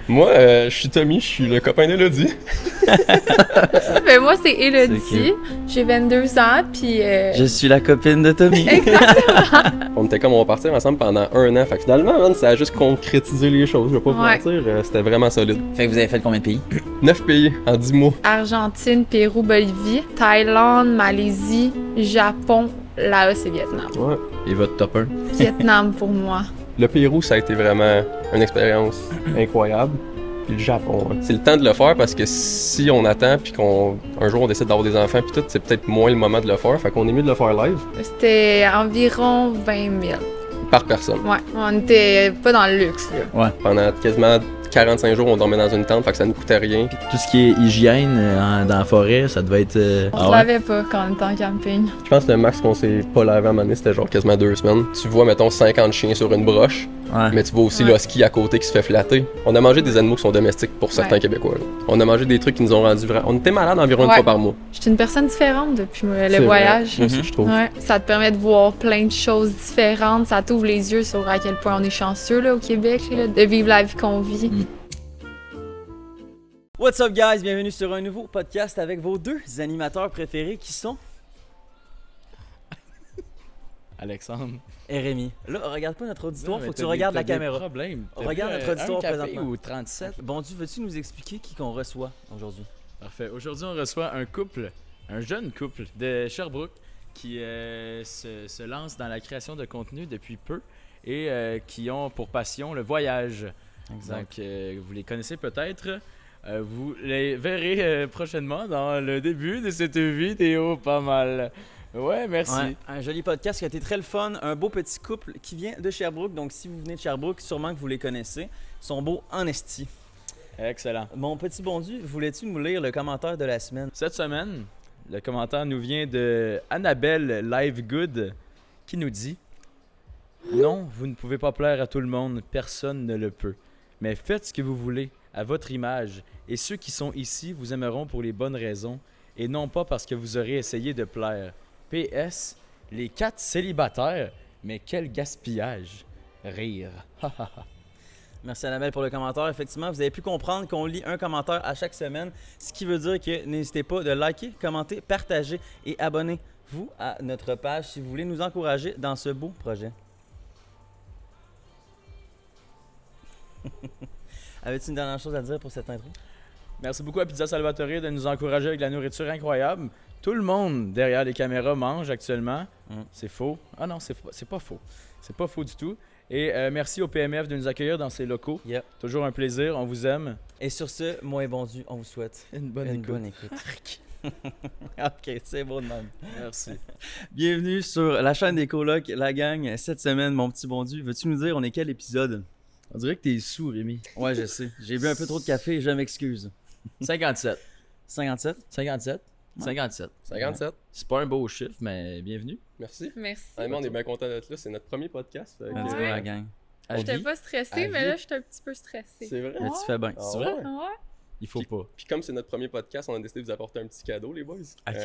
Moi, je suis Tommy, je suis le copain d'Élodie. Ben moi, c'est C'est Élodie. J'ai 22 ans, puis... Je suis la copine de Tommy. On était comme on va partir ensemble pendant 1 an. Fait que finalement, man, ça a juste concrétisé les choses. Je vais pas vous Ouais. mentir, c'était vraiment solide. Fait que vous avez fait combien de pays? 9 pays en 10 mois. Argentine, Pérou, Bolivie, Thaïlande, Malaisie, Japon, Laos et Vietnam. Ouais. Et votre top 1? Vietnam pour moi. Le Pérou, ça a été vraiment une expérience incroyable. Puis le Japon, hein. C'est le temps de le faire parce que si on attend puis un jour on décide d'avoir des enfants puis tout, c'est peut-être moins le moment de le faire. Fait qu'on est mieux de le faire live C'était environ 20 000. par personne. Ouais, on était pas dans le luxe, là. Pendant quasiment 45 jours, on dormait dans une tente, fait que ça ne coûtait rien. Tout ce qui est hygiène dans la forêt, ça devait être... On se lavait pas quand on était en camping. Je pense que le max qu'on s'est pas lavé à un moment donné, c'était genre quasiment 2 semaines. Tu vois, mettons, 50 chiens sur une broche, Ouais. mais tu vois aussi Ouais. l'husky à côté qui se fait flatter. On a mangé des animaux qui sont domestiques pour certains Ouais. Québécois. Là. On a mangé des trucs qui nous ont rendus vraiment... On était malades environ une Ouais. fois par mois. J'étais une personne différente depuis C'est le vrai. voyage. Moi aussi, je trouve. Ouais, ça te permet de voir plein de choses différentes. Ça t'ouvre les yeux sur à quel point on est chanceux là, au Québec, là, de vivre la vie qu'on vit. What's up guys, bienvenue sur un nouveau podcast avec vos deux animateurs préférés qui sont Alexandre. et Rémi. Là, regarde pas notre auditoire, Non, faut mais que tu t'as regardes des- la t'as des caméra. problèmes. Regarde notre auditoire un café présentement. ou 37. Bon Dieu, veux-tu nous expliquer qui qu'on reçoit aujourd'hui? Parfait. Aujourd'hui, on reçoit un jeune couple de Sherbrooke qui se lance dans la création de contenu depuis peu et qui ont pour passion le voyage. Donc, vous les connaissez peut-être. Vous les verrez prochainement dans le début de cette vidéo, pas mal. Ouais, merci. Ouais, un joli podcast qui a été très le fun, un beau petit couple qui vient de Sherbrooke, donc si vous venez de Sherbrooke, sûrement que vous les connaissez. Ils sont beaux en esti. Excellent. Mon petit bondu, voulais-tu nous lire le commentaire de la semaine? Cette semaine, le commentaire nous vient de Annabelle Livegood qui nous dit non, vous ne pouvez pas plaire à tout le monde, personne ne le peut. Mais faites ce que vous voulez, à votre image, et ceux qui sont ici vous aimeront pour les bonnes raisons, et non pas parce que vous aurez essayé de plaire. PS, les 4 célibataires, mais quel gaspillage. Rire. Merci Annabelle pour le commentaire. Effectivement, vous avez pu comprendre qu'on lit un commentaire à chaque semaine, ce qui veut dire que n'hésitez pas de liker, commenter, partager et abonnez-vous à notre page si vous voulez nous encourager dans ce beau projet. Avais-tu une dernière chose à dire pour cette intro? Merci beaucoup à Pizza Salvatore de nous encourager avec de la nourriture incroyable. Tout le monde derrière les caméras mange actuellement. C'est faux. Ah non, c'est pas faux. C'est pas faux du tout. Et merci au PMF de nous accueillir dans ses locaux. Yep. Toujours un plaisir, on vous aime. Et sur ce, moi et Bondu, on vous souhaite Une bonne une écoute. bonne écoute. Ok, c'est beau de même. Merci. Bienvenue sur la chaîne des colocs, la gang. Cette semaine, mon petit Bondu, veux-tu nous dire on est quel épisode? On dirait que t'es sous, Rémi. Ouais, je sais. J'ai bu un peu trop de café, je m'excuse. 57. 57? 57? Ouais. 57. 57. C'est pas un beau chiffre, mais bienvenue. Merci. Merci. Vraiment, on est bien content d'être là. C'est notre premier podcast. fait que- Let's go, Ouais. la gang. À J'étais vie. pas stressée, À mais vie. là, j'étais un petit peu stressée. C'est vrai. Mais tu fais bien. Ah C'est vrai? ouais? Ouais. Il faut pas. Puis comme c'est notre premier podcast, on a décidé de vous apporter un petit cadeau, les boys. Ok.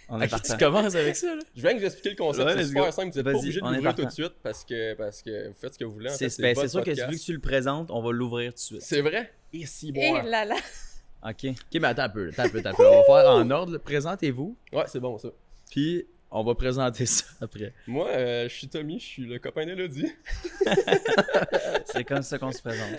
On est Ok, partant. tu commences avec ça, là? Je viens que vous expliquer le concept, Ouais, c'est let's super go. simple, vous êtes pas Vas-y, obligé de on est l'ouvrir tout partant. de suite parce que vous faites ce que vous voulez. En C'est fait, ben, votre c'est sûr que podcast. vu que tu le présentes, on va l'ouvrir tout de suite. C'est vrai? Et si Et bon. là là. Ok. Ok, mais attends un peu. On va faire en ordre. Là. Présentez-vous, Ouais, c'est bon ça. puis on va présenter ça après. Moi, je suis Tommy, je suis le copain d'Élodie. C'est comme ça qu'on se présente.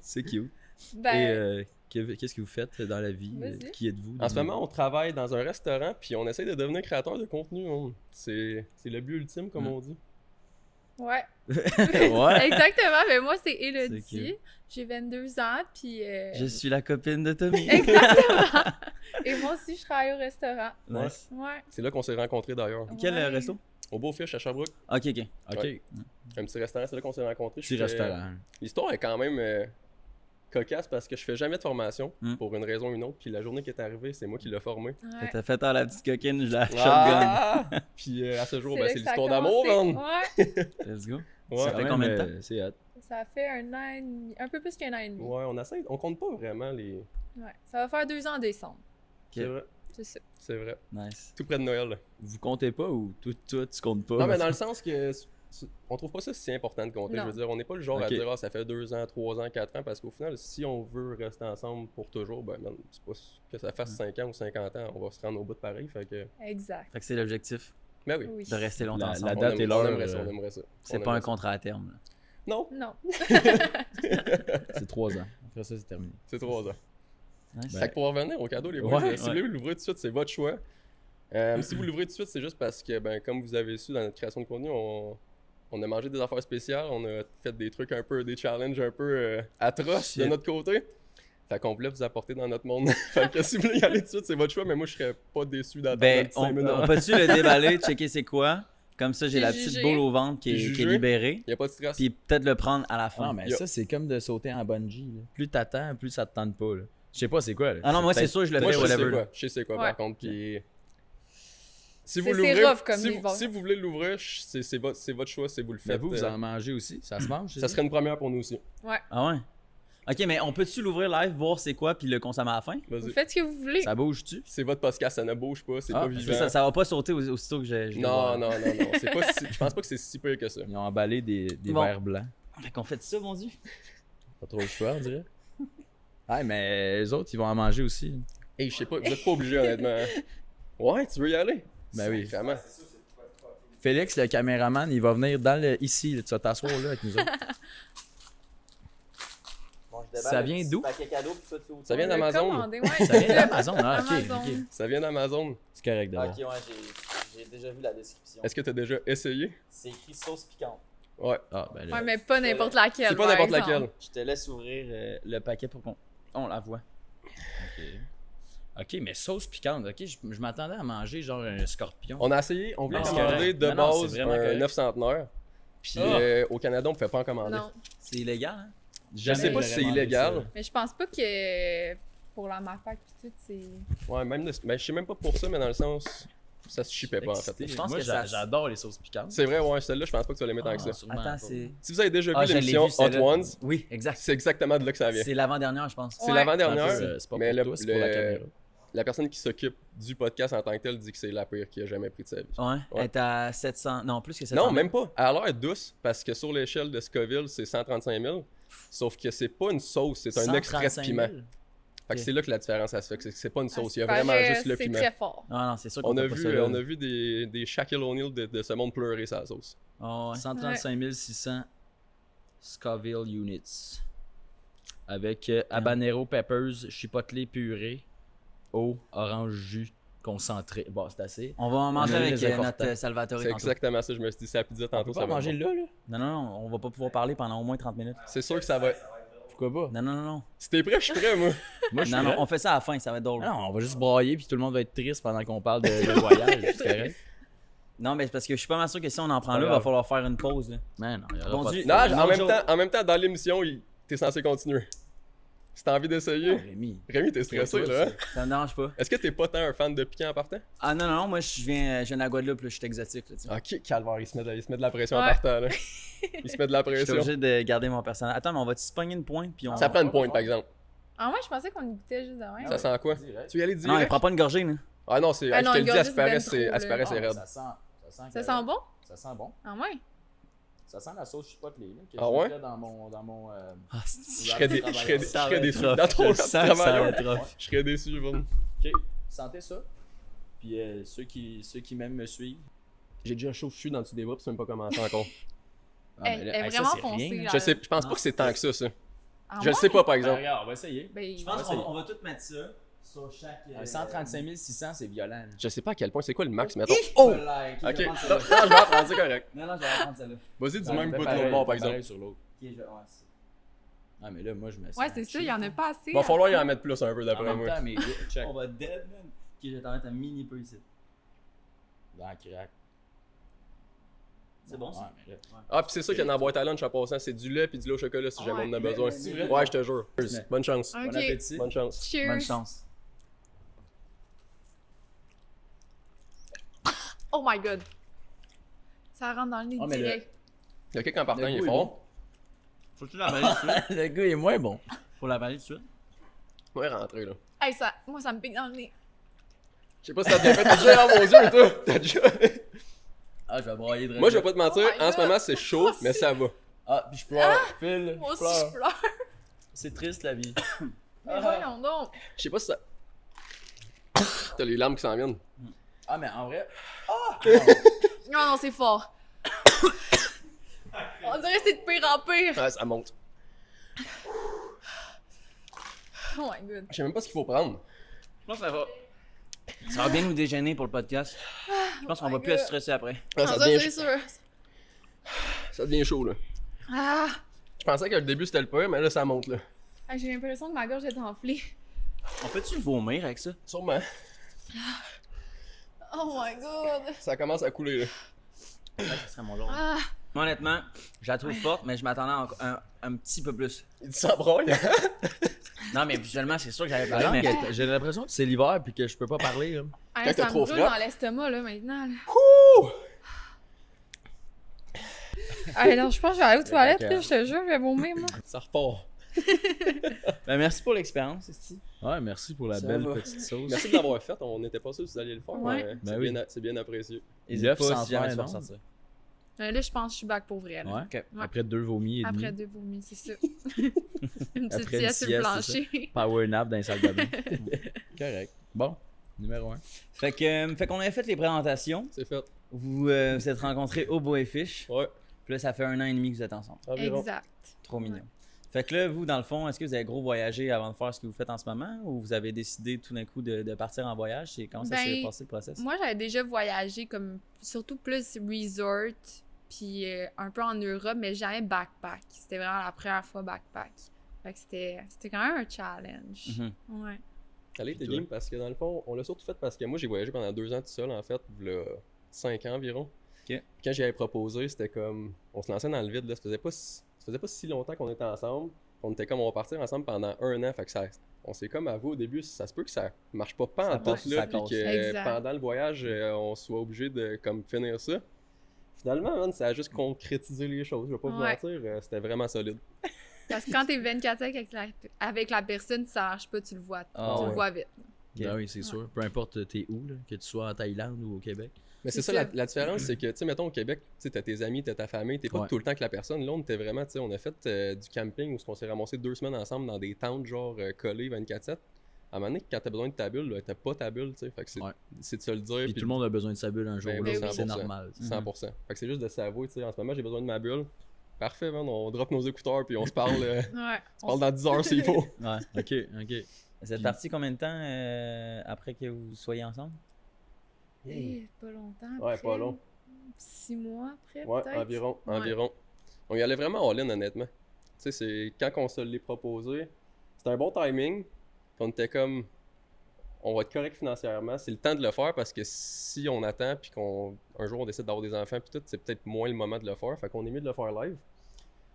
C'est cute. Ben, Et qu'est-ce que vous faites dans la vie? Vas-y. Qui êtes-vous? En ce moment, on travaille dans un restaurant, puis on essaie de devenir créateur de contenu. C'est le but ultime, comme on dit. ouais. Ouais. Exactement. Mais moi, c'est C'est Élodie. cute. J'ai 22 ans, puis... Je suis la copine de Tommy. Exactement. Et moi aussi, je travaille au restaurant. Nice. Ouais. C'est là qu'on s'est rencontrés d'ailleurs. Quel Ouais. resto? Au Beau Fiche à Sherbrooke, Ok, ok. Ok. Ouais. un petit restaurant, c'est là qu'on s'est rencontrés. Petit Je fais- restaurant. L'histoire est quand même cocasse parce que je fais jamais de formation Mm. pour une raison ou une autre. Puis la journée qui est arrivée, c'est moi qui l'ai formé. Ouais. T'as fait la petite coquine, je la shotgun. Ah! Puis à ce jour, là ben, c'est que ça a l'histoire d'amour, commencé. man! Ouais. Let's go. Ouais, Ça fait combien de temps? C'est hot. Ça fait 1 an et demi. Un peu plus qu'un an et demi. ouais, on compte pas vraiment les. Ouais. Ça va faire 2 ans en décembre. C'est vrai, C'est ça. c'est vrai. Nice. Tout près de Noël. Là. Vous comptez pas ou toi, tu comptes pas? Non, mais dans le sens que on trouve pas ça si important de compter. Non. Je veux dire, on n'est pas le genre à Ok. dire, ah, ça fait 2 ans, 3 ans, 4 ans, parce qu'au final, si on veut rester ensemble pour toujours, ben, man, c'est pas que ça fasse 5 ans ou 50 ans, on va se rendre au bout de pareil. Fait que, Exact. Fait que c'est l'objectif, ben oui. Oui. de rester longtemps La- ensemble. la On date aime- et l'heure, on aimerait ça, on aimerait ça. C'est On pas un aimerait ça. contrat à terme. Là. Non, Non. C'est 3 ans. Après ça, c'est terminé. c'est 3 ans. Nice. Ben, Fait que pour revenir au cadeau, les boys, Ouais. si vous voulez l'ouvrir tout de suite, c'est votre choix. Si vous l'ouvrez tout de suite, c'est juste parce que, ben, comme vous avez su dans notre création de contenu, on a mangé des affaires spéciales, on a fait des trucs un peu, des challenges un peu atroces de Shit. notre côté. Fait qu'on voulait vous apporter dans notre monde. Fait que si vous voulez y aller tout de suite, c'est votre choix, mais moi je serais pas déçu d'attendre Ben, un petit 5 minutes. on peut-tu le déballer, checker c'est quoi? Comme ça, j'ai Puis la petite juger. boule au ventre qui Puis est juger. libérée. Y a pas de stress. Puis peut-être le prendre à la fin. Non, mais Yo. ça, c'est comme de sauter en bungee. Là. Plus t'attends, plus ça te tente pas. Là. Je sais pas c'est quoi. Là. Ah non, moi c'est peut-être- sûr je le Moi fais, je sais whatever. quoi, là. je sais c'est quoi Ouais. par contre. Puis si vous C'est l'ouvrez, rough comme si, livre. si vous voulez l'ouvrir, c'est votre choix, c'est vous le Mais faites. vous, vous en mangez aussi. Ça se mange? Ça serait une première pour nous aussi. Ah ouais? Ok, mais on peut-tu l'ouvrir live, voir c'est quoi, puis le consommer à la fin? Vas-y. Vous faites ce que vous voulez. Ça bouge-tu? C'est votre podcast, ça ne bouge pas, c'est Ah, pas parce que vivant. Ça va pas sauter aussitôt que je le Non, vois. non, non, non. C'est pas si- je pense pas que c'est si pire que ça. Ils ont emballé des Bon. verres blancs. Fait qu'on fait ça, mon dieu. Pas trop le choix, on dirait. Ah, mais les autres, ils vont en manger aussi. Hey, je sais pas, vous êtes pas obligé honnêtement. Ouais, tu veux y aller? Ben oui. Vraiment. Félix, le caméraman, il va venir ici. Là, tu vas t'asseoir là avec nous autres. Ça vient d'où? Ça vient d'Amazon. Commandé, ouais, Ça c'est vient d'Amazon? Ah, ok. Amazon. ok. Ça vient d'Amazon. C'est correct d'abord. Ok, ouais, j'ai déjà vu la description. Est-ce que t'as déjà essayé? C'est écrit sauce piquante. Ouais. Ah, ben là. Ouais, mais pas n'importe laquelle. C'est pas par n'importe exemple. laquelle. Je te laisse ouvrir le paquet pour qu'on la voit. Ok. Ok, mais sauce piquante. Ok, je m'attendais à manger genre un scorpion. On a essayé, on voulait Non, c'est commander correct. de Non, non, base c'est vraiment un correct. 9 centenaires. Puis Ah. au Canada, on pouvait pas en commander. Non. C'est illégal, hein? Je sais pas si c'est illégal. Mais je pense pas que pour la MAFAC pis tout, c'est. Ouais, même je sais même pas pour ça, mais dans le sens, ça se shippait pas en fait. Je pense Moi, que ça- j'adore les sauces piquantes. C'est vrai, ouais, celle-là, je pense pas que tu vas l'aimer tant que ça. sûrement Attends, pas. c'est. Si vous avez déjà Ah, vu je l'ai l'émission vu, celle-là. Hot Ones, Oui, exact. c'est exactement de là que ça vient. C'est l'avant-dernière, je pense. C'est Ouais. l'avant-dernière, C'est pas mais pour toi, c'est pour la caméra. la personne qui s'occupe du podcast en tant que tel dit que c'est la pire qu'il a jamais pris de sa vie. Ouais. Ouais. Elle est à 700. Non, plus que 700. Non, même pas. Elle a l'air douce parce que sur l'échelle de Scoville, c'est 135 000. Sauf que c'est pas une sauce, c'est un extrait de 135 piment. 000. Fait que Ok. c'est là que la différence ça se fait, que c'est pas une sauce, il y a Ça vraiment paraît, juste le c'est piment. très fort. Non, non, c'est sûr qu'on On a fait pas vu, ça, là. on a vu des Shaquille O'Neal de ce monde pleurer sa sauce. Ah ouais. 135 600 Scoville Units. Avec habanero peppers, chipotle purée, eau, orange jus concentré. Bon, c'est assez. On va en manger On a avec les importants. notre Salvatore C'est tantôt. exactement ça, je me suis dit, c'est la pizza On tantôt, peut ça pas va manger être là, là? Non, non, non, on va pas pouvoir parler pendant au moins 30 minutes. bon. C'est sûr que ça va. Pourquoi pas? Non, non, non, non. Si t'es prêt, je suis prêt, moi. Moi, je suis Non, non, prêt. on fait ça à la fin, ça va être drôle. Ah non, on va juste brailler puis tout le monde va être triste pendant qu'on parle de voyage. C'est correct? Non, mais c'est parce que je suis pas mal sûr que si on en prend pas là, il va grave. falloir faire une pause. Là. Man, non, il y aura Bon pas Dieu. de... Non, Bonjour. en même temps, dans l'émission, t'es censé continuer. Si t'as envie d'essayer. Rémi. Rémi, t'es stressé, là. Hein? Ça me dérange pas. Est-ce que t'es pas tant un fan de piquant en partant? Ah non, non, non, moi je viens de la Guadeloupe, là, je suis exotique. Là, tu sais. Ok, calvaire, il se met de la pression en Ouais. partant, là. Il se met de la Je suis pression. obligé de garder mon personnage. Attends, mais on va-tu se pogner une pointe puis on. Ça prend une pointe, par exemple. Ah, moi, je pensais qu'on y goûtait juste de même. Ça sent quoi? Direct. Tu veux y aller Non, il direct? prend pas une gorgée, là. Ah non, c'est. Ah je non, te le une dis, gorgée, asparagus, c'est c'est ben trop, asparagus, c'est là. raide. Ça sent Ça sent bon? Ça sent bon. Ah, ouais. Ça sent la sauce chipotle là, que Ah je ouais? mettrais dans mon Ah, Je serais déçu. rough. Dans ton Je sens que ça va travail, être rough. je serais déçu, Yvonne. OK, sentez ça. Puis ceux qui m'aiment me suivent. J'ai déjà chaud dessus dans le dessus des bras, puis c'est même pas commencé encore. Ah, Elle mais là, est hey, ça, vraiment c'est foncée, rien. là. Je pense pas que c'est tant que ça. Ah, Je le ouais? sais pas, par Ben, exemple. regarde, on va essayer. Ben, Je pense essayer. qu'on va tout mettre ça sur chaque. 135 600, c'est violent. là. Je sais pas à quel point, c'est quoi le max, mettons. Oh! Ok, non, non, je vais apprendre, c'est correct. Non, non, je vais apprendre celle-là. Vas-y du Ben, même fais bout de pareil, l'autre bord, par fais pareil exemple. sur l'autre. Ok, je. Ouais, c'est- Ah, mais là, moi, je me sens. Ouais, c'est ça, il y en a pas assez. Va falloir y à en mettre plus un peu, En d'après même moi. temps, mais check. On va dead, man. Ok, je vais t'en mettre un mini peu ici. Dans la craque. C'est bon ça? Ouais, mais là. Ah, puis c'est ça qu'il y a dans la boîte à lunch en passant, c'est du lait puis du lait au chocolat si jamais on en a Ouais. besoin. C'est vrai? Ouais, je te jure. Bonne chance. Ok. Bon appétit. Bonne chance. Cheers. Bonne chance. Oh my god. Ça rentre dans le nez Ah, mais direct. Il y a quelqu'un en partant, Le il est goût est fort. Faut-tu l'avaler tout de suite? Le gars est moins bon. Faut l'avaler tout de suite? Ouais, rentré là. Hey, ça, moi, ça me pique dans le nez. Je sais pas si t'as bien fait. T'as déjà l'air aux yeux, toi. T'as déjà. Ah, je vais broyer de Moi, je vais pas te mentir, Oh my en ce God. moment, c'est chaud, mais ça va. Ah, puis je pleure. Phil, Moi je aussi, pleure. je pleure. C'est triste la vie. Mais voyons donc. Je sais pas si ça. T'as les larmes qui s'en viennent. Ah, mais en vrai. Non, non, c'est fort. On dirait que c'est de pire en pire. Ouais, ça monte. Oh my god. Je sais même pas ce qu'il faut prendre. Je pense que ça va. Ça va bien nous déjeuner pour le podcast. Je pense qu'on va plus être stressé après. Ah, Ah, ça, ça, devient c'est sûr. ça devient chaud, là. Ah! Je pensais que le début c'était le pire, mais là, ça monte, là. Ah, j'ai l'impression que ma gorge est enflée. On peut-tu vomir avec ça? Sûrement. Oh my god. Ça commence à couler, là. Ouais, ça serait mon genre. Ah! Moi, honnêtement, je la trouve forte, mais je m'attendais à un petit peu plus. Il s'embrouille. Non, mais visuellement, c'est sûr que j'avais La pas langue, mais... j'ai l'impression que c'est l'hiver puis que je peux pas parler. Là. Ah, Quand ça t'as me trop brûle froid. dans l'estomac, là, maintenant. Là. Ouh! Ah, non, je pense que je vais aller aux toilettes, Ok. là, je te jure, je vais vomir, moi. Ça repart. Ben, merci pour l'expérience, Esti. Ouais, merci pour la Ça belle va. petite sauce. Merci de l'avoir fait. On n'était pas sûr si vous alliez le faire, Ouais. mais Ben c'est oui. c'est bien apprécié. N'hésite L'œuf pas sans si jamais fer, tu vas non? ressentir. Là, je pense que je suis back pour vrai, là. Ouais. Ok. Après 2 vomis et demi. Après 2 vomis, c'est ça. Une petite Après une sieste sur le sieste, c'est plancher. Power nap dans les salles de bain. Correct. Bon, numéro 1. Fait qu'on avait fait les présentations. C'est fait. Vous vous êtes rencontrés au Beau et Fiche. Ouais. Puis là, ça fait 1 an et demi que vous êtes ensemble. Environ. Exact. Trop mignon. Fait que là, vous, dans le fond, est-ce que vous avez gros voyagé avant de faire ce que vous faites en ce moment ou vous avez décidé tout d'un coup de partir en voyage? Comment ça s'est Ben, passé le process? Moi, j'avais déjà voyagé comme surtout plus resort, puis un peu en Europe, mais jamais backpack. C'était vraiment la première fois backpack. Fait que c'était quand même un challenge. Mhm. Ouais. Allez, t'es Puis toi? game parce que dans le fond, on l'a surtout fait parce que moi j'ai voyagé pendant 2 ans tout seul en fait, il y a 5 ans environ. Ok. Puis quand j'y avais proposé, c'était comme. On se lançait dans le vide là, ça faisait pas si longtemps qu'on était ensemble. On était comme on va partir ensemble pendant 1 an. Fait que ça. On s'est comme avoué au début, ça se peut que ça marche pas Ça en tout passe, là, ça puis casse. que Exact. pendant le voyage, on soit obligé de comme finir ça. Finalement, man, ça a juste concrétisé les choses. Je vais pas vous Ouais. mentir, c'était vraiment solide. Parce que quand t'es 24 avec la personne, ça marche pas, tu le vois. Ah tu ouais. le vois vite. Ben oui, c'est sûr. Peu importe t'es où, là, que tu sois en Thaïlande ou au Québec. Mais c'est C'est ça, ça. la différence, c'est que, tu sais, mettons au Québec, tu sais, t'as tes amis, t'as ta famille, t'es pas Ouais. tout le temps avec la personne. Là, on était vraiment, tu sais, on a fait du camping où on s'est ramassé 2 semaines ensemble dans des tentes, genre collées 24/7. À un moment donné, quand t'as besoin de ta bulle, là, t'as pas ta bulle, tu sais. Fait que c'est Ouais. c'est de se le dire. Puis tout le monde a besoin de sa bulle un jour, Ben là, oui, c'est 100%. normal. 100%. Fait que c'est juste de s'avouer, tu sais, en ce moment, j'ai besoin de ma bulle. Parfait, man, on drop nos écouteurs puis on se parle, Ouais. on se parle dans 10 heures s'il faut. Ouais. Ok, ok. Vous êtes partis combien de temps après que vous soyez ensemble? Pas longtemps. Ouais, après. pas long. 6 mois après, Ouais, peut-être. environ, Ouais. environ. On y allait vraiment all-in, honnêtement. Tu sais, c'est quand on se l'est proposé, c'était un bon timing. Puis on était comme, on va être correct financièrement. C'est le temps de le faire parce que si on attend puis un jour on décide d'avoir des enfants puis tout, c'est peut-être moins le moment de le faire. Fait qu'on est mieux de le faire live.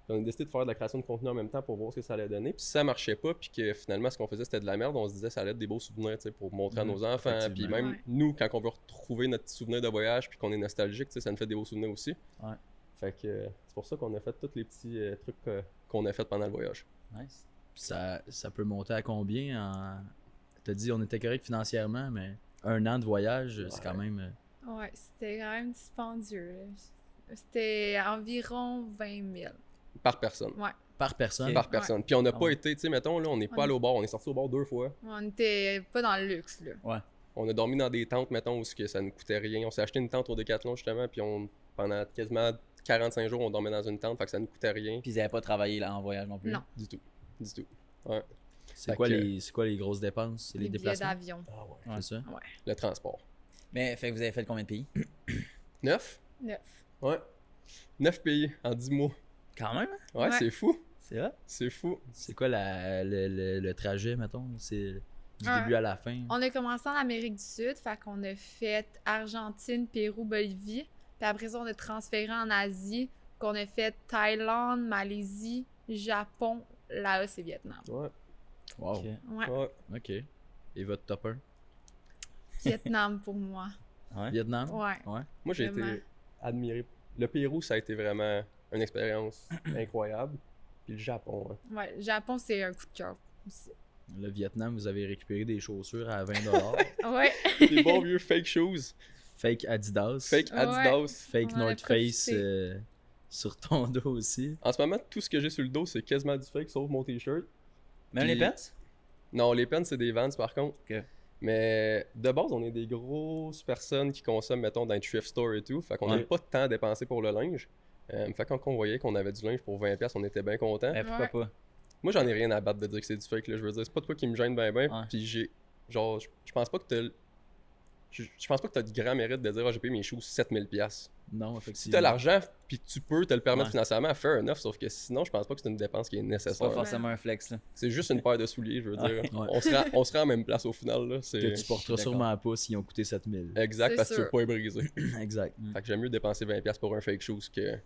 Puis on a décidé de faire de la création de contenu en même temps pour voir ce que ça allait donner. Puis si ça marchait pas puis que finalement ce qu'on faisait c'était de la merde, on se disait ça allait être des beaux souvenirs, tu sais, pour montrer à Mhm, nos enfants. Puis effectivement. même Ouais. nous, quand on veut retrouver notre petit souvenir de voyage puis qu'on est nostalgique, tu sais, ça nous fait des beaux souvenirs aussi. Ouais. Fait que c'est pour ça qu'on a fait tous les petits trucs qu'on a fait pendant le voyage. Nice. Puis ça peut monter à combien en... T'as dit on était correct financièrement, mais 1 an de voyage, c'est quand même... Ouais, c'était quand même dispendieux. Là. C'était environ 20 000. Par personne. Ouais. Par personne. Ok. Par personne. Puis on n'a Ah pas ouais. été, tu sais, mettons, là, on n'est pas allé au bar. On est sorti au bar 2 fois. On était pas dans le luxe, là. On a dormi dans des tentes, mettons, où ça nous coûtait rien. On s'est acheté une tente au Décathlon, justement, puis pendant quasiment 45 jours, on dormait dans une tente, fait que ça nous coûtait rien. Puis ils n'avaient pas travaillé là, en voyage non plus? Non. Du tout. Du tout. Ouais. C'est Fait quoi, que- c'est quoi les grosses dépenses? C'est les Les billets déplacements? d'avion. Ah ouais. C'est ça? Le transport. Mais fait que vous avez fait combien de pays? 9? 9. Ouais. 9 pays en 10 mois. Quand même, hein? Ouais, Ouais. c'est fou. C'est vrai? C'est fou. C'est quoi le trajet, mettons? C'est du Ouais. début à la fin? On a commencé en Amérique du Sud, fait qu'on a fait Argentine, Pérou, Bolivie. Puis après ça, on a transféré en Asie, qu'on a fait Thaïlande, Malaisie, Japon, Laos et Vietnam. Ouais. Wow. Ok. Ouais, Ouais. OK. Et votre top 1? Vietnam pour moi. Ouais. Vietnam? Ouais. Moi, j'ai Vraiment. été admiré. Le Pérou, ça a été vraiment une expérience incroyable. Puis le Japon, hein. Ouais, le Japon, c'est un coup de cœur aussi. Le Vietnam, vous avez récupéré des chaussures à 20 Ouais. Des bons vieux fake shoes. Fake Adidas. Fake Ouais. Adidas. Fake On en a North Face profité. sur ton dos aussi. En ce moment, tout ce que j'ai sur le dos, c'est quasiment du fake, sauf mon t-shirt. Même Puis- les pants? Non, les pens, c'est des Vans par contre. Ok. Mais de base, on est des grosses personnes qui consomment, mettons, dans les thrift store et tout. Fait qu'on Ouais. n'avait pas de temps à dépenser pour le linge. Fait quand on voyait qu'on avait du linge pour 20$, on était bien contents. Ben, pourquoi Ouais. pas? Moi, j'en ai rien à battre de dire que c'est du fake, là. Je veux dire, c'est pas de quoi qui me gêne bien. Ouais. Puis j'ai. Genre, je pense pas que t'as. Je pense pas que t'as de grand mérite de dire, ah, j'ai payé mes shoes 7000$. Non, Si effectivement. t'as l'argent, puis que tu peux te le permettre Ouais. financièrement, fair enough. Sauf que sinon, je pense pas que c'est une dépense qui est C'est nécessaire. pas forcément un flex, là. C'est juste une paire de souliers, je veux dire. Ouais. On sera à la même place au final, là. Que C'est tu porteras d'accord. sûrement pas s'ils ont coûté 7000. exact C'est parce que tu sûr. veux pas les briser. Exact. Fait que j'aime mieux dépenser 20$ pour un fake shoes que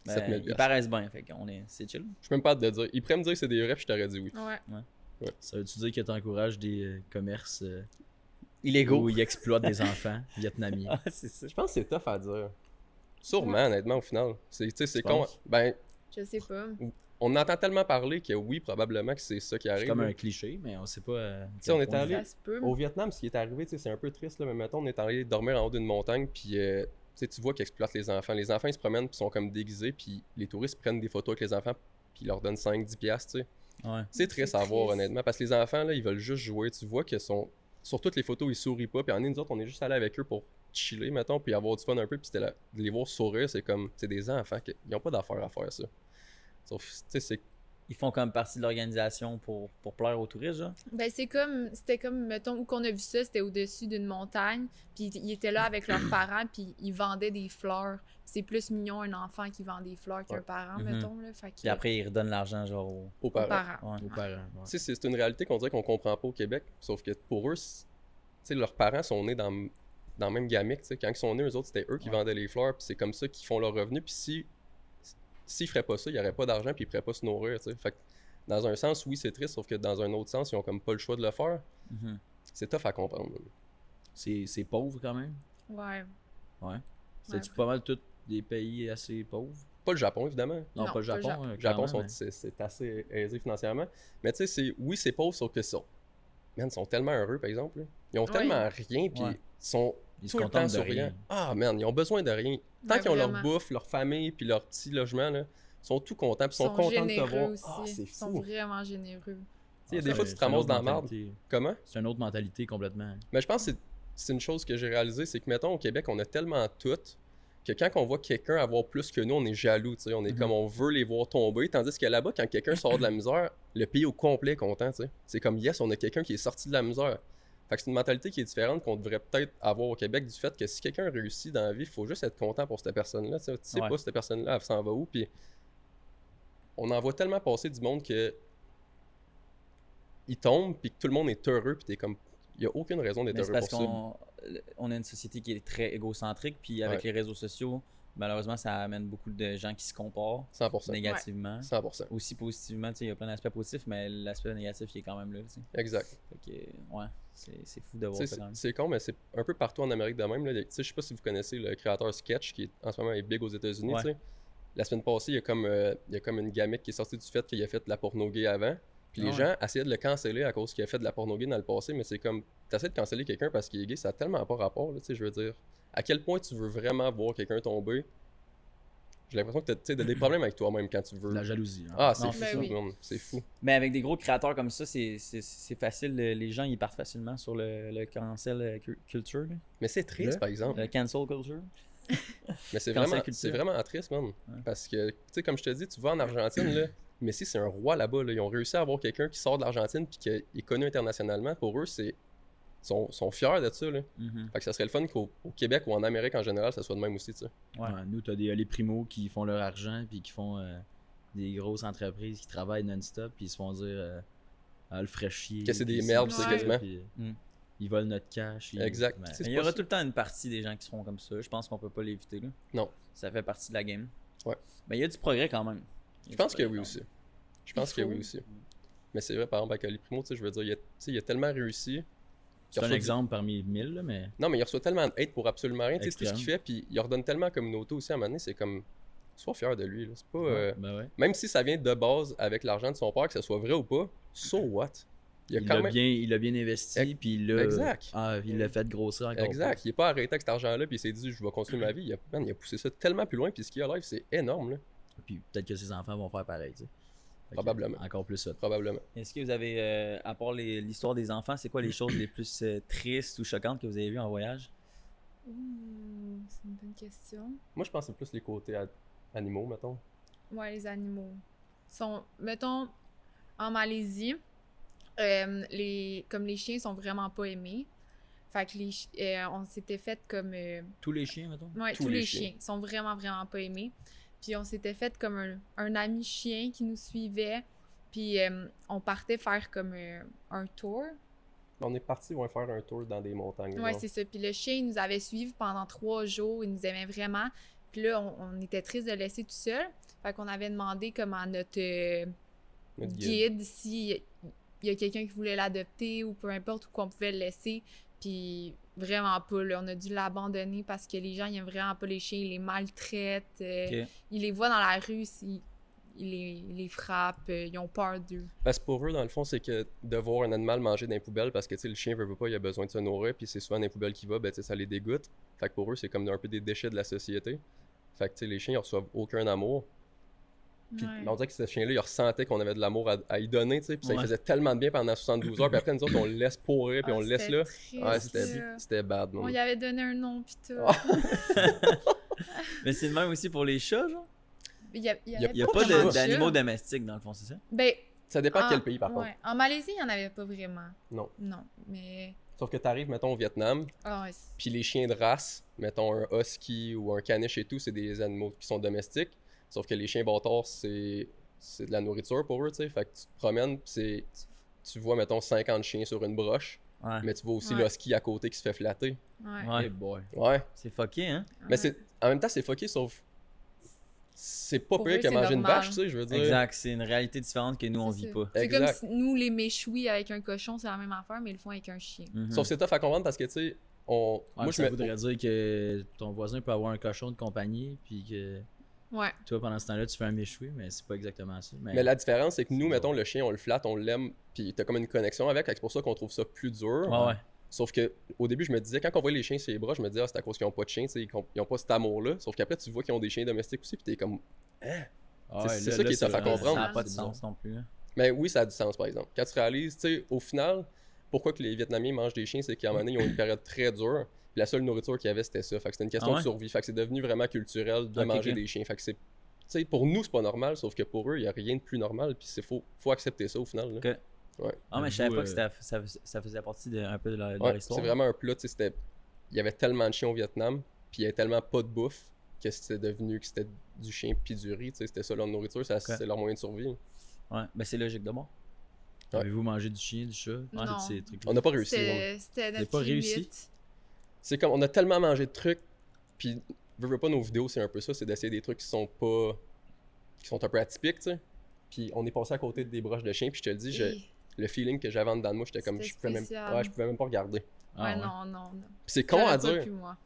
Ben, 7000$. ils paraissent bien, fait qu'on c'est chill. Je peux même pas te dire. Ils pourraient me dire que c'est des vrais, puis je t'aurais dit oui. Ouais. Ça veut-tu dire que tu encourages des commerces Illégaux. où ils exploitent des enfants vietnamiens? Ah, c'est ça. Je pense que c'est tough à dire. Sûrement, honnêtement, au final. Tu sais, c'est Tu con. penses? Ben, Je sais pas. on entend tellement parler que oui, probablement que c'est ça qui C'est arrive. comme là. un cliché, mais on sait pas. sais, on est allé- Ça se peut. Au Vietnam, ce qui est arrivé, tu sais, c'est un peu triste, là, mais mettons, on est allé dormir en haut d'une montagne, puis tu sais, tu vois qu'ils exploitent les enfants. Les enfants, ils se promènent, puis sont comme déguisés, puis les touristes prennent des photos avec les enfants, puis ils leur donnent 5-10$, tu sais. Ouais. C'est triste à C'est voir, triste. honnêtement, parce que les enfants, là, ils veulent juste jouer. Tu vois qu'ils sont. Sur toutes les photos, ils sourient pas, puis en nous autres, on est juste allé avec eux pour chiller, mettons, puis avoir du fun un peu, puis c'était là. De les voir sourire, c'est comme. C'est des enfants, ils ont pas d'affaire à faire ça. Sauf, tu sais, c'est. Ils font comme partie de l'organisation pour plaire aux touristes, genre. Ben, c'était comme, mettons, où qu'on a vu ça, c'était au-dessus d'une montagne, puis ils étaient là avec leurs parents, puis ils vendaient des fleurs. C'est plus mignon un enfant qui vend des fleurs qu'un Ouais. parent, Mhm. mettons, là. Fait que, Puis après, ils redonnent l'argent, genre, aux... Aux aux parents. parents. Ouais. Aux parents. Ouais. Tu sais, c'est une réalité qu'on dirait qu'on comprend pas au Québec, sauf que pour eux, tu sais, leurs parents sont nés dans le même gamique, tu sais. Quand ils sont nés, eux autres, c'était eux qui Ouais. vendaient les fleurs, puis c'est comme ça qu'ils font leur revenu, puis s'ils feraient pas ça, il y aurait pas d'argent, puis ils pourraient pas se nourrir, tu sais. Fait que, dans un sens, oui, c'est triste, sauf que dans un autre sens, ils ont comme pas le choix de le faire. Mhm. C'est tough à comprendre. C'est pauvre quand même. Ouais. Ouais. Ouais. C'est-tu pas mal tous des pays assez pauvres? Pas le Japon, évidemment. Non, Non, pas le pas le Japon. Japon. Le Japon, clairement, mais- c'est assez aisé financièrement. Mais tu sais, oui, c'est pauvre, sauf que ça. Man, ils sont tellement heureux, par exemple. Là. Ils ont Oui. tellement rien, puis Ouais. ils sont Ils se tout le temps contentent de sur rien. rien. Ah, man, ils ont besoin de rien. Tant Ouais, qu'ils ont leur vraiment. bouffe, leur famille, puis leur petit logement, là, ils sont tout contents, puis ils sont contents de te généreux voir. aussi. Ah, c'est Ils sont fou. vraiment généreux. Il y a des Ah, fois, c'est- tu te c'est une ramasses autre dans la marde. mentalité. Comment? C'est une autre mentalité complètement. Mais je pense que c'est une chose que j'ai réalisée, c'est que, mettons, au Québec, on a tellement tout que quand on voit quelqu'un avoir plus que nous, on est jaloux, tu sais. On est Mhm. comme, on veut les voir tomber. Tandis que là-bas, quand quelqu'un sort de la misère, le pays au complet est content, tu sais. C'est comme, yes, on a quelqu'un qui est sorti de la misère. Fait que c'est une mentalité qui est différente qu'on devrait peut-être avoir au Québec du fait que si quelqu'un réussit dans la vie, il faut juste être content pour cette personne-là, tu sais. Tu sais Ouais. pas cette personne-là, elle s'en va où, puis on en voit tellement passer du monde que il tombe, puis que tout le monde est heureux, puis t'es comme, il y a aucune raison d'être Mais c'est heureux parce pour ça. qu'on a une société qui est très égocentrique, puis avec Ouais. les réseaux sociaux, malheureusement, ça amène beaucoup de gens qui se comparent 100%. négativement. 100%. Aussi positivement, tu sais, il y a plein d'aspects positifs, mais l'aspect négatif, il est quand même là, tu sais. Exact. Fait que, ouais, c'est fou de voir Tu sais, ça quand même. c'est con, mais c'est un peu partout en Amérique de même. Là. Tu sais, je sais pas si vous connaissez le créateur Sketch, qui en ce moment est big aux États-Unis. Ouais. Tu sais. La semaine passée, il y a comme une gamique qui est sortie du fait qu'il a fait de la porno gay avant. Puis les Ah ouais. gens essayaient de le canceller à cause qu'il a fait de la porno gay dans le passé, mais c'est comme, t'essaies de canceller quelqu'un parce qu'il est gay, ça a tellement pas rapport, là, tu sais, je veux dire. À quel point tu veux vraiment voir quelqu'un tomber? J'ai l'impression que t'as des problèmes avec toi-même quand tu veux. La jalousie. Hein. Ah, c'est Non, fou, ben oui. man, c'est fou. Mais avec des gros créateurs comme ça, c'est facile. Les gens, ils partent facilement sur le cancel culture, là. Mais c'est triste, Le- par exemple. Le cancel culture. Mais c'est Cancel vraiment, culture. c'est vraiment triste, man. Parce que, tu sais, comme je te dis, tu vas en Argentine, là, Messi, c'est un roi là-bas. Là. Ils ont réussi à avoir quelqu'un qui sort de l'Argentine puis qui est connu internationalement. Pour eux, ils sont fiers de ça. Là. Mhm. Fait que ça serait le fun qu'au Québec ou en Amérique en général, ça soit de même aussi, tu sais. Ouais. Ouais, nous, t'as les primos qui font leur argent puis qui font des grosses entreprises qui travaillent non-stop puis ils se font dire le ferait chier. Que c'est des puis merdes, c'est ça, quasiment. puis, Mm. Ils volent notre cash. Exact. Ben, C'est Mais il y pas aura ça. tout le temps une partie des gens qui seront comme ça. Je pense qu'on peut pas l'éviter, là. Non. Ça fait partie de la game. Ouais. Mais il y a du progrès quand même. Je pense que oui aussi. Je pense que faut. oui aussi. Mais c'est vrai, par exemple, avec Ali Primo, tu sais, je veux dire, il a tellement réussi. c'est Il un reçoit exemple parmi 1000, là, mais Non, mais il reçoit tellement de hate pour absolument rien. Tu sais, c'est tout ce Extrême. qu'il fait, puis il redonne tellement à la communauté aussi à un moment donné. C'est comme, sois fier de lui. Là. C'est pas. ben ouais. Même si ça vient de base avec l'argent de son père, que ce soit vrai ou pas, so what? Il a quand même... il a bien investi, puis il l'a Exact. il l'a fait grossir encore. Exact. Il est pas arrêté avec cet argent-là, puis il s'est dit, je vais continuer ma vie. Il a poussé ça tellement plus loin, puis ce qu'il y a live, c'est énorme, là. Puis peut-être que ses enfants vont faire pareil, tu sais. Fait que Probablement. Encore plus ça. Probablement. Est-ce que vous avez, à part l'histoire des enfants, c'est quoi les choses les plus tristes ou choquantes que vous avez vues en voyage? C'est une bonne question. Moi, je pense que c'est plus les côtés animaux, mettons. Ouais, les animaux. Mettons, en Malaisie, comme les chiens sont vraiment pas aimés. Fait que on s'était fait comme... Tous les chiens, mettons? ouais, tous les chiens sont vraiment, vraiment pas aimés. Puis on s'était fait comme un ami chien qui nous suivait. Puis on partait faire comme un tour. On est parti faire un tour dans des montagnes. Ouais, genre. c'est ça. Puis le chien, il nous avait suivis pendant 3 jours. Il nous aimait vraiment. Puis là, on était triste de le laisser tout seul. Fait qu'on avait demandé comme à notre Notre guide s'il y a quelqu'un qui voulait l'adopter ou peu importe, où qu'on pouvait le laisser. Puis vraiment pas, là. On a dû l'abandonner parce que les gens, ils aiment vraiment pas les chiens. Ils les maltraitent. Ok. Ils les voient dans la rue, ils les frappent. Ils ont peur d'eux. Parce que pour eux, dans le fond, c'est que de voir un animal manger dans les poubelles, parce que tu sais, le chien veut pas, il a besoin de se nourrir, puis c'est souvent dans les poubelles qu'il va, ben tu sais, ça les dégoûte. Fait que pour eux, c'est comme un peu des déchets de la société. Fait que tu sais, les chiens, ils reçoivent aucun amour. Puis Ouais. on dirait que ce chien-là, il ressentait qu'on avait de l'amour à y donner, tu sais, puis ça lui Ouais. faisait tellement de bien pendant 72 heures, puis après, nous autres, on le laisse pourrir, puis on le laisse là. Ouais, C'était c'était bad, On man. y avait donné un nom, pis tout. Mais c'est le même aussi pour les chats, genre? Il y a Il n'y a pas pas vraiment de d'animaux chat. domestiques, dans le fond, c'est ça? Ben, Ça dépend de en- quel pays, par contre. ouais. En Malaisie, il n'y en avait pas vraiment. Non. Non, mais... Sauf que t'arrives, mettons, au Vietnam, Ah, ouais, puis les chiens de race, mettons un husky ou un caniche et tout, c'est des animaux qui sont domestiques. Sauf que les chiens bâtards, c'est de la nourriture pour eux, tu sais. Fait que tu te promènes, puis tu vois, mettons, 50 chiens sur une broche, Ouais. mais tu vois aussi Ouais. l'husky à côté qui se fait flatter. ouais. Ouais. Hey boy. Ouais. C'est fucké, hein? Mais c'est en même temps, c'est fucké, sauf c'est pas Pour pire eux, que c'est manger une normal. vache, tu sais, je veux dire. Exact, c'est une réalité différente que nous, on C'est vit ça. pas. C'est comme Exact. si nous, les méchouis avec un cochon, c'est la même affaire, mais ils le font avec un chien. Mhm. Sauf que c'est tough à comprendre parce que, tu sais, Ouais, moi, je ça me... voudrait dire que ton voisin peut avoir un cochon de compagnie, puis que Ouais. toi, pendant ce temps-là, tu fais un méchoui, mais c'est pas exactement ça. Mais la différence, c'est que nous, C'est mettons, le chien, on le flatte, on l'aime, puis t'as comme une connexion avec, fait que c'est pour ça qu'on trouve ça plus dur. Ouais, ouais. Sauf que au début, je me disais, quand on voyait les chiens sur les bras, je me disais, ah, c'est à cause qu'ils ont pas de chien, tu sais, ils ont pas cet amour-là. Sauf qu'après, tu vois qu'ils ont des chiens domestiques aussi, puis t'es comme. Ah ouais, c'est là- ça là, qui est tough à vraiment- comprendre. Ça n'a pas de c'est sens non plus. Hein. Mais oui, ça a du sens, par exemple. Quand tu réalises, tu sais, au final, pourquoi que les Vietnamiens mangent des chiens, c'est qu'à un moment donné, ils ont une période très dure. Puis la seule nourriture qu'il y avait, c'était ça. Fait que c'était une question Ah ouais? de survie. Fait que c'est devenu vraiment culturel de Ok, manger ok. des chiens. Fait que c'est. Tu sais, pour nous, c'est pas normal, sauf que pour eux, il y a rien de plus normal. Puis faut accepter ça au final. Là. Ok. Ouais. Ah, mais je savais Vous, pas que ça faisait partie un peu de leur Ouais, histoire. c'est vraiment un plat, tu sais, c'était... Il y avait tellement de chiens au Vietnam, puis il y avait tellement pas de bouffe que c'était devenu que c'était du chien puis du riz, tu sais, c'était ça leur nourriture, c'est leur moyen de survie. Ouais, ben c'est logique de moi. Avez-vous mangé du chien, du chat, Non. tous ces trucs On n'a pas réussi. Ouais. C'était Vous notre avez pas limite. réussi? C'est comme, on a tellement mangé de trucs, puis veux pas nos vidéos, c'est un peu ça, c'est d'essayer des trucs qui sont un peu atypiques, tu sais. Puis on est passé à côté des broches de chien, puis je te le dis, le feeling que j'avais en dedans de moi, j'étais comme, C'était je pouvais spécial. je pouvais même pas regarder. Ah Ouais, ouais. non. Puis c'est con à J'aurais pas dire, pu, moi.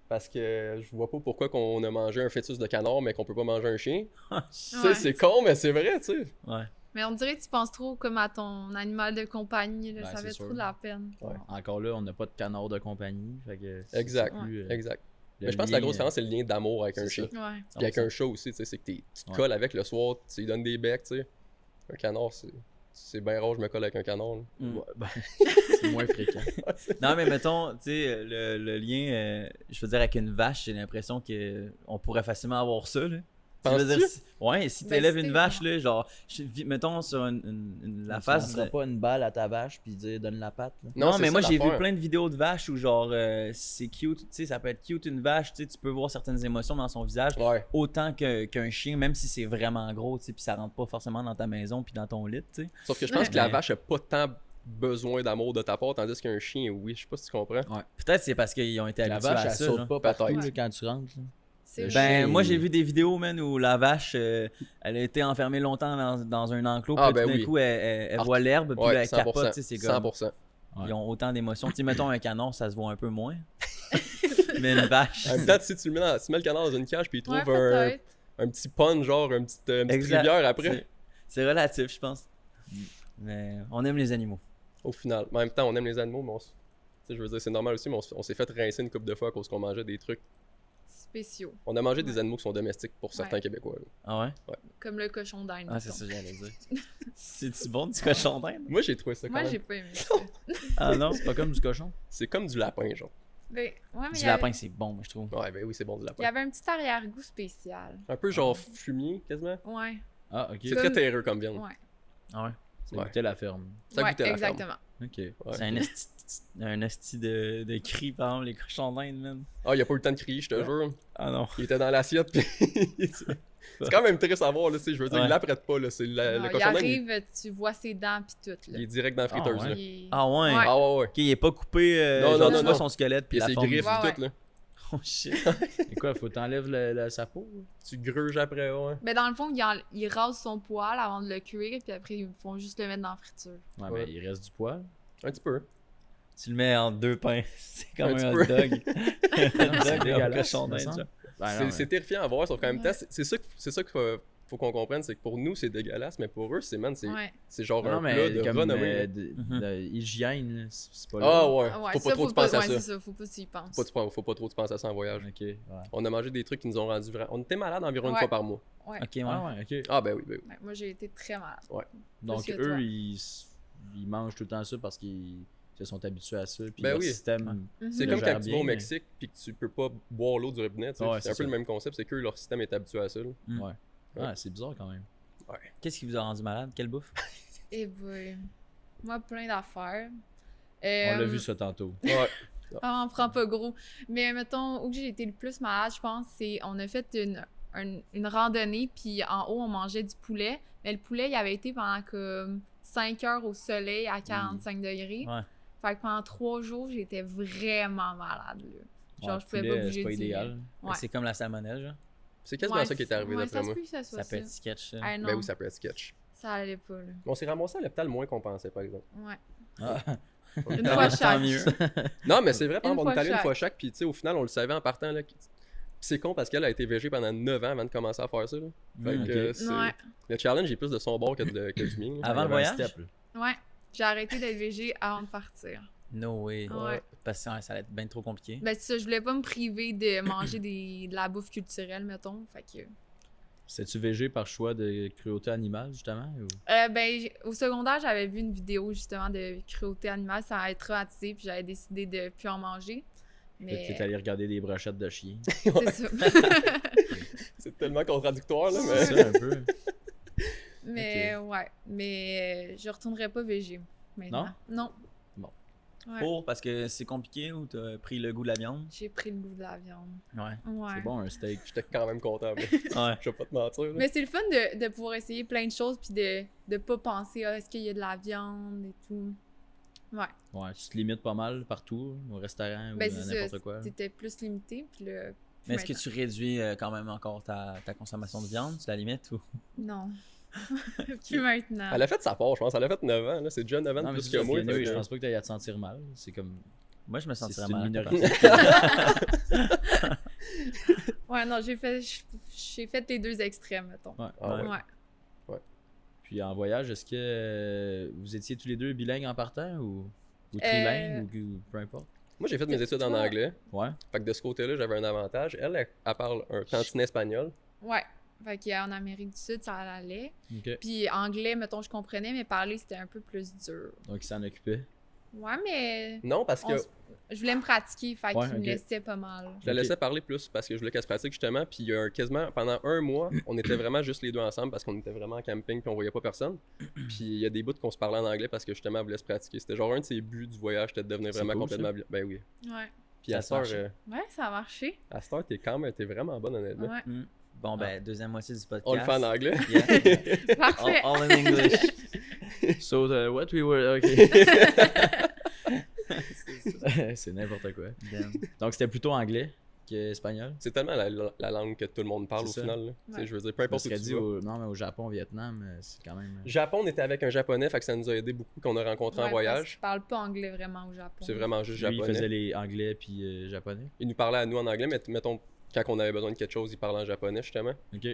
parce que je vois pas pourquoi qu'on a mangé un fœtus de canard, mais qu'on peut pas manger un chien. Tu sais, Ouais. c'est con, mais c'est vrai, tu sais. Ouais. Mais on dirait que tu penses trop comme à ton animal de compagnie, là, Ben, ça c'est fait sûr. trop de la peine. Ouais. Encore là, on n'a pas de canard de compagnie. Fait que c'est Exact, plus, exact. le Mais je pense que la lien, grosse différence, c'est le lien d'amour avec un c'est chien. ça. Ouais. Puis avec un chat aussi, tu sais, c'est que tu te Ouais. colles avec le soir, tu lui donnes des becs, tu sais. Un canard, c'est bien rare, je me colle avec un canard. là. Mm. Ouais, ben, c'est moins fréquent. Non, mais mettons, tu sais, le lien, je veux dire, avec une vache, j'ai l'impression qu'on pourrait facilement avoir ça, là. Je veux Penses-tu? dire, ouais, si Ben, t'élèves c'est- une vache, là, genre, mettons sur la face. Tu lanceras pas une balle à ta vache puis dire donne la patte. Là. Non, c'est mais ça, moi j'ai vu l'affaire. plein de vidéos de vaches où genre c'est cute, tu sais, ça peut être cute une vache, tu sais, tu peux voir certaines émotions dans son visage Ouais. autant qu'un chien, même si c'est vraiment gros, tu sais, puis ça rentre pas forcément dans ta maison puis dans ton lit, tu sais. Sauf que je pense que la Ouais. vache a pas tant besoin d'amour de ta part, tandis qu'un chien, oui, je sais pas si tu comprends. Peut-être c'est parce qu'ils ont été La habitués vache, à elle ça. saute genre. pas partout Peut-être. là, quand tu rentres. là. C'est Le vrai. Ben, chien, moi il- j'ai vu des vidéos, man, où la vache, elle a été enfermée longtemps dans un enclos, puis Ah, là, ben tout d'un oui. coup elle voit l'herbe, puis Ouais, là, elle 100%. capote, tu sais, c'est comme 100%. Ouais. ils ont autant d'émotions. Tu sais, mettons un canard, ça se voit un peu moins, mais une vache. En même temps, si tu mets le canard dans une cage, puis il trouve Ouais, peut-être. un petit pun, genre une petite Exact. rivière après. C'est relatif, je pense. Mais on aime les animaux. Au final. Mais en même temps, on aime les animaux, mais tu sais, je veux dire, c'est normal aussi, mais on s'est fait rincer une couple de fois à cause qu'on mangeait des trucs. Spéciaux. On a mangé des Ouais. animaux qui sont domestiques pour certains Ouais. Québécois. Là. Ah ouais? Comme le cochon d'Inde. Ah, c'est mettons. ça que j'allais dire. C'est-tu bon du cochon d'Inde? Moi, j'ai trouvé ça quand Moi, même. j'ai pas aimé ça. Ah non? C'est pas comme du cochon. C'est comme du lapin, genre. Ben, ouais, mais Du il y lapin, avait- c'est bon, moi, je trouve. Ouais, ben oui, c'est bon du il y lapin. avait un petit arrière-goût spécial. Un peu genre fumier, quasiment. Ouais. Ah, ok. C'est Comme- très terreux comme viande. Ouais. Ah ouais? Ça Ouais. goûtait la ferme. Ça Ouais, goûtait la ferme. exactement. Ok. Ouais. C'est un esti de cri, par exemple, les cochons d'Inde, man. Ah, il a pas eu le temps de crier, je te Ouais. jure. Ah non. Il était dans l'assiette, puis... c'est quand même triste à voir, là, tu sais, je veux dire, Ouais. il l'apprête pas, là. C'est le Non, il cochon d'Inde, arrive, tu vois ses dents pis tout, là. il est direct dans la friteuse, Ah, ouais. là. Il est- Ah ouais? Ouais. Ah ouais, ouais. Ok, il est pas coupé, Non, genre non, tu non. vois son squelette Puis puis il y a la ses forme. griffes Ouais, et tout, là. Oh shit. Et quoi, faut t'enlèves sa peau? Tu gruges après, ouais. Ben, dans le fond, il rase son poil avant de le cuire, puis après, ils font juste le mettre dans la friture. Ouais, Ouais. mais il reste du poil. Un petit peu. Tu le mets en deux pains. C'est comme Un petit un peu. hot dog. Un C'est hot dog dégueulasse, cochon me d'Inde, semble. genre. Ben non, C'est terrifiant à voir, sauf qu'en même temps, Ouais. c'est ça qu'il faut qu'on comprenne, c'est que pour nous, c'est dégueulasse, mais pour eux, c'est Ouais. c'est genre Non, un mais plat de comme renommée. Mhm. hygiène, là, c'est pas là. Ah ouais, Ouais, faut ça, pas trop faut tu penses à ouais, ça. c'est ça, faut pas que tu y penses. Faut pas trop tu penses à ça en voyage. Ok, ouais. On a mangé des trucs qui nous ont rendu vraiment... On était malades environ une Ouais. fois par mois. Ouais. Ok, ouais. Ah ouais, ok. Ah ben oui, ben oui. Ouais, moi, j'ai été très malade. Donc Plus que eux, toi. ils mangent tout le temps ça parce qu'ils se sont habitués à ça. Puis Ben leur oui. système. C'est le comme gère quand tu vas bien, au mais- Mexique puis que tu peux pas boire l'eau du robinet, tu sais. Ouais, c'est c'est un peu ça. le même concept, c'est que leur système est habitué à ça. là. Mm. Ouais. Ah, c'est bizarre quand même. Qu'est-ce qui vous a rendu malade? Quelle bouffe? Et boy. Moi, plein d'affaires. On l'a vu ça tantôt. Ouais. Ah, on prend pas gros. Mais mettons, où j'ai été le plus malade, je pense, c'est on a fait une randonnée, puis en haut, on mangeait du poulet. Mais le poulet, il avait été pendant comme 5 heures au soleil à 45 degrés. Ouais. Fait que pendant 3 jours, j'étais vraiment malade, là. Genre, Ouais, je pouvais poulet, pas bouger c'est pas du lit. idéal. Ouais. C'est comme la salmonelle, genre. C'est quasiment Ouais, ça qui est arrivé ouais, d'après ça se moi. peut que ça soit Ça peut être sketch, ça. Ah non, Ben oui, ça peut être sketch. ça allait pas, là. On s'est ramassé à l'hôpital moins qu'on pensait, par exemple. Ouais. Ah, Une Tant- fois tant chaque. mieux. Non, mais c'est vrai, Une on fois est allé une chaque. fois chaque, puis tu sais, au final, on le savait en partant, là. Puis c'est con parce qu'elle a été végé pendant 9 ans avant de commencer à faire ça, là. Fait Mm, que ok. c'est... Ouais. Le challenge est plus de son bord que du mien. là. Avant il y le avait un voyage? step, là. Ouais. J'ai arrêté d'être végé avant de partir. No way. Ouais. Parce que ouais, ça allait être bien trop compliqué. Ben, c'est ça, je voulais pas me priver de manger de la bouffe culturelle, mettons. Fait que. C'est-tu végé par choix de cruauté animale, justement? Ou... Au secondaire, j'avais vu une vidéo justement de cruauté animale, ça m'a traumatisé, puis j'avais décidé de plus en manger. Fait Mais que t'es allé regarder des brochettes de chien. c'est ça. C'est tellement contradictoire, là, C'est mais... ça, un peu. Mais ouais, mais je retournerai pas végé maintenant. Non, Ouais. Pour, parce que c'est compliqué ou t'as pris le goût de la viande? j'ai pris le goût de la viande. Ouais. Ouais. C'est bon, un steak. J'étais quand même content, là. Ouais. Je vais pas te mentir, là. Mais c'est le fun de pouvoir essayer plein de choses puis de pas penser est-ce qu'il y a de la viande et tout. Ouais. Ouais, tu te limites pas mal partout, au restaurant Ben ou c'est n'importe ça, quoi. c'était plus limité puis le Mais est-ce que tu réduis quand même encore ta consommation de viande? Tu la limites ou? Non. Plus maintenant. Elle a fait sa part, je pense. Elle a fait 9 ans, là. C'est déjà 9 ans de Non, mais plus c'est que ça, moi. puis anyway, fait que- je pense pas que t'aies à te sentir mal. C'est comme. Moi, je me C'est sentirais une mal. minorité. Ouais, non, j'ai fait les deux extrêmes, mettons. Ouais. Ah ouais. Ouais. Puis en voyage, est-ce que vous étiez tous les deux bilingues en partant ou trilingues ou peu importe? Moi, j'ai fait mes études en Toi- anglais. Ouais. Fait que de ce côté-là, j'avais un avantage. Elle parle un tantinet espagnol. Ouais. Fait qu'en Amérique du Sud, ça allait. Ok. Puis anglais, mettons, je comprenais, mais parler, c'était un peu plus dur. Donc il s'en occupait. Ouais, mais Non, parce que je voulais me pratiquer, fait Ouais, qu'il ok. me laissait pas mal. je la Ok. laissais parler plus parce que je voulais qu'elle se pratique justement. Puis quasiment pendant un mois, on était vraiment juste les deux ensemble parce qu'on était vraiment en camping puis on voyait pas personne. Puis il y a des bouts qu'on se parlait en anglais parce que justement elle voulait se pratiquer. C'était genre un de ses buts du voyage, c'était de devenir C'est vraiment cool, complètement Ben oui. Ouais. Puis Ça à a cette heure, marché. Ouais, ça a marché. t'es vraiment bonne honnêtement. Ouais. Hmm. Bon, ben, deuxième moitié du podcast. On le fait en anglais. Yeah. Parfait. all in English. So what we were. Ok. C'est n'importe quoi. Damn. Donc c'était plutôt anglais qu'espagnol. C'est tellement la langue que tout le monde parle au C'est ça. final. Là. Tu sais, Ouais. je veux dire, peu Je me importe où serais tu dit vas. non, mais au Japon, au Vietnam, c'est quand même. Japon, on était avec un japonais, fait que ça nous a aidé beaucoup qu'on a rencontré en Ouais, parce voyage. qu'ils parlent pas anglais vraiment au Japon. C'est vraiment juste Lui, il japonais. faisait les anglais puis japonais. Il nous parlait à nous en anglais, mais mettons, quand on avait besoin de quelque chose, il parlait en japonais justement. Ok.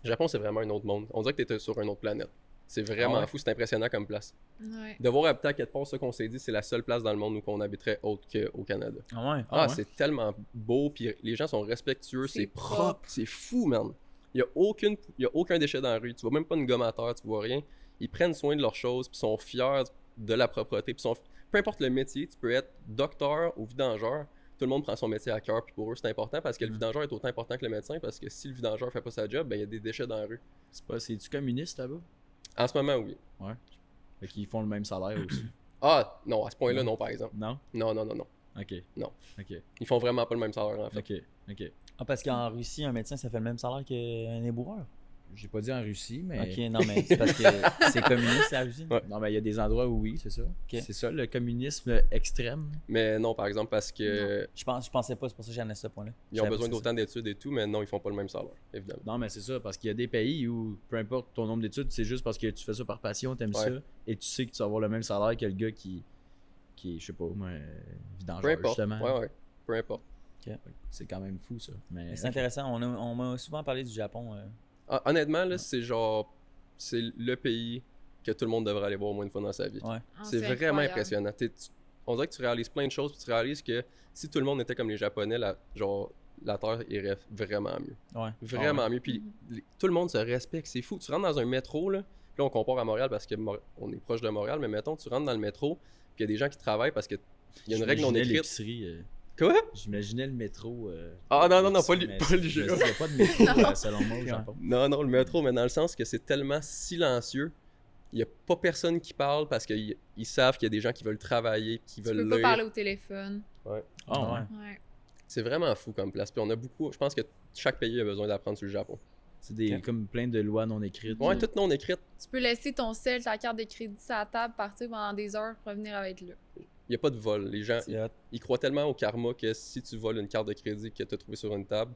Japon, c'est vraiment un autre monde. On dirait que t'étais sur une autre planète. C'est vraiment Ah ouais? fou, c'est impressionnant comme place. Ouais. Devoir habiter à quelque part, ça qu'on s'est dit, c'est la seule place dans le monde où on habiterait autre qu'au Canada. Ah ouais. Ah, ouais? c'est tellement beau, puis les gens sont respectueux, C'est c'est propre, propre. c'est fou, man. Il y a aucun déchet dans la rue, tu vois même pas une gomme à terre, tu vois rien. Ils prennent soin de leurs choses, puis sont fiers de la propreté, puis peu importe le métier, tu peux être docteur ou vidangeur, tout le monde prend son métier à cœur, puis pour eux c'est important parce que le vidangeur est autant important que le médecin, parce que si le vidangeur fait pas sa job, ben il y a des déchets dans la rue. C'est-tu communiste là-bas? En ce moment, oui. Ouais. Fait qu'ils font le même salaire aussi. Ah, non, à ce point-là, non, par exemple. Non? Non, non, non, non. Ok. Non. Ok. Ils font vraiment pas le même salaire, en fait. Ok. Ok. Ah, parce qu'en Russie, un médecin, ça fait le même salaire qu'un éboueur. J'ai pas dit en Russie, mais. Ok, non, mais c'est parce que c'est communiste, la Russie. Ouais. Non, mais il y a des endroits où oui, c'est ça. Ok. C'est ça, le communisme extrême. Mais non, par exemple, parce que Je pensais pas, c'est pour ça que j'ai amené ce point-là. ils ont Je savais besoin pas que d'autant d'études et tout, mais non, ils font pas le même salaire, évidemment. Non, mais c'est ça, parce qu'il y a des pays où, peu importe ton nombre d'études, c'est juste parce que tu fais ça par passion, t'aimes Ouais. ça, et tu sais que tu vas avoir le même salaire que le gars qui est, je sais pas, moi, Peu vidangeur, importe. justement. Ouais, ouais. Peu importe. C'est quand même fou, ça. Mais c'est intéressant. On m'a souvent parlé du Japon. Ah, honnêtement, là, c'est genre. C'est le pays que tout le monde devrait aller voir au moins une fois dans sa vie. Ouais. Ah, C'est vraiment incroyable. impressionnant. On dirait que tu réalises plein de choses, puis tu réalises que si tout le monde était comme les Japonais, la Terre irait vraiment mieux. Ouais. Vraiment mieux. Puis tout le monde se respecte, c'est fou. Tu rentres dans un métro, là on compare à Montréal parce qu'on est proche de Montréal, mais mettons, tu rentres dans le métro, puis il y a des gens qui travaillent parce qu'il y a une règle non J'imaginais écrite. l'épicerie, Quoi? j'imaginais le métro. Ah non, non, non, pas mais le Il jeu. n'y a pas de métro, selon moi, au Japon. Non, non, le métro, mais dans le sens que c'est tellement silencieux. Il n'y a pas personne qui parle parce qu'ils savent qu'il y a des gens qui veulent travailler, qui Tu veulent peux pas lire. parler au téléphone. Ah ouais. Ouais. C'est vraiment fou comme place. Puis on a beaucoup. Je pense que chaque pays a besoin d'apprendre sur le Japon. C'est des comme plein de lois non écrites. Ouais, toutes non écrites. Tu peux laisser ton sel, ta carte de crédit sur la table, partir pendant des heures, revenir avec le. Il n'y a pas de vol. Les gens, C'est hot. ils croient tellement au karma que si tu voles une carte de crédit que tu as trouvée sur une table,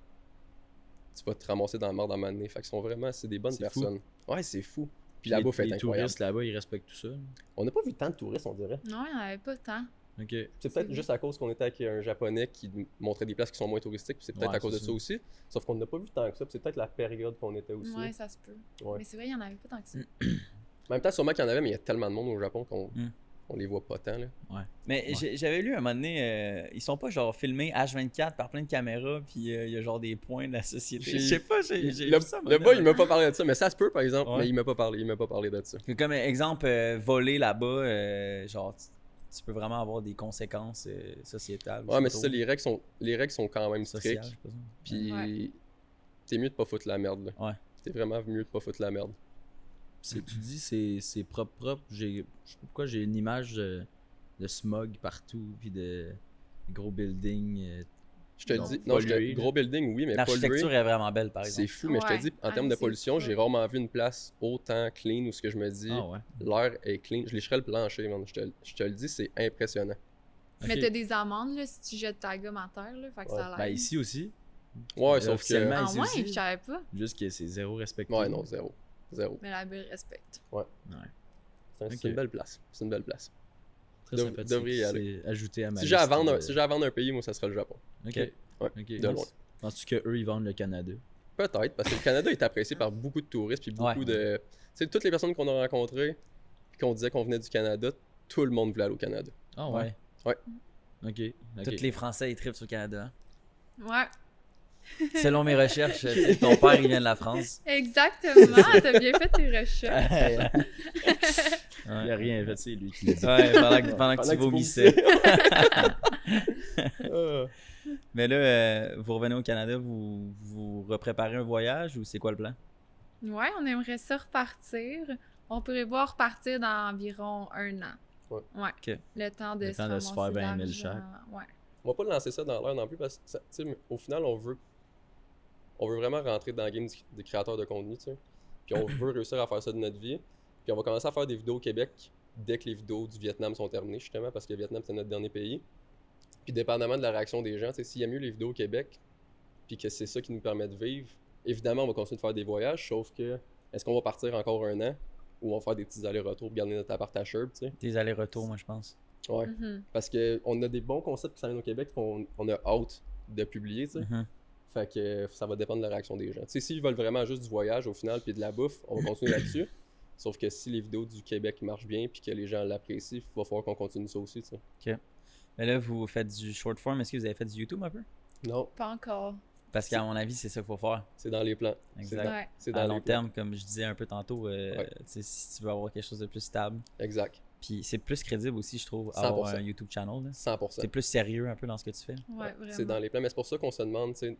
tu vas te ramasser dans la merde à un moment donné. Fait que c'est des bonnes C'est fou. personnes. Ouais, c'est fou. Puis Puis la bouffe est les incroyable. touristes là-bas, ils respectent tout ça. On n'a pas vu tant de touristes, on dirait. Non, il n'y en avait pas tant. Ok. C'est C'est peut-être vrai. juste à cause qu'on était avec un japonais qui montrait des places qui sont moins touristiques, puis c'est peut-être Ouais, à cause de c'est ça ça. aussi. Sauf qu'on n'a pas vu tant que ça, puis c'est peut-être la période qu'on était aussi. Ouais, ça se peut. Ouais. Mais c'est vrai, il n'y en avait pas tant que ça. En même temps, sûrement qu'il y en avait, mais il y a tellement de monde au Japon qu'on Mm. on les voit pas tant. Là. Mais Ouais. j'avais lu un moment donné, ils sont pas genre filmés H24 par plein de caméras, puis il y a genre des points de la société. J'ai- Je sais pas, j'ai Le, vu ça. le bas, il m'a pas parlé de ça, mais ça se peut par exemple, Ouais. mais il m'a pas parlé de ça. Comme exemple, voler là-bas, genre, tu peux vraiment avoir des conséquences sociétales. Ouais, mais c'est ça, les règles sont quand même sociales. strictes. je sais pas. Puis Ouais. t'es mieux de pas foutre la merde. Là. Ouais. T'es vraiment mieux de pas foutre la merde. Tu dis c'est propre. Je sais pas pourquoi j'ai une image de smog partout, puis de gros buildings. Je te Non, dis, non, pollué, gros building, oui, mais L'architecture pollué, est vraiment belle, par c'est exemple. fou. Mais je te Ouais. dis, en Ah, termes de c'est pollution, fou. j'ai rarement vu une place autant clean où ce que je me dis, Ah ouais. l'air est clean. Je lécherais le plancher, man. Je te le dis, c'est impressionnant. Mais Ok. t'as des amendes là, si tu jettes ta gomme à terre, là. Fait que Ouais. ça a l'air. Ben ici aussi. Ouais, sauf que. Officiellement, Ah ici ouais, aussi. je savais pas. Juste que c'est zéro respecté. Ouais, non, zéro. Zéro. Mais la belle respecte. Ouais. C'est Ok. une belle place. C'est une belle place. Très Dev- sympathique. devrais y aller. C'est ajouté à ma Si j'ai à liste vendre, de- si j'ai à vendre un pays, moi, ça serait le Japon. Ok. Ouais, Ok. de loin. Penses-tu qu'eux, ils vendent le Canada? Peut-être, parce que le Canada est apprécié par beaucoup de touristes, puis beaucoup Ouais. de. Tu sais, toutes les personnes qu'on a rencontrées, puis qu'on disait qu'on venait du Canada, tout le monde voulait aller au Canada. Ah Ouais. Ouais. Ok. Ok. Tous les Français, ils trippent sur le Canada. Ouais. Selon mes recherches, tu sais, ton père, il vient de la France. Exactement. T'as bien fait tes recherches. Ouais. Il a rien fait, c'est lui qui l'a dit. Ouais, pendant que tu vomissais. Ah. Mais là, vous revenez au Canada, vous repréparez un voyage ou c'est quoi le plan? Ouais, on aimerait ça repartir. On pourrait voir repartir dans environ 1 an. Ouais. Ok. Le temps de Le temps de se faire ramasser 20 000 l'argent. chaque. Ouais. On va pas lancer ça dans l'air non plus, parce que, tu sais, au final, on veut vraiment rentrer dans le game des créateurs de contenu, tu sais. Puis on veut réussir à faire ça de notre vie. Puis on va commencer à faire des vidéos au Québec dès que les vidéos du Vietnam sont terminées, justement, parce que le Vietnam, c'est notre dernier pays. Puis dépendamment de la réaction des gens, tu sais, s'il y a mieux les vidéos au Québec, puis que c'est ça qui nous permet de vivre, évidemment, on va continuer de faire des voyages, sauf que, est-ce qu'on va partir encore 1 an, ou on va faire des petits allers-retours pour garder notre appart à Sherb, tu sais. Des allers-retours, moi, je pense. Ouais. Mhm. Parce qu'on a des bons concepts qui s'en viennent au Québec qu'on a hâte de publier, tu sais. Mhm. Fait que ça va dépendre de la réaction des gens. Tu sais, s'ils veulent vraiment juste du voyage au final puis de la bouffe, on va continuer là-dessus. Sauf que si les vidéos du Québec marchent bien puis que les gens l'apprécient, il va falloir qu'on continue ça aussi, tu sais. Mais là, vous faites du short form. Est-ce que vous avez fait du YouTube un peu? Non, Pas encore. Parce qu'à mon avis, c'est ça qu'il faut faire. c'est dans les plans. Exact. Ouais. C'est À dans long les plans. terme, comme je disais un peu tantôt, tu sais, si tu veux avoir quelque chose de plus stable. Exact. Puis c'est plus crédible aussi, je trouve, avoir 100%. un YouTube channel. Là. 100%. T'es plus sérieux un peu dans ce que tu fais. Ouais, vraiment. C'est dans les plans, mais c'est pour ça qu'on se demande, tu sais,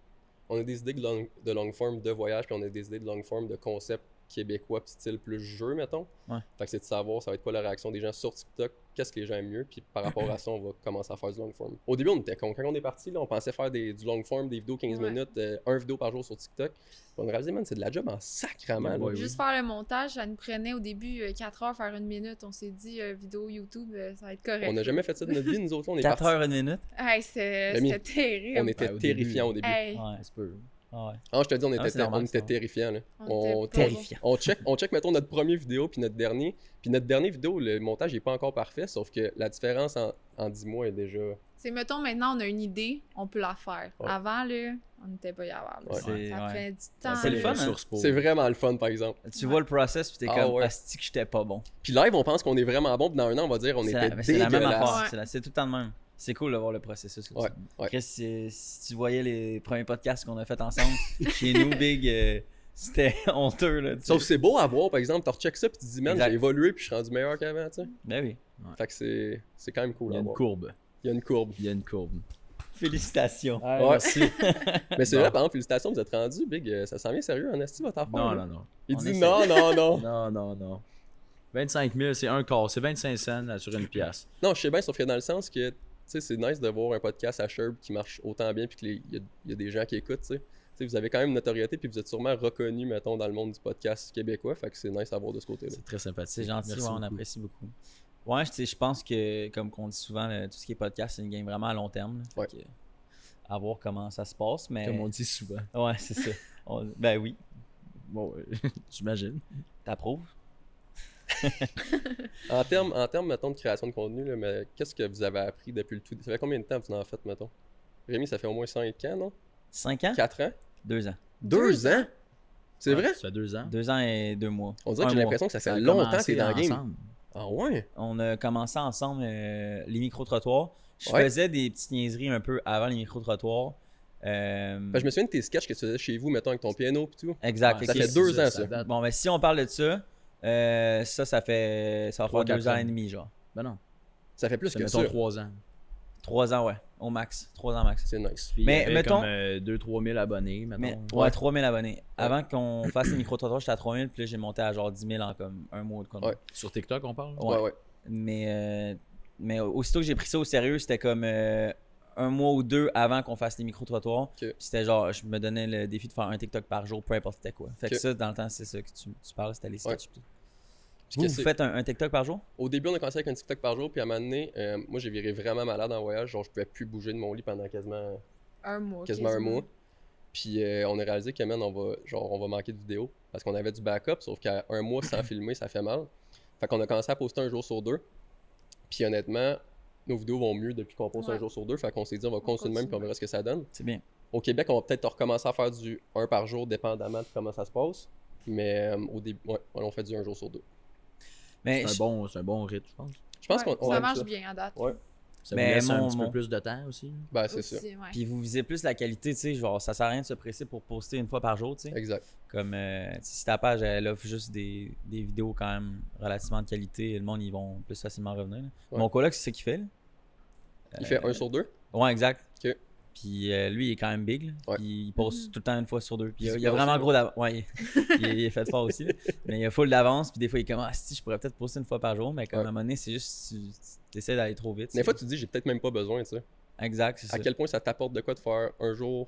on a des idées de long form de voyage, puis on a des idées de long form de concept québécois, puis style plus jeu, mettons. Ouais. Fait que c'est de savoir, ça va être quoi la réaction des gens sur TikTok, qu'est-ce que les gens aiment mieux, puis par rapport à ça, on va commencer à faire du long form. Au début, on était con. Quand on est parti, là, on pensait faire du long form, des vidéos 15 Ouais. minutes, un vidéo par jour sur TikTok. Puis on a réalisé, man, c'est de la job en sacrament. là. Ouais, Juste faire le montage, ça nous prenait au début 4 heures faire 1 minute. On s'est dit, vidéo YouTube, ça va être correct. On n'a jamais fait ça de notre vie, nous autres. On est 4 partis. heures, 1 minute. Hey, Rémi, c'était terrible. On était au terrifiants au début. Hey, Ouais. Ça se peut. Ah ouais. Ah, je te dis, on était, c'est normal, on était c'est normal. terrifiants. Là. On était pas Terrifiant. On check, mettons, notre première vidéo puis notre dernier. Puis notre dernière vidéo, le montage n'est pas encore parfait, sauf que la différence en 10 mois est déjà... c'est, mettons, maintenant, on a une idée, on peut la faire. Ouais. Avant, là, on n'était pas capable. Ouais. Ça C'est- prenait du temps. C'est le fun, hein? Source pour- C'est vraiment le fun, par exemple. Tu vois le process, puis t'es Ah comme, ouais. asti que j'étais pas bon. Puis live, on pense qu'on est vraiment bon, puis dans un an, on va dire on C'est était la, c'est la même dégueulasse. affaire. Ouais. C'est tout le temps le même. C'est cool de voir le processus. comme Ouais, ça. ouais. Chris, si tu voyais les premiers podcasts qu'on a fait ensemble, chez nous, Big, c'était honteux. Là, tu sais. Sauf que c'est beau à voir, par exemple, tu recheck ça, puis tu te dis, man, Exact. j'ai évolué, puis je suis rendu meilleur qu'avant, tu sais. Ben oui. Fait que c'est quand même cool Il y à a une voir. courbe. Il y a une courbe. Il y a une courbe. Félicitations. Ouais. Merci. Mais c'est Bon. vrai, par exemple, félicitations, vous êtes rendu, Big, ça s'en vient sérieux, en esti, votre affaire. Non, là. non, non. Il On dit essaie. non, non, non. Non, non, non. 25 000, c'est un quart. C'est 25 cents sur une pièce. Non, je sais bien, sauf que dans le sens que, tu sais, c'est nice de voir un podcast à Sherb qui marche autant bien, puis qu'il y a des gens qui écoutent, tu sais. Tu sais, vous avez quand même une notoriété, puis vous êtes sûrement reconnu, mettons, dans le monde du podcast québécois, fait que c'est nice à voir de ce côté-là. C'est très sympathique. C'est gentil, Merci ouais, on beaucoup. apprécie beaucoup. Ouais, je pense que, comme on dit souvent, tout ce qui est podcast, c'est une game vraiment à long terme. Là. Fait Ouais. que, à voir comment ça se passe. Mais... Comme on dit souvent. Ouais, c'est ça. Ben oui, Bon, j'imagine. t'approuves. En termes, mettons, de création de contenu, là, mais qu'est-ce que vous avez appris depuis le tout? Ça fait combien de temps que vous en faites, mettons? Rémi, ça fait au moins 5 ans, non? 5 ans? 4 ans? 2 ans. 2 ans? C'est vrai? Ça fait 2 ans. 2 ans et 2 mois. On dirait que Un j'ai mois. l'impression que ça Ça fait a longtemps que commencé t'es dans le game. ensemble. Ah ouais? On a commencé ensemble les micro-trottoirs. Je Ouais. faisais des petites niaiseries un peu avant les micro-trottoirs. Ben, je me souviens de tes sketchs que tu faisais chez vous, mettons, avec ton piano pis tout. Exact. Ouais, Ça ok. fait 2 ans, ça. ça date. Bon, mais si on parle de ça, ça va faire 3, 2 ans ans. et demi, genre. Ben non. Ça fait plus Ça que mettons ça. 3 ans. 3 ans, ouais. Au max. 3 ans max. C'est nice. Puis Mais il y avait mettons- comme 2-3 000 abonnés, mettons. Mais, ouais, 3000 abonnés. Avant qu'on fasse les micro-trottoirs, j'étais à 3000, puis là, j'ai monté à genre 10 000 en comme un mois de quoi. Ouais. Sur TikTok, on parle? Ouais. Ouais. Mais aussitôt que j'ai pris ça au sérieux, c'était comme un mois ou 2 avant qu'on fasse les micro-trottoirs. Puis c'était genre, je me donnais le défi de faire un TikTok par jour, peu importe c'était quoi. Fait que Ok. ça, dans le temps, c'est ça que tu parles, c'était les sketchs. puis tout. Puis Vous, que vous c'est- faites un TikTok par jour? Au début, on a commencé avec un TikTok par jour, puis à un moment donné, moi j'ai viré vraiment malade en voyage. Genre, je pouvais plus bouger de mon lit pendant quasiment Un mois. un mois. Puis on a réalisé que, man, on va manquer de vidéos. Parce qu'on avait du backup, sauf qu'à un mois sans filmer, ça fait mal. Fait qu'on a commencé à poster un jour sur 2. Puis honnêtement, nos vidéos vont mieux depuis qu'on poste Ouais. un jour sur 2. Fait qu'on s'est dit, on va continuer de même, puis on verra ce que ça donne. C'est bien. Au Québec, on va peut-être recommencer à faire du 1 par jour, dépendamment de comment ça se passe. Mais au début, ouais, on fait du 1 jour sur 2. Mais C'est un bon rythme, je pense. Je pense qu'on Ça aime marche ça. bien à date. Ouais, Ça Mais vous laisse mon- un petit mon- peu plus de temps aussi. ben c'est ça. Aussi, ouais. puis vous visez plus la qualité, tu sais, genre ça sert à rien de se presser pour poster une fois par jour, tu sais. Exact. Comme si ta page elle offre juste des vidéos quand même relativement de qualité, le monde ils vont plus facilement revenir. Là. Ouais. Mon coloc c'est ce qu'il fait. Là. Il fait 1 sur 2. Ouais, exact. Ok. Puis lui il est quand même big. Là. Ouais. Puis il poste Mhm. tout le temps une fois sur 2. Puis il C'est y a bon, vraiment c'est gros d'avance. Ouais, il est fait fort aussi. Là. Mais il y a full d'avance. Puis des fois il est comme ah si je pourrais peut-être poster une fois par jour, mais comme Ouais. à un moment donné c'est juste tu essaies d'aller trop vite. Des tu fois, sais. tu te dis, j'ai peut-être même pas besoin, tu sais. Exact, c'est ça. À quel point ça t'apporte de quoi de faire un jour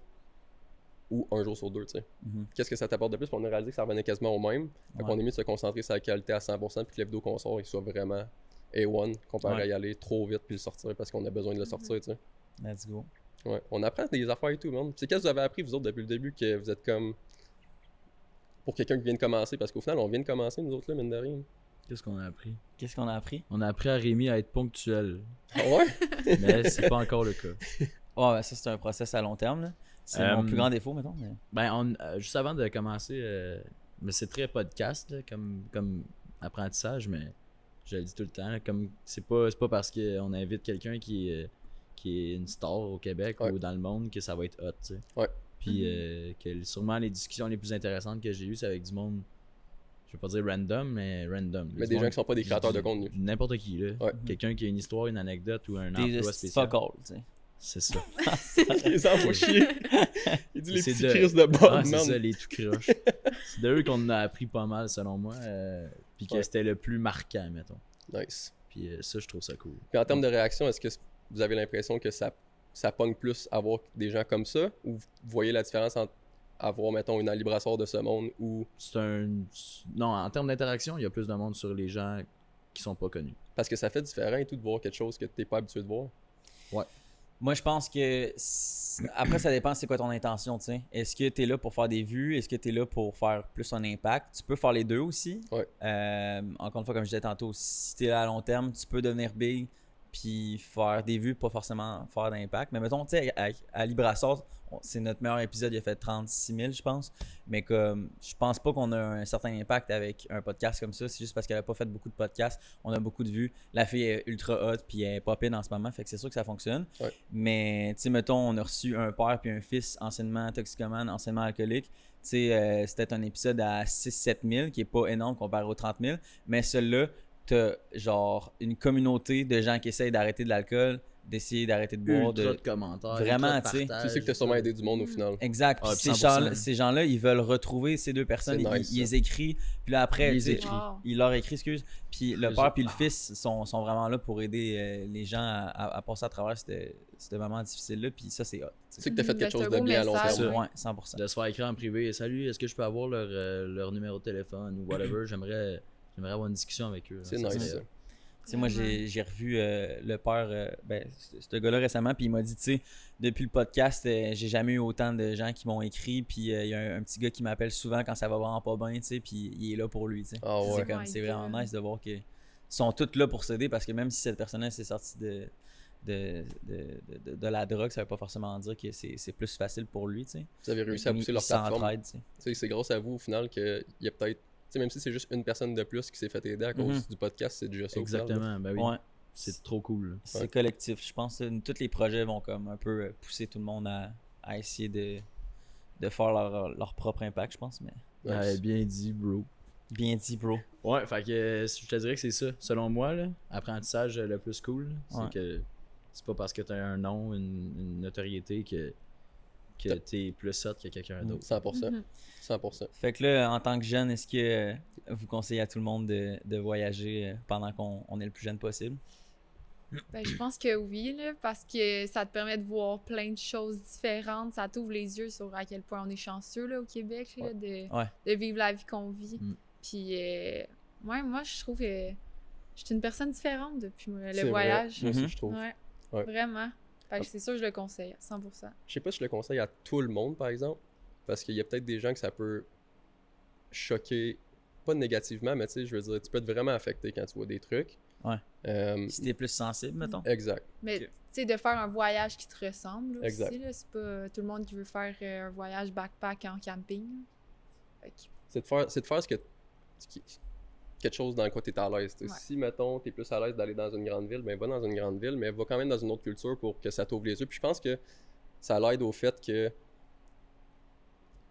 ou 1 jour sur 2, tu sais. Mhm. Qu'est-ce que ça t'apporte de plus? Puis on a réalisé que ça revenait quasiment au même. Fait Ouais. qu'on est mieux de se concentrer sur la qualité à 100% puis que la vidéo qu'on sort, il soit vraiment A1 comparé Ouais. à y aller trop vite puis le sortir parce qu'on a besoin de le sortir, tu sais. Let's go. Ouais. On apprend des affaires et tout, man. Puis c'est qu'est-ce que vous avez appris, vous autres, depuis le début, que vous êtes comme... Pour quelqu'un qui vient de commencer, parce qu'au final, on vient de commencer, nous autres, là, mine de rien. Qu'est-ce qu'on a appris? Qu'est-ce qu'on a appris? On a appris à Rémi à être ponctuel. Ah ouais? Mais c'est pas encore le cas. Ouais, ben, ça c'est un process à long terme. Là. C'est mon plus grand défaut, mettons. Mais... Ben, juste avant de commencer, mais c'est très podcast, là, comme apprentissage, mais je le dis tout le temps, là, comme c'est pas parce qu'on invite quelqu'un qui est une star au Québec Ouais. ou dans le monde que ça va être hot, tu sais. Ouais. Puis que sûrement les discussions les plus intéressantes que j'ai eues, c'est avec du monde, je vais pas dire random, mais random. Mais des gens qui sont pas des créateurs de contenu. N'importe qui, là. Ouais. Quelqu'un qui a une histoire, une anecdote ou un Des emploi spécial. fuck all, tu sais. C'est ça. Les enfants chier. Il dit les C'est petits de- crises de Ah, bonne, c'est man. ça, les tout croches. C'est de eux qu'on a appris pas mal, selon moi. Puis que Ouais. c'était le plus marquant, mettons. Nice. Puis ça, je trouve ça cool. Puis en termes de réaction, est-ce que vous avez l'impression que ça pogne plus avoir des gens comme ça? Ou vous voyez la différence entre avoir, mettons, une Ali Brassard de ce monde ou... C'est un. Non, en termes d'interaction, il y a plus de monde sur les gens qui sont pas connus. Parce que ça fait différent et tout de voir quelque chose que t'es pas habitué de voir. Moi, je pense que après, ça dépend c'est quoi ton intention, tu sais. Est-ce que tu es là pour faire des vues? Est-ce que tu es là pour faire plus un impact? Tu peux faire les deux aussi. Ouais. Encore une fois, comme je disais tantôt, si tu es là à long terme, tu peux devenir big puis faire des vues, pas forcément faire d'impact. Mais mettons, tu sais, à Librassard, c'est notre meilleur épisode, il a fait 36 000, je pense. Mais comme je pense pas qu'on a un certain impact avec un podcast comme ça. C'est juste parce qu'elle a pas fait beaucoup de podcasts. On a beaucoup de vues. La fille est ultra hot puis elle est pop-in en ce moment. Fait que c'est sûr que ça fonctionne. Ouais. Mais tu sais, mettons, on a reçu un père puis un fils anciennement toxicomane, anciennement alcoolique. Tu sais, c'était un épisode à 6-7 000 qui est pas énorme comparé aux 30 000. Mais celui-là, t'as genre une communauté de gens qui essayent d'arrêter de l'alcool, d'essayer d'arrêter de boire. Ultra de commentaires. Vraiment, ultra de tu sais. partage, Tu sais que t'as sûrement ça. aidé du monde au final. Exact. Puis Ah, ces 100%. ces gens-là, ils veulent retrouver ces deux personnes. C'est nice, Ils les ça. écrivent. Puis là, après, Ils tu sais, écrivent. Wow. ils leur écrivent, excuse. Puis le Les père autres. puis le fils sont vraiment là pour aider les gens à passer à travers ce moment difficile-là. Puis ça, c'est hot. Tu sais que t'as fait Ben, quelque c'est chose un de beau bien à long message, terme. ouais. Ouais, 100%. De se faire écrire en privé. Salut, est-ce que je peux avoir leur numéro de téléphone ou whatever? J'aimerais avoir une discussion avec eux. C'est Ça nice, serait- ça. Tu sais, moi, j'ai revu le père, ce gars-là récemment, puis il m'a dit, tu sais, depuis le podcast, j'ai jamais eu autant de gens qui m'ont écrit, puis il y a un petit gars qui m'appelle souvent quand ça va vraiment pas bien, tu sais, puis il est là pour lui, tu sais. Ah ouais. C'est My vraiment God. nice de voir qu'ils sont tous là pour s'aider, parce que même si cette personne-là s'est sortie de la drogue, ça veut pas forcément dire que c'est plus facile pour lui, tu sais. Vous avez réussi à Ils pousser leur plateforme. s'entraident, tu sais. Tu sais, c'est grâce à vous au final qu'il y a peut-être... Tu sais, même si c'est juste une personne de plus qui s'est fait aider à cause du podcast, c'est déjà ça au final, là. Exactement, ben oui. Ouais. C'est trop cool. là. C'est collectif. Je pense que tous les projets vont comme un peu pousser tout le monde à essayer de faire leur propre impact, je pense. Mais Nice. Ouais, bien dit, bro. bien dit, bro. Ouais, fait que je te dirais que c'est ça. Selon moi, là, apprentissage le plus cool, là, c'est Ouais. que c'est pas parce que t'as un nom, une notoriété que t'es plus hot que quelqu'un d'autre. 100%. Mhm. 100%. Fait que là, en tant que jeune, est-ce que vous conseillez à tout le monde de voyager pendant qu'on est le plus jeune possible? Ben, je pense que oui, là, parce que ça te permet de voir plein de choses différentes. Ça t'ouvre les yeux sur à quel point on est chanceux là, au Québec là, de vivre la vie qu'on vit. Mm. Puis, moi, je trouve que je suis une personne différente depuis C'est le vrai. voyage. Moi aussi, Mhm. je trouve. Ouais, Ouais. vraiment. Fait que c'est sûr que je le conseille, 100%. Je sais pas si je le conseille à tout le monde, par exemple, parce qu'il y a peut-être des gens que ça peut choquer, pas négativement, mais tu sais, je veux dire, tu peux être vraiment affecté quand tu vois des trucs. Ouais. Euh, Si t'es plus sensible, mettons. exact. Mais Ok. tu sais, de faire un voyage qui te ressemble là, Exact. aussi, là, c'est pas tout le monde qui veut faire un voyage backpack en camping. Là. Fait que, C'est de faire quelque chose dans quoi tu es à l'aise. Tu sais. Ouais. Si, mettons, tu es plus à l'aise d'aller dans une grande ville, ben va dans une grande ville, mais va quand même dans une autre culture pour que ça t'ouvre les yeux. Puis je pense que ça l'aide au fait que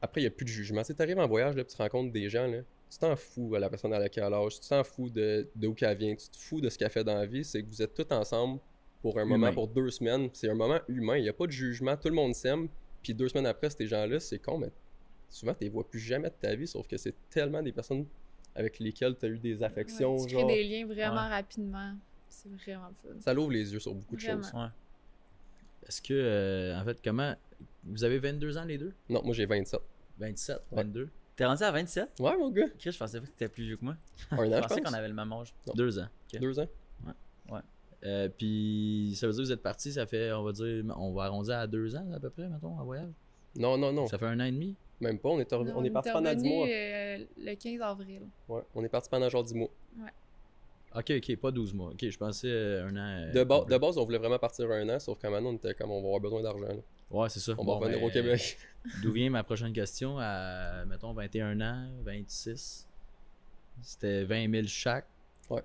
après, il n'y a plus de jugement. Tu sais, t'arrives en voyage, là, puis tu rencontres des gens, là, tu t'en fous à la personne à laquelle elle a l'âge, tu t'en fous de où qu'elle vient, tu te fous de ce qu'elle fait dans la vie, c'est que vous êtes tous ensemble pour un moment, Humain. pour 2 semaines. C'est un moment humain, il n'y a pas de jugement, tout le monde s'aime, puis 2 semaines après, ces gens-là, c'est con, mais souvent, tu les vois plus jamais de ta vie, sauf que c'est tellement des personnes avec lesquelles tu as eu des affections, ouais, tu crées genre... des liens vraiment Ouais. rapidement. C'est vraiment le fun. Ça l'ouvre les yeux sur beaucoup de Vraiment. choses. Ouais. Est-ce que, en fait, comment. Vous avez 22 ans les deux? Non, moi j'ai 27. 27, Ouais. 22? T'es rendu à 27? Ouais, mon gars. Chris, je pensais pas que t'étais plus vieux que moi. Un Je an, je pensais pense. qu'on avait le même âge. Non. 2 ans. Ok. 2 ans. Puis ça veut dire que vous êtes partis, ça fait, on va dire, on va arrondir à 2 ans à peu près, mettons, en voyage. Non, non, non. Ça fait 1 an et demi? Même pas, on est Non, parti est pendant 10 mois. revenu, le 15 avril. Ouais, on est parti pendant genre 10 mois. Ok, pas 12 mois. Ok, je pensais 1 an. De base, on voulait vraiment partir un an, sauf qu'à maintenant, on était comme, on va avoir besoin d'argent. là. Ouais, c'est ça. On Bon, va revenir ben, au Québec. D'où vient ma prochaine question à, mettons, 21 ans, 26? C'était 20 000 chaque. Ouais.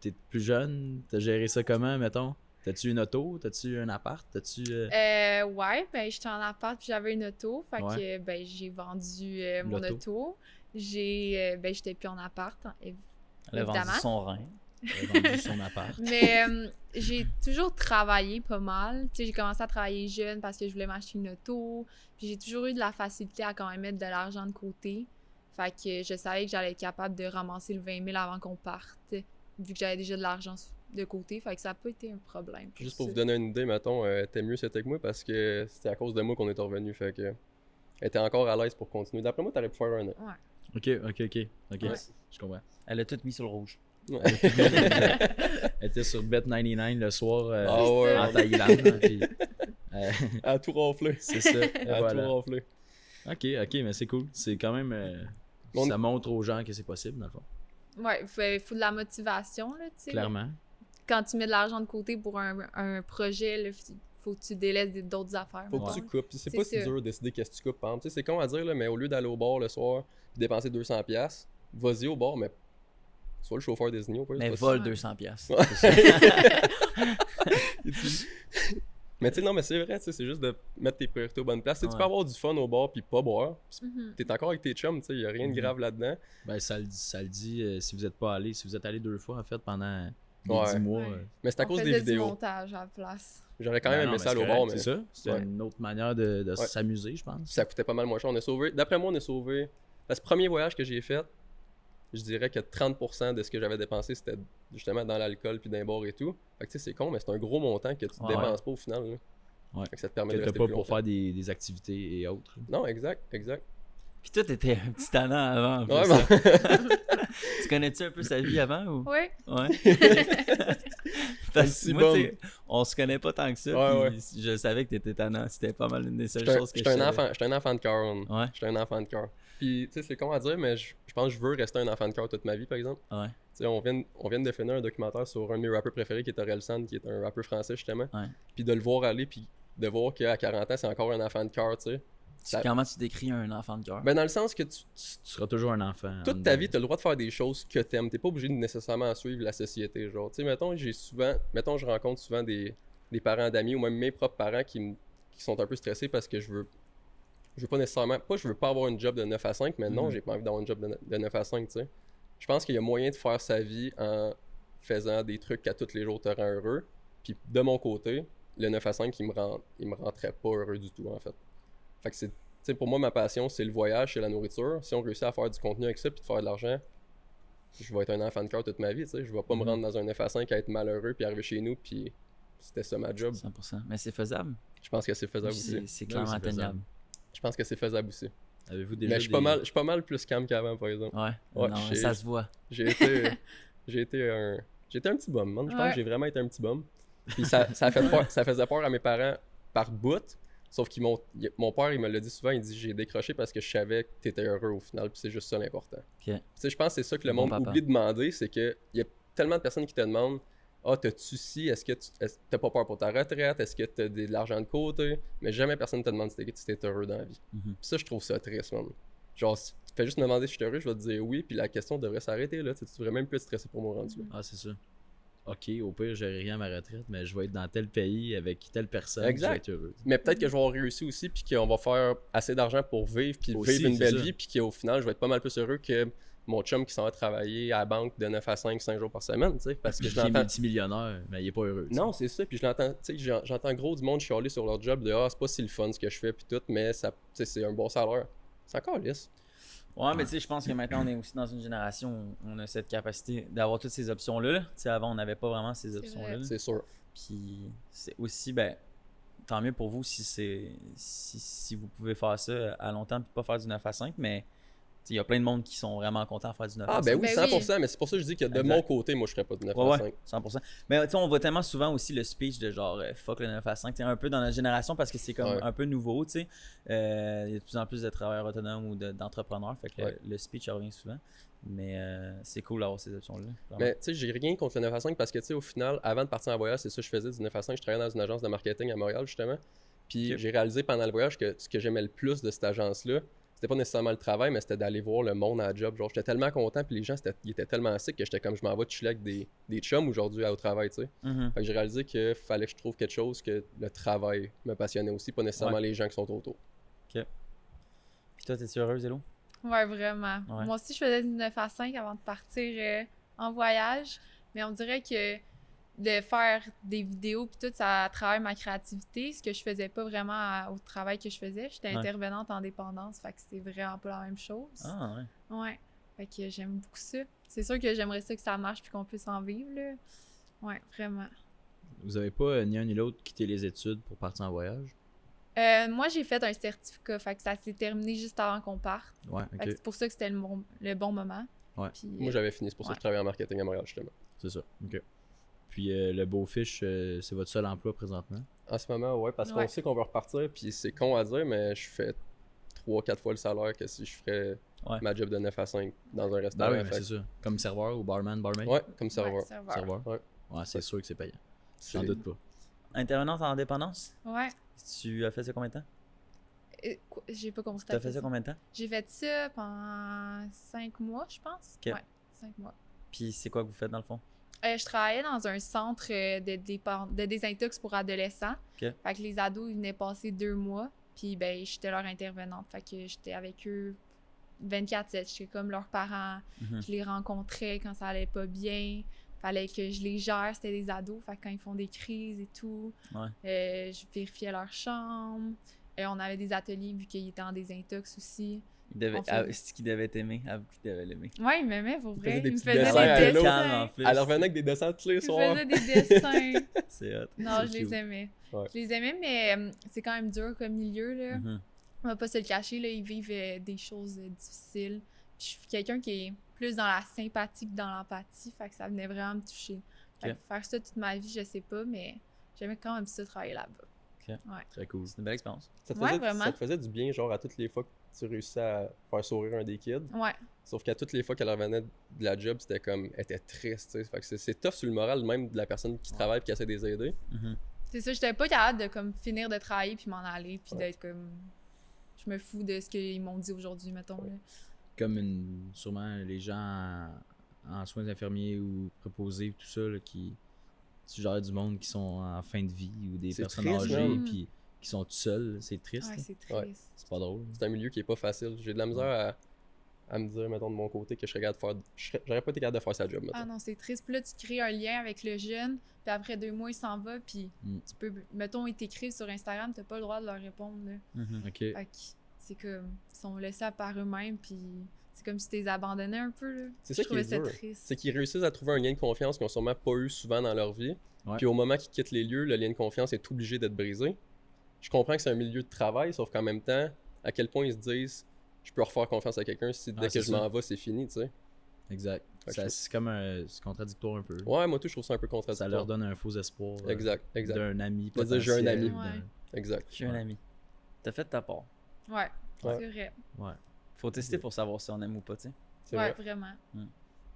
T'es plus jeune, t'as géré ça comment, mettons? T'as-tu une auto? T'as-tu un appart? T'as-tu... Ouais, ben j'étais en appart puis j'avais une auto. Fait que ben j'ai vendu mon L'auto. auto. Ben j'étais plus en appart, Elle a vendu évidemment. son rein. Elle a vendu son appart? Mais j'ai toujours travaillé pas mal. Tu sais, j'ai commencé à travailler jeune parce que je voulais m'acheter une auto. Puis j'ai toujours eu de la facilité à quand même mettre de l'argent de côté. Fait que je savais que j'allais être capable de ramasser le 20 000 avant qu'on parte, vu que j'avais déjà de l'argent de côté. Fait que ça n'a pas été un problème. Juste pour ça. vous donner une idée, mettons, t'es mieux c'était que moi parce que c'était à cause de moi qu'on est revenu. Fait que elle était encore à l'aise pour continuer. D'après moi, t'aurais pu faire un an. Ok. Ouais. Je comprends. Elle a tout mis sur le rouge. Ouais. Elle était sur Bet99 le soir Ah ouais. en Thaïlande. Hein, puis, À tout rafler. c'est ça. et À voilà. tout rafler. Ok, mais c'est cool. C'est quand même... On- Ça montre aux gens que c'est possible, dans le fond. Ouais, faut de la motivation, là, tu sais. Clairement. Quand tu mets de l'argent de côté pour un projet, là, faut que tu délaisses d'autres affaires. Faut que mettons. tu coupes. Puis c'est C'est pas si ça. dur de décider qu'est-ce que tu coupes. Par exemple, tu sais, c'est con à dire, là, mais au lieu d'aller au bar le soir et dépenser 200$, vas-y au bar, mais sois le chauffeur désigné au pire. Mais c'est pas vole Ouais. 200 piastres. si- Mais tu sais, non, mais c'est vrai, tu sais, c'est juste de mettre tes priorités aux bonnes places. Tu sais, tu Ouais. peux avoir du fun au bar puis pas boire. Puis Mhm. t'es encore avec tes chums, tu sais, y a rien de grave là-dedans. Ben, ça le dit si vous êtes pas allé. Si vous êtes allé 2 fois, en fait, pendant des Ouais. 10 mois. Ouais. Mais c'est à On cause des faisait du vidéos. montage à la place. J'aurais quand même Ben aimé non, ça mais aller au c'est bar, correct, mais c'est ça. C'est Ouais. une autre manière de Ouais. s'amuser, je pense. Puis ça coûtait pas mal moins cher. On a sauvé, d'après moi, on a sauvé. Ce premier voyage que j'ai fait, je dirais que 30% de ce que j'avais dépensé, c'était justement dans l'alcool puis dans les bars et tout. Fait que tu sais, c'est con, mais c'est un gros montant que tu Ouais. dépenses pas au final. Là. Ouais. Fait que ça te permet Que de t'as rester pas plus pour longtemps. faire des activités et autres. Non, exact. Puis toi, t'étais un petit talent avant. en plus, Ouais, hein. bon. Tu connais-tu un peu sa vie avant ou? Ouais. Ouais. Parce petit que moi, bum. tu sais, on se connaît pas tant que ça. Ouais, Puis je savais que t'étais tannant. C'était pas mal une des seules J'étais choses que je j'étais un savais. enfant, j'étais un enfant de cœur. Ouais. J'étais un enfant de cœur. Puis, tu sais, c'est con à dire, mais je pense que je veux rester un enfant de cœur toute ma vie, par exemple. Ouais. Tu sais, on vient de finir un documentaire sur un de mes rappeurs préférés qui est Orelsan, qui est un rappeur français, justement. Ouais. Puis de le voir aller, puis de voir qu'à 40 ans, c'est encore un enfant de cœur, tu sais. Ça- Comment tu décris un enfant de cœur? Ben, dans le sens que Tu seras toujours un enfant. toute ta vie, t'as le droit de faire des choses que t'aimes. T'es pas obligé de nécessairement suivre la société, genre. Tu sais, mettons, je rencontre souvent des parents d'amis ou même mes propres parents qui sont un peu stressés parce que je veux pas nécessairement, je veux pas avoir une job de 9 à 5, mais non, Mhm. j'ai pas envie d'avoir une job de 9 à 5, tu sais. Je pense qu'il y a moyen de faire sa vie en faisant des trucs qu'à tous les jours te rend heureux. Puis de mon côté, le 9 à 5, il me rendrait pas heureux du tout, en fait. Fait que c'est, tu sais, pour moi, ma passion, c'est le voyage, c'est la nourriture. Si on réussit à faire du contenu avec ça puis de faire de l'argent, je vais être un enfant de cœur toute ma vie, tu sais. Je vais pas me Mhm. rendre dans un 9 à 5 à être malheureux puis arriver chez nous puis c'était ça ma job. 100%. Mais c'est faisable. Je pense que c'est faisable aussi. C'est Oui, clairement c'est faisable. atteignable. Je pense que c'est faisable aussi. Avez-vous déjà Mais je suis pas mal plus calme qu'avant, par exemple. Ouais. Ouais, non, j'ai- ça se voit. J'ai été, j'ai été un petit bum, man. Je pense Ouais. que j'ai vraiment été un petit bum. Puis ça faisait peur à mes parents par bout. Sauf que mon père, il me l'a dit souvent, il dit j'ai décroché parce que je savais que t'étais heureux au final, puis c'est juste ça l'important. Ok. Tu sais, je pense que c'est ça que le Bon monde papa. oublie de demander, c'est que il y a tellement de personnes qui te demandent ah, t'as-tu ci, est-ce que t'as pas peur pour ta retraite, est-ce que t'as de l'argent de côté, mais jamais personne te demande si t'es heureux dans la vie. Mhm. Puis ça, je trouve ça triste, man. Genre, si tu fais juste me demander si je suis heureux, je vais te dire oui, puis la question devrait s'arrêter là. Tu sais, tu devrais même plus être stressé pour mon rendu. Ah, c'est ça. Ok, au pire, j'aurai rien à ma retraite, mais je vais être dans tel pays avec telle personne. Exact. Je vais être heureux. Mais peut-être que je vais avoir réussi aussi, puis qu'on va faire assez d'argent pour vivre, puis Aussi, vivre une c'est belle ça. vie, puis qu'au final, je vais être pas mal plus heureux que mon chum qui s'en va travailler à la banque de 9 à 5 jours par semaine, tu sais, parce que Qui je est l'entends. multimillionnaire, mais il est pas heureux. tu sais. Non, c'est ça, puis je l'entends, tu sais, j'entends gros du monde chialer sur leur job de ah, c'est pas si le fun ce que je fais, puis tout, mais ça, tu sais, c'est un bon salaire. C'est encore lisse. Ouais, mais tu sais, je pense que maintenant, on est aussi dans une génération où on a cette capacité d'avoir toutes ces options-là. là. Tu sais, avant, on n'avait pas vraiment ces options-là. vrai. là. C'est sûr. Puis c'est aussi, ben, tant mieux pour vous si vous pouvez faire ça à long terme puis pas faire du 9 à 5, mais tu sais, il y a plein de monde qui sont vraiment contents de faire du 9 Ah, à 5. ben oui, Ben 100%, mais c'est pour ça que je dis que de Exact. mon côté, moi, je ferais pas de 9 à Ouais, 5. ouais, 100%. Mais tu sais, on voit tellement souvent aussi le speech de genre fuck le 9 à 5, tu sais, un peu dans notre génération parce que c'est comme Ouais. un peu nouveau, tu sais. Il y a de plus en plus de travailleurs autonomes ou d'entrepreneurs, fait que Ouais. le speech revient souvent. Mais c'est cool d'avoir ces options-là. vraiment. Mais tu sais, j'ai rien contre le 9 à 5 parce que tu sais, au final, avant de partir en voyage, c'est ça que je faisais du 9 à 5. Je travaillais dans une agence de marketing à Montréal, justement. Puis Ok. j'ai réalisé pendant le voyage que ce que j'aimais le plus de cette agence-là, c'était pas nécessairement le travail, mais c'était d'aller voir le monde à la job. Genre, j'étais tellement content, puis les gens, ils étaient tellement sick que j'étais comme, je m'en vais chiller avec des chums aujourd'hui au travail, tu sais. Mhm. Fait que j'ai réalisé qu'il fallait que je trouve quelque chose que le travail me passionnait aussi, pas nécessairement les gens qui sont autour. Puis toi, t'es-tu heureuse, Hello? Ouais, vraiment. Ouais. Moi aussi, je faisais du 9 à 5 avant de partir en voyage. Mais on dirait que de faire des vidéos puis tout, ça travaille ma créativité, ce que je faisais pas vraiment au travail que je faisais. J'étais Ouais. intervenante en dépendance, fait que c'est vraiment pas la même chose. Ah, ouais. Ouais. Fait que j'aime beaucoup ça. C'est sûr que j'aimerais ça que ça marche puis qu'on puisse en vivre, là. Ouais, vraiment. Vous avez pas ni un ni l'autre quitté les études pour partir en voyage? Moi, j'ai fait un certificat, fait que ça s'est terminé juste avant qu'on parte. Ouais, Fait que ok. c'est pour ça que c'était le bon moment. Ouais. Puis, Moi, j'avais fini, c'est pour ça que je travaillais en marketing à Montréal, justement. C'est ça, ok. Puis le Beaufiche, c'est votre seul emploi présentement? En ce moment, ouais, parce qu'on Ouais. sait qu'on va repartir, puis c'est con à dire, mais je fais 3-4 fois le salaire que si je ferais Ouais. ma job de 9 à 5 dans un Ben restaurant. oui, mais Fait c'est ça. Comme serveur ou barman, barmaid? ouais, comme serveur. Ouais, serveur. Serveur? Ouais. Ouais, c'est sûr que c'est payant. J'en C'est- doute pas. Intervenante en indépendance? Ouais. Tu as fait ça combien de temps? J'ai pas compris Tu as fait ça combien de temps? J'ai fait ça pendant 5 mois, je pense. Ok. Ouais, 5 mois. Puis c'est quoi que vous faites dans le fond? Je travaillais dans un centre de désintox pour adolescents. Ok. Fait que les ados, ils venaient passer 2 mois. Puis ben, j'étais leur intervenante. Fait que j'étais avec eux 24/7. J'étais comme leurs parents. Mhm. Je les rencontrais quand ça allait pas bien. Fallait que je les gère. C'était des ados. Fait que quand ils font des crises et tout, Ouais. je vérifiais leur chambre. On avait des ateliers vu qu'ils étaient en désintox aussi. Il devait, On fait- c'est qu'il devait t'aimer. Avoue qu'il devait l'aimer. Ouais, il m'aimait pour vrai. faisait des Il me petits faisait dessins à des Hello. Calme, en dessins. plus. Elle revenait avec des dessins tous les Il soirs. faisait des dessins. C'est hot. Non, C'est je les cute. aimais. Ouais. Je les aimais, mais c'est quand même dur comme milieu, là. Mhm. On va pas se le cacher, là, ils vivent des choses difficiles. Puis je suis quelqu'un qui est plus dans la sympathie que dans l'empathie, fait que ça venait vraiment me toucher. Fait Ok. que faire ça toute ma vie, je sais pas, mais j'aimais quand même ça travailler là-bas. Très cool. C'est une belle expérience. Ça te, Ouais, faisait, vraiment. ça te faisait du bien, genre, à toutes les fois que tu réussissais à faire sourire un des kids. Ouais. Sauf qu'à toutes les fois qu'elle revenait de la job, c'était comme, elle était triste, tu sais. Fait que c'est tough sur le moral même de la personne qui travaille et qui essaie de les aider. Mhm. C'est ça, j'étais pas capable de comme finir de travailler puis m'en aller puis Ouais. d'être comme je me fous de ce qu'ils m'ont dit aujourd'hui, mettons là. Comme sûrement les gens en soins infirmiers ou préposés, tout ça, là, qui gèrent du monde qui sont en fin de vie ou des C'est personnes triste, âgées man. puis qui sont tout seuls. C'est triste. Ouais, là. c'est Ouais. triste. C'est pas drôle. C'est un milieu qui est pas facile. J'ai de la misère à me dire, mettons, de mon côté, que je serais capable de faire. J'aurais pas été capable de faire sa job, mettons. Ah non, c'est triste. Puis là, tu crées un lien avec le jeune, puis après 2 mois, il s'en va, puis Mm. tu peux... Mettons, ils t'écrivent sur Instagram, t'as pas le droit de leur répondre, là. Mhm. Ok. Fait que c'est comme... Ils sont laissés à par eux-mêmes, puis c'est comme si tu les abandonnais un peu, là. C'est ça Je qui est trouvais ça dur. triste. C'est qu'ils réussissent à trouver un lien de confiance qu'ils ont sûrement pas eu souvent dans leur vie. Ouais. Puis au moment qu'ils quittent les lieux, le lien de confiance est obligé d'être brisé. Je comprends que c'est un milieu de travail, sauf qu'en même temps, à quel point ils se disent, je peux refaire confiance à quelqu'un si dès Ah, que c'est je ça. m'en vais, c'est fini, tu sais. Exact. Fait que Ça, je- c'est comme c'est contradictoire un peu. Ouais, moi tout, je trouve ça un peu Ça contradictoire. leur donne un faux espoir Exact, exact. d'un ami De dire, j'ai un potentiel, ami. Ouais. Exact. Je suis un ami. T'as fait ta part. Ouais, Ouais. c'est vrai. Ouais. Faut tester pour savoir si on aime ou pas, tu sais. C'est Ouais, vrai. vraiment. Mm.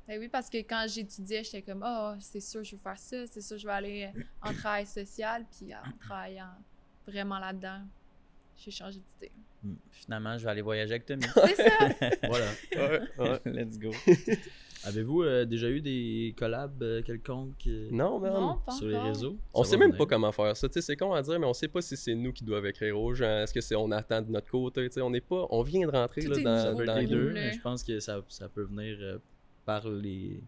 Ben oui, parce que quand j'étudiais, j'étais comme, oh, c'est sûr, je veux faire ça, c'est sûr, je vais aller en travail social, puis en travaillant vraiment là-dedans, j'ai changé d'idée. Finalement, je vais aller voyager avec Tommy. C'est ça! Voilà. Ouais, ouais. Let's go. Avez-vous déjà eu des collabs quelconques Non, man. Non, pas sur les encore. réseaux? On Ça sait va même venir. pas comment faire ça. Tu sais, c'est con à dire, mais on sait pas si c'est nous qui doivent écrire aux gens. Est-ce que c'est on attend de notre côté? Tu sais, on n'est pas. On vient de rentrer Tout là, est dans, Ça nouveau peut dans être les pour nous, deux, là. mais je pense que ça peut venir par les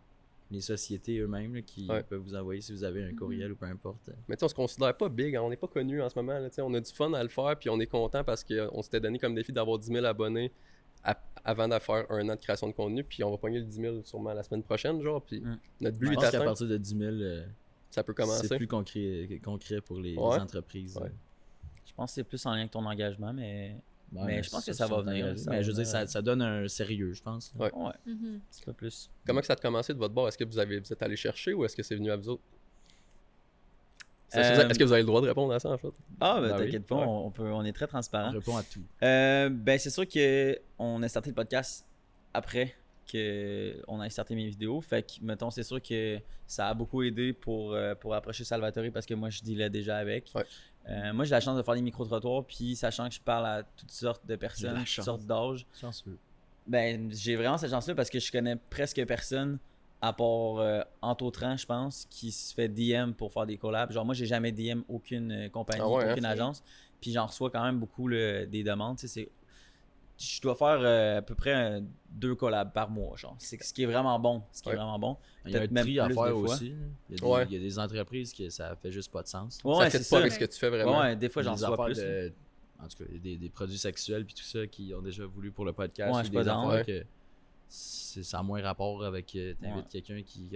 sociétés eux-mêmes là, qui Ouais. peuvent vous envoyer si vous avez un courriel ou peu importe. Mais tu sais, on se considère pas big, hein, on n'est pas connu en ce moment. Là, tu sais, on a du fun à le faire, puis on est content parce qu'on s'était donné comme défi d'avoir 10 000 abonnés avant de faire un an de création de contenu, puis on va pogner le 10 000 sûrement la semaine prochaine, genre, puis Mm. notre Je but est pense qu'à atteint, partir de 10 000, ça peut c'est commencer. plus concret pour les Ouais. entreprises. Ouais. Je pense que c'est plus en lien avec ton engagement, mais Ouais, Mais je pense que ça va sont venir, engagés. ça Mais va je veux dire, venir. ça donne un sérieux, je pense. Ouais. ouais, Mhm. un petit peu plus. Comment que ça a commencé de votre bord? Est-ce que vous êtes allé chercher ou est-ce que c'est venu à vous autres? Est-ce que vous avez le droit de répondre à ça, en fait? Ah, ben Ben oui. t'inquiète pas, Ouais. on est très On transparent. répond à tout. Ben c'est sûr que on a starté le podcast après qu'on ait starté mes vidéos. Fait que, mettons, c'est sûr que ça a beaucoup aidé pour approcher Salvatore parce que moi, je dealais déjà avec. Ouais. Moi, j'ai la chance de faire des micro-trottoirs, puis sachant que je parle à toutes sortes de personnes, J'ai la toutes chance. sortes d'âges, Chanceux. ben, j'ai vraiment cette chance-là parce que je connais presque personne, à part Anto Tran, je pense, qui se fait DM pour faire des collabs. Genre, moi, j'ai jamais DM aucune compagnie, Ah ouais, aucune hein? agence, puis j'en reçois quand même beaucoup des demandes. Tu sais, je dois faire à peu près 2 collabs par mois, genre. C'est ce qui est vraiment bon. Ce qui est Ouais. vraiment bon. Il y a un Peut-être même tri à plus faire des fois. aussi. Là. Ouais. Il y a des entreprises que ça fait juste pas de sens. Ouais, ça ouais, fait c'est pas ça. avec ce que tu fais vraiment. Ouais, des fois, j'en Des reçois affaires plus. là. En tout cas, il y a des produits sexuels puis tout ça qui ont déjà voulu pour le podcast. Ouais, ou je suis des pas down, affaires que ça a moins rapport avec t'invites Ouais. quelqu'un qui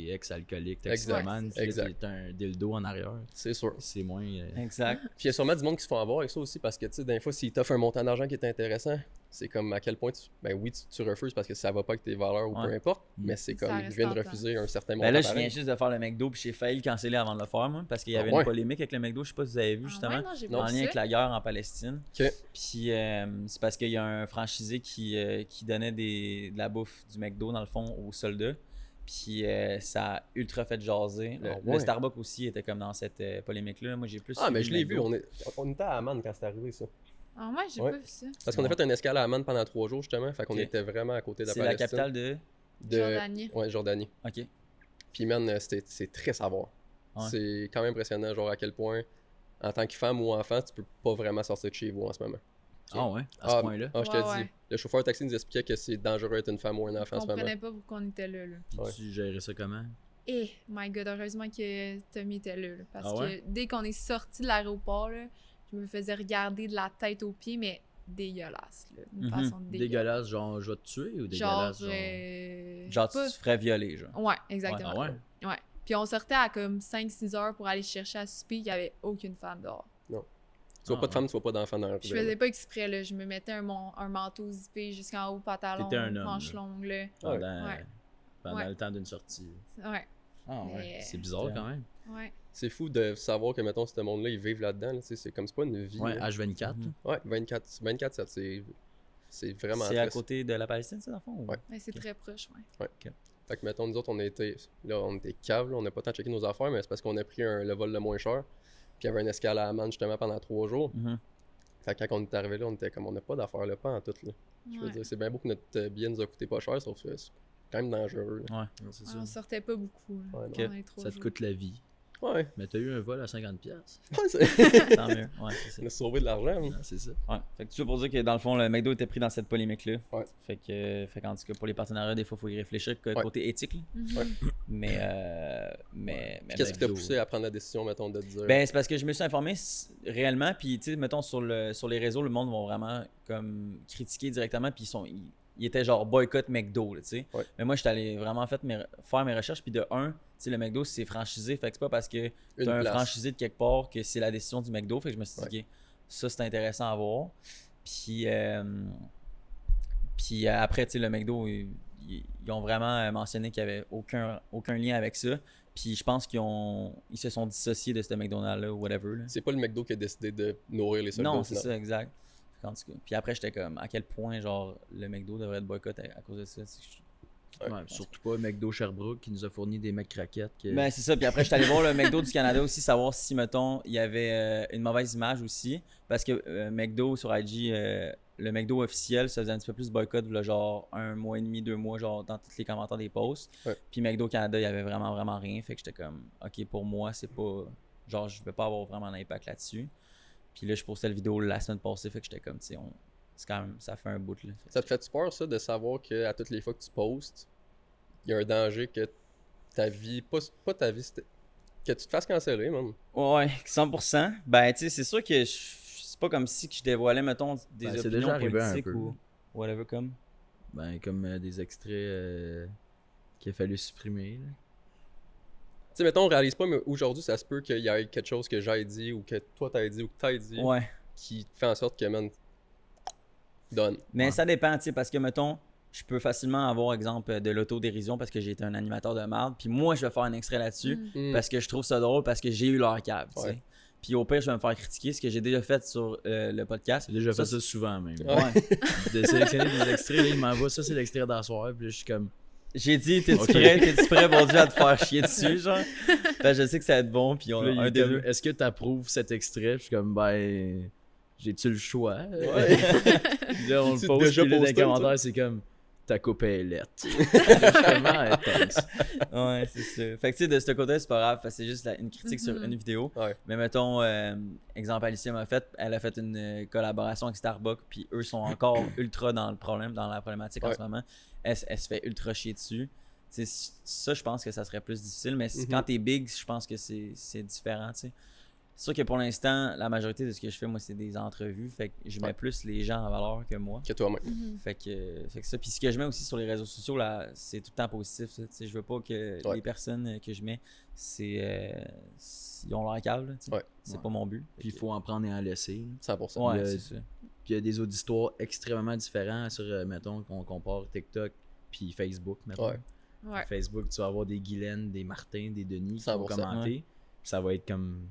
est ex-alcoolique, Exact. toxicomane, puis là, Exact. t'as un dildo en arrière. C'est sûr. C'est moins. Exact. Puis il y a sûrement du monde qui se font avoir avec ça aussi parce que, tu sais, des fois, s'ils t'offrent un montant d'argent qui est intéressant, c'est comme à quel point ben oui, tu refuses parce que ça va pas avec tes valeurs ou Ouais. peu importe, Mm. mais c'est Ça comme, reste je viens de tentant. refuser un certain montant. Ben là, je pareil. viens juste de faire le McDo, puis j'ai failli le canceller avant de le faire, moi, parce qu'il y avait Ah ouais? une polémique avec le McDo. Je sais pas si vous avez vu, Ah justement. ouais, non, j'ai Non. pas En vu lien ça. avec la guerre en Palestine. Ok. Puis c'est parce qu'il y a un franchisé qui donnait de la bouffe du McDo, dans le fond, aux soldats. Puis ça a ultra fait jaser. Ah Le ouais. Starbucks aussi était comme dans cette polémique-là. Moi, j'ai plus Ah, mais suivi je l'ai McDo. vu, on était à Amman quand c'est arrivé ça. Ah ouais, j'ai Ouais. pas vu ça. Parce qu'on a fait un escale à Amman pendant 3 jours justement, fait qu'on Ok. était vraiment à côté de la C'est la Palestine. capitale de. Jordanie. Ouais, Jordanie. Ok. Puis man, c'est très savoir. Ouais. C'est quand même impressionnant, genre à quel point, en tant que femme ou enfant, tu peux pas vraiment sortir de chez vous en ce moment. Ah ouais, à ce point-là. Ah, je te Ouais, dis. ouais. Le chauffeur de taxi nous expliquait que c'est dangereux d'être une femme ou un Je enfant en ce moment. comprenais pas pourquoi on était là. Puis Ouais. tu gérais ça comment? Eh, my god, heureusement que Tommy était là. Parce Ah ouais? que dès qu'on est sorti de l'aéroport, là, je me faisais regarder de la tête aux pieds, mais dégueulasse. Là, d'une Mhm. façon dégueulasse. Dégueulasse, genre je vais te tuer ou Genre, dégueulasse? Genre, pas- tu te ferais violer, genre. Ouais, exactement. Ah ouais? Ouais. Puis on sortait à comme 5-6 heures pour aller chercher à souper, il y avait aucune femme dehors. Tu vois Ah pas de ouais. femme, tu vois pas d'enfant dans la Je faisais pas exprès, là. Je me mettais un manteau zippé jusqu'en haut, pantalon, T'étais un homme, manches là. longues, là. Pendant, Ouais. pendant Ouais. le temps d'une sortie. Ouais, Ah ouais. Mais- C'est bizarre quand même. ouais. C'est fou de savoir que, mettons, ce monde-là, ils vivent là-dedans. Là, tu sais, c'est comme, c'est pas une vie. Ouais, là. H24. Mhm. Ouais, 24/7, c'est vraiment C'est à triste. côté de la Palestine, ça, dans le fond? ou- Ouais. Mais c'est Ok. très proche, ouais. Fait que, mettons, nous autres, on était caves, là, on n'a pas tant checké nos affaires, mais c'est parce qu'on a pris le vol le moins cher. Puis il y avait un escale à Amman, justement, pendant 3 jours. Mhm. Fait que quand on est arrivé là, on était comme, on n'a pas d'affaires là, pas en tout, là. Je veux Ouais. dire, c'est bien beau que notre billet nous a coûté pas cher, sauf que c'est quand même dangereux, là. Ouais. C'est Ouais, ça. on sortait pas beaucoup, là, Ouais, non. pendant les 3 Ça te jours. coûte la vie. Ouais, Mais t'as eu un vol à 50$. ouais c'est... Tant mieux. Ouais, c'est ça. on a sauvé de l'argent, hein. Ah, c'est ça. Ouais. Fait que tout ça pour dire que dans le fond, le McDo était pris dans cette polémique-là. Ouais. Fait qu'en tout cas, pour les partenariats, des fois, il faut y réfléchir Ouais. côté éthique. Là. Mhm. Ouais. Mais Qu'est-ce qui t'a McDo. poussé à prendre la décision, mettons, de te dire... ben, c'est parce que je me suis informé réellement, puis tu sais, mettons sur les réseaux, le monde va vraiment comme critiquer directement, puis ils étaient genre boycott McDo, là, tu sais. Ouais. Mais moi, j'étais allé vraiment faire mes recherches, puis de un, tu sais, le McDo, c'est franchisé, fait que c'est pas parce que t'as un place. franchisé de quelque part que c'est la décision du McDo, fait que je me suis dit, Ouais. ok, ça c'est intéressant à voir. Puis après, tu sais, le McDo, ils ont vraiment mentionné qu'il n'y avait aucun lien avec ça. Puis je pense ils se sont dissociés de ce McDonald's-là ou whatever. Là. C'est pas le McDo qui a décidé de nourrir les soldats. Non, c'est ça, exact. En tout cas. Puis après, j'étais comme, à quel point, genre, le McDo devrait être boycott à cause de ça. Ouais. Ouais, surtout pas McDo Sherbrooke qui nous a fourni des McCrackets. Que... Ben, c'est ça. Puis après, j'étais allé voir le McDo du Canada aussi, savoir si, mettons, il y avait une mauvaise image aussi. Parce que McDo sur IG, le McDo officiel, ça faisait un petit peu plus boycott, là, genre 1 mois et demi, 2 mois, genre dans tous les commentaires des posts. Ouais. Puis McDo Canada, il y avait vraiment rien. Fait que j'étais comme, ok, pour moi, c'est pas. Genre, je vais pas avoir vraiment d'impact là-dessus. Puis là, je postais la vidéo la semaine passée, fait que j'étais comme, tu sais, c'est quand même, ça fait un bout, là. Ça te fait peur, ça, de savoir qu'à toutes les fois que tu postes, il y a un danger que ta vie, pas ta vie, que tu te fasses canceller, même. Ouais, 100%. Ben, tu sais, c'est sûr que c'est pas comme si que je dévoilais, mettons, des Ben, c'est opinions déjà arrivé un politiques peu. ou whatever comme. Ben, comme des extraits qu'il a fallu supprimer. Là. Tu sais, mettons, on réalise pas, mais aujourd'hui, ça se peut qu'il y ait quelque chose que j'ai dit ou que toi t'as dit ou que t'as dit Ouais. qui fait en sorte que, man, donne. Mais Ouais. ça dépend, tu sais, parce que, mettons, je peux facilement avoir, exemple, de l'autodérision parce que j'ai été un animateur de merde. Puis moi, je vais faire un extrait là-dessus Mhm. Mm. parce que je trouve ça drôle, parce que j'ai eu leur cave, tu sais. Ouais. Puis au pire, je vais me faire critiquer, ce que j'ai déjà fait sur le podcast. J'ai déjà fait ça souvent même. Ouais. De sélectionner des extraits, là, il m'envoie ça, c'est l'extrait d'asseoir, puis là, je suis comme. J'ai dit, t'es-tu Ok. prêt? T'es-tu prêt, mon Dieu, à te faire chier dessus, genre? Ben, je sais que ça va être bon, puis on Puis là, a il un est des comme, deux. est-ce que t'approuves cet extrait? Puis je suis comme, ben. J'ai-tu le choix? Ouais. Puis là, on Tu le t'es pose, déjà puis là, dans les posté, commentaires, c'est comme, ta coupe est lettre. Justement, thanks. Ouais, c'est ça. Fait que tu sais, de ce côté, c'est pas grave, parce que c'est juste une critique sur une vidéo. Ouais. Mais mettons, exemple, Alicia elle a fait une collaboration avec Starbucks, puis eux sont encore ultra dans le problème, dans la problématique en Ouais. ce moment. Elle se fait ultra chier dessus. Tu sais, ça, je pense que ça serait plus difficile, mais quand t'es big, je pense que c'est différent, tu sais. C'est sûr que pour l'instant, la majorité de ce que je fais, moi, c'est des entrevues. Fait que je mets plus les gens en valeur que moi. Que toi-même. Fait que ça. Puis ce que je mets aussi sur les réseaux sociaux, là, c'est tout le temps positif. Ça. Tu sais, je veux pas que Ouais. les personnes que je mets, ils ont leur câble. Tu sais. Ouais. C'est pas mon but. Puis il faut en prendre et en laisser. 100%. Ouais, il y a- c'est ça. Puis il y a des auditoires extrêmement différents sur, mettons, qu'on compare TikTok puis Facebook, mettons. Ouais. Ouais. Facebook, tu vas avoir des Guylaine, des Martin, des Denis qui vont 100%, commenter. Puis ça va être comme.